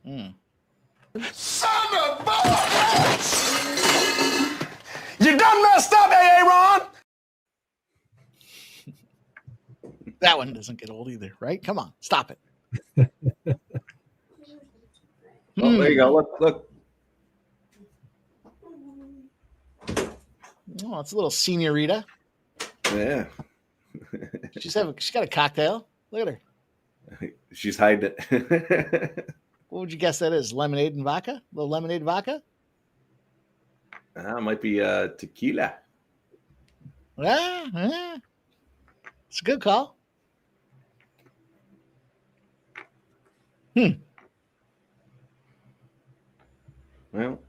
Son of a bitch! You done messed up, AA Ron! That one doesn't get old either, right? Come on, stop it. Oh, there you go. Look. Oh, it's a little senorita. Yeah. She's got a cocktail. Look at her. She's hiding it. What would you guess that is? Lemonade and vodka? A little lemonade vodka? It might be tequila. Yeah. It's a good call. Well,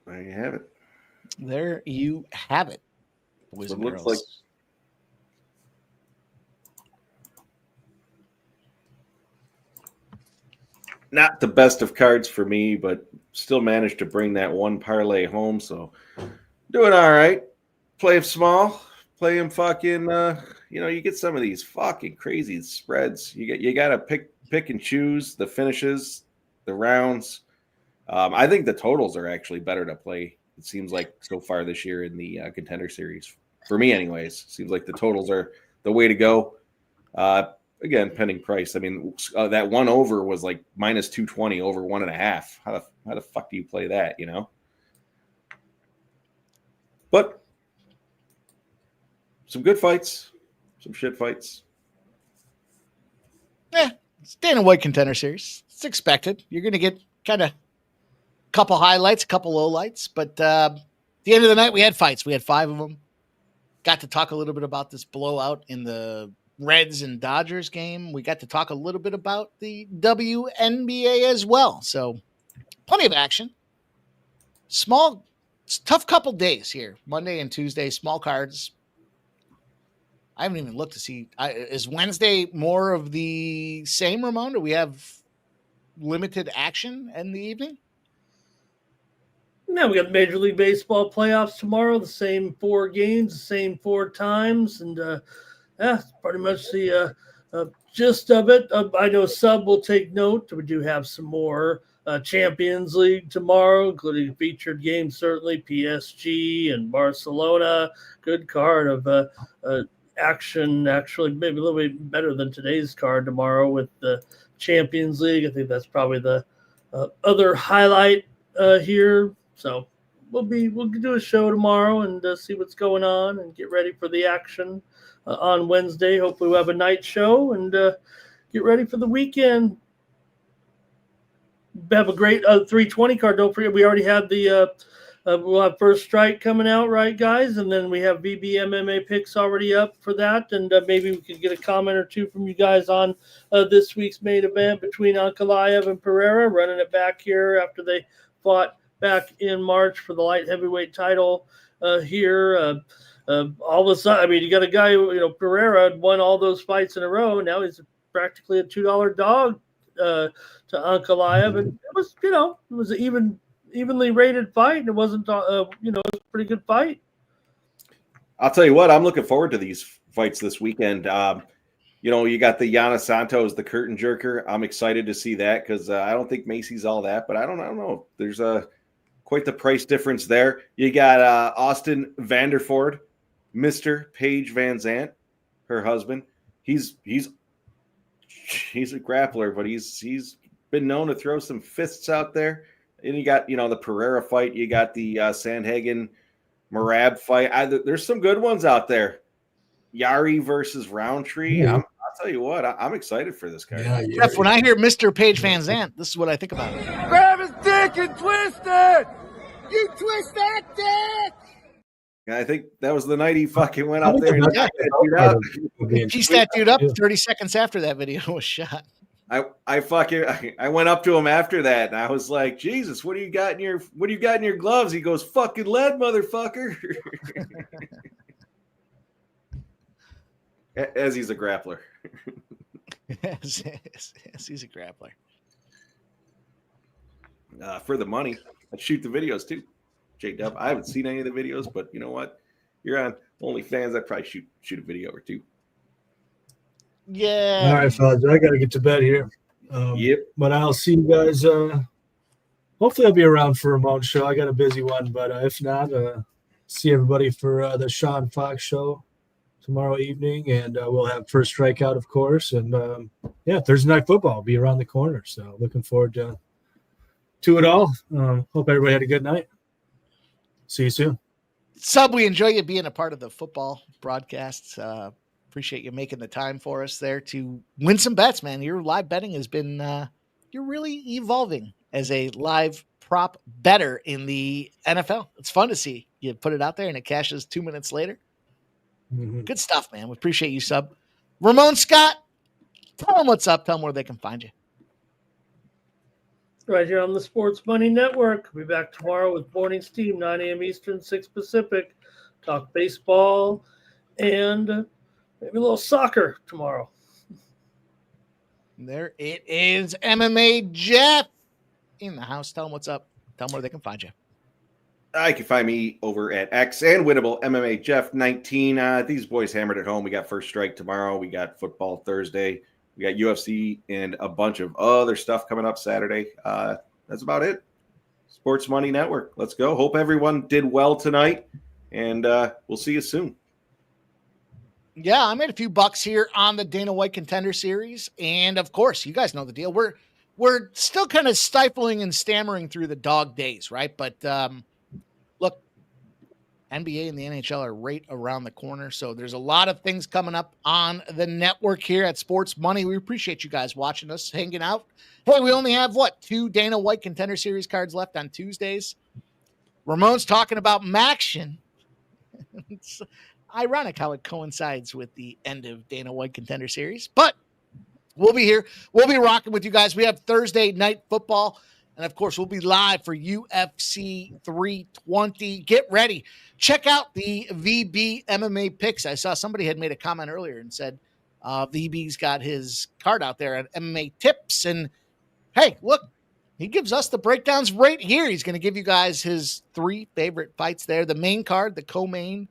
there you have it. There you have it, boys and girls. Like not the best of cards for me, but still managed to bring that one parlay home. So doing all right. Play him small. Play him fucking. You get some of these fucking crazy spreads. You got to pick and choose the finishes, the rounds. I think the totals are actually better to play. It seems like so far this year in the Contender Series, for me, anyways. Seems like the totals are the way to go. Again, pending price. I mean, that one over was like minus 220 over 1.5. How the fuck do you play that? But some good fights, some shit fights. Yeah, it's Dana White Contender Series. It's expected. You're going to get kind of a couple highlights, a couple lowlights. But at the end of the night, we had fights. We had 5 of them. Got to talk a little bit about this blowout in the Reds and Dodgers game. We got to talk a little bit about the WNBA as well. So plenty of action. Tough couple days here. Monday and Tuesday, small cards. I haven't even looked to see. Is Wednesday more of the same, Ramon? Do we have limited action in the evening? No, we got Major League Baseball playoffs tomorrow. The same 4 games, the same 4 times, and pretty much the gist of it. I know Sub will take note. We do have some more Champions League tomorrow, including featured games, certainly PSG and Barcelona. Good card of action, actually, maybe a little bit better than today's card tomorrow with the Champions League. I think that's probably the other highlight here. So we'll do a show tomorrow and see what's going on and get ready for the action on Wednesday. Hopefully we'll have a night show and get ready for the weekend. We have a great 320 card. Don't forget, we already had the we'll have First Strike coming out, right, guys? And then we have VB MMA picks already up for that. And maybe we could get a comment or two from you guys on this week's main event between Ankalaev and Pereira, running it back here after they fought back in March for the light heavyweight title here. All of a sudden, I mean, you got a guy, Pereira had won all those fights in a row. Now he's practically a $2 dog to Ankalaev. And it was an evenly rated fight. And it wasn't, it was a pretty good fight. I'll tell you what, I'm looking forward to these fights this weekend. You got the Yana Santos, the curtain jerker. I'm excited to see that because I don't think Macy's all that, but I don't know. There's quite the price difference there. You got Austin Vanderford, Mr. Paige Van Zant, her husband. He's a grappler, but he's been known to throw some fists out there. And you got the Pereira fight. You got the Sandhagen Marab fight. There's some good ones out there. Yari versus Roundtree. Yeah. I'll tell you what, I'm excited for this guy. Yeah. Jeff, when I hear Mr. Paige Van Zant, this is what I think about it. Grab his dick and twist it! You twist that dick! I think that was the night he fucking went out there and Yeah. that dude out. He pieced that dude up 30 seconds after that video was shot. I went up to him after that and I was like, Jesus, what do you got in your gloves? He goes, fucking lead, motherfucker. As he's a grappler. Yes, he's a grappler. For the money, I'd shoot the videos too. J-Dub, I haven't seen any of the videos, but you know what? You're on OnlyFans. I'd probably shoot a video or two. Yeah. All right, fellas, I got to get to bed here. Yep. But I'll see you guys. Hopefully, I'll be around for a Ramon show. I got a busy one, but if not, see everybody for the Sean Fox show tomorrow evening, and we'll have First Strikeout, of course, and Thursday Night Football will be around the corner. So looking forward to it all. Hope everybody had a good night. See you soon. Sub, we enjoy you being a part of the football broadcasts. Appreciate you making the time for us there to win some bets, man. Your live betting has been, you're really evolving as a live prop bettor in the NFL. It's fun to see. You put it out there and it cashes 2 minutes later. Mm-hmm. Good stuff, man. We appreciate you, Sub. Ramon Scott, tell them what's up. Tell them where they can find you. Right here on the Sports Money Network. We'll be back tomorrow with Morning Steam, 9 a.m. Eastern, 6 Pacific. Talk baseball and maybe a little soccer tomorrow. There it is. MMA Jeff in the house. Tell them what's up. Tell them where they can find you. You can find me over at X and Winnable MMA Jeff 19. These boys hammered at home. We got First Strike tomorrow. We got football Thursday. We got UFC and a bunch of other stuff coming up Saturday. That's about it. Sports Money Network. Let's go. Hope everyone did well tonight, and we'll see you soon. Yeah, I made a few bucks here on the Dana White Contender Series, and of course, you guys know the deal. We're still kind of stifling and stammering through the dog days, right? But look, NBA and the NHL are right around the corner, so there's a lot of things coming up on the network here at Sports Money. We appreciate you guys watching us, hanging out. Hey, we only have, 2 Dana White Contender Series cards left on Tuesdays. Ramon's talking about Maction. It's ironic how it coincides with the end of Dana White Contender Series, but we'll be here. We'll be rocking with you guys. We have Thursday night football, and of course, we'll be live for UFC 320. Get ready. Check out the VB MMA picks. I saw somebody had made a comment earlier and said VB's got his card out there at MMA Tips. And hey, look, he gives us the breakdowns right here. He's going to give you guys his 3 favorite fights there, the main card, the co-main,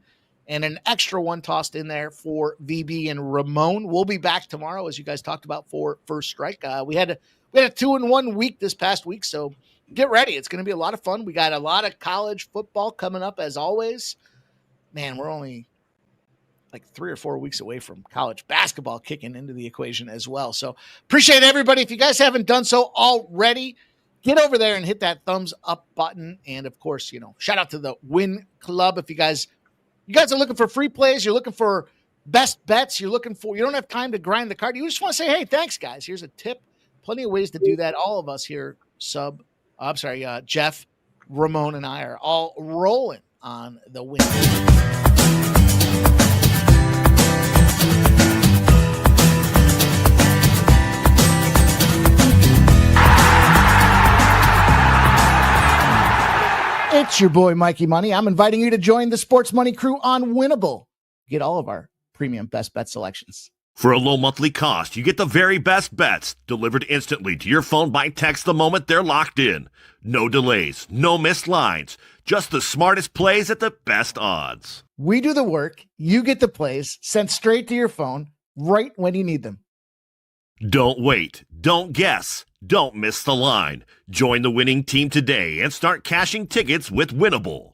and an extra one tossed in there for VB and Ramon. We'll be back tomorrow, as you guys talked about, for First Strike. We had a 2-in-1 week this past week, so get ready. It's going to be a lot of fun. We got a lot of college football coming up, as always. Man, we're only like 3 or 4 weeks away from college basketball kicking into the equation as well. So appreciate everybody. If you guys haven't done so already, get over there and hit that thumbs up button. And of course, shout out to the Win Club. If you guys are looking for free plays, you're looking for best bets, you don't have time to grind the card. You just want to say, hey, thanks guys. Here's a tip. Plenty of ways to do that. All of us here, Jeff, Ramon, and I are all rolling on the Win. It's your boy, Mikey Money. I'm inviting you to join the Sports Money crew on Winnable. Get all of our premium best bet selections. For a low monthly cost, you get the very best bets delivered instantly to your phone by text the moment they're locked in. No delays, no missed lines, just the smartest plays at the best odds. We do the work, you get the plays sent straight to your phone right when you need them. Don't wait, don't guess, don't miss the line. Join the winning team today and start cashing tickets with Winnable.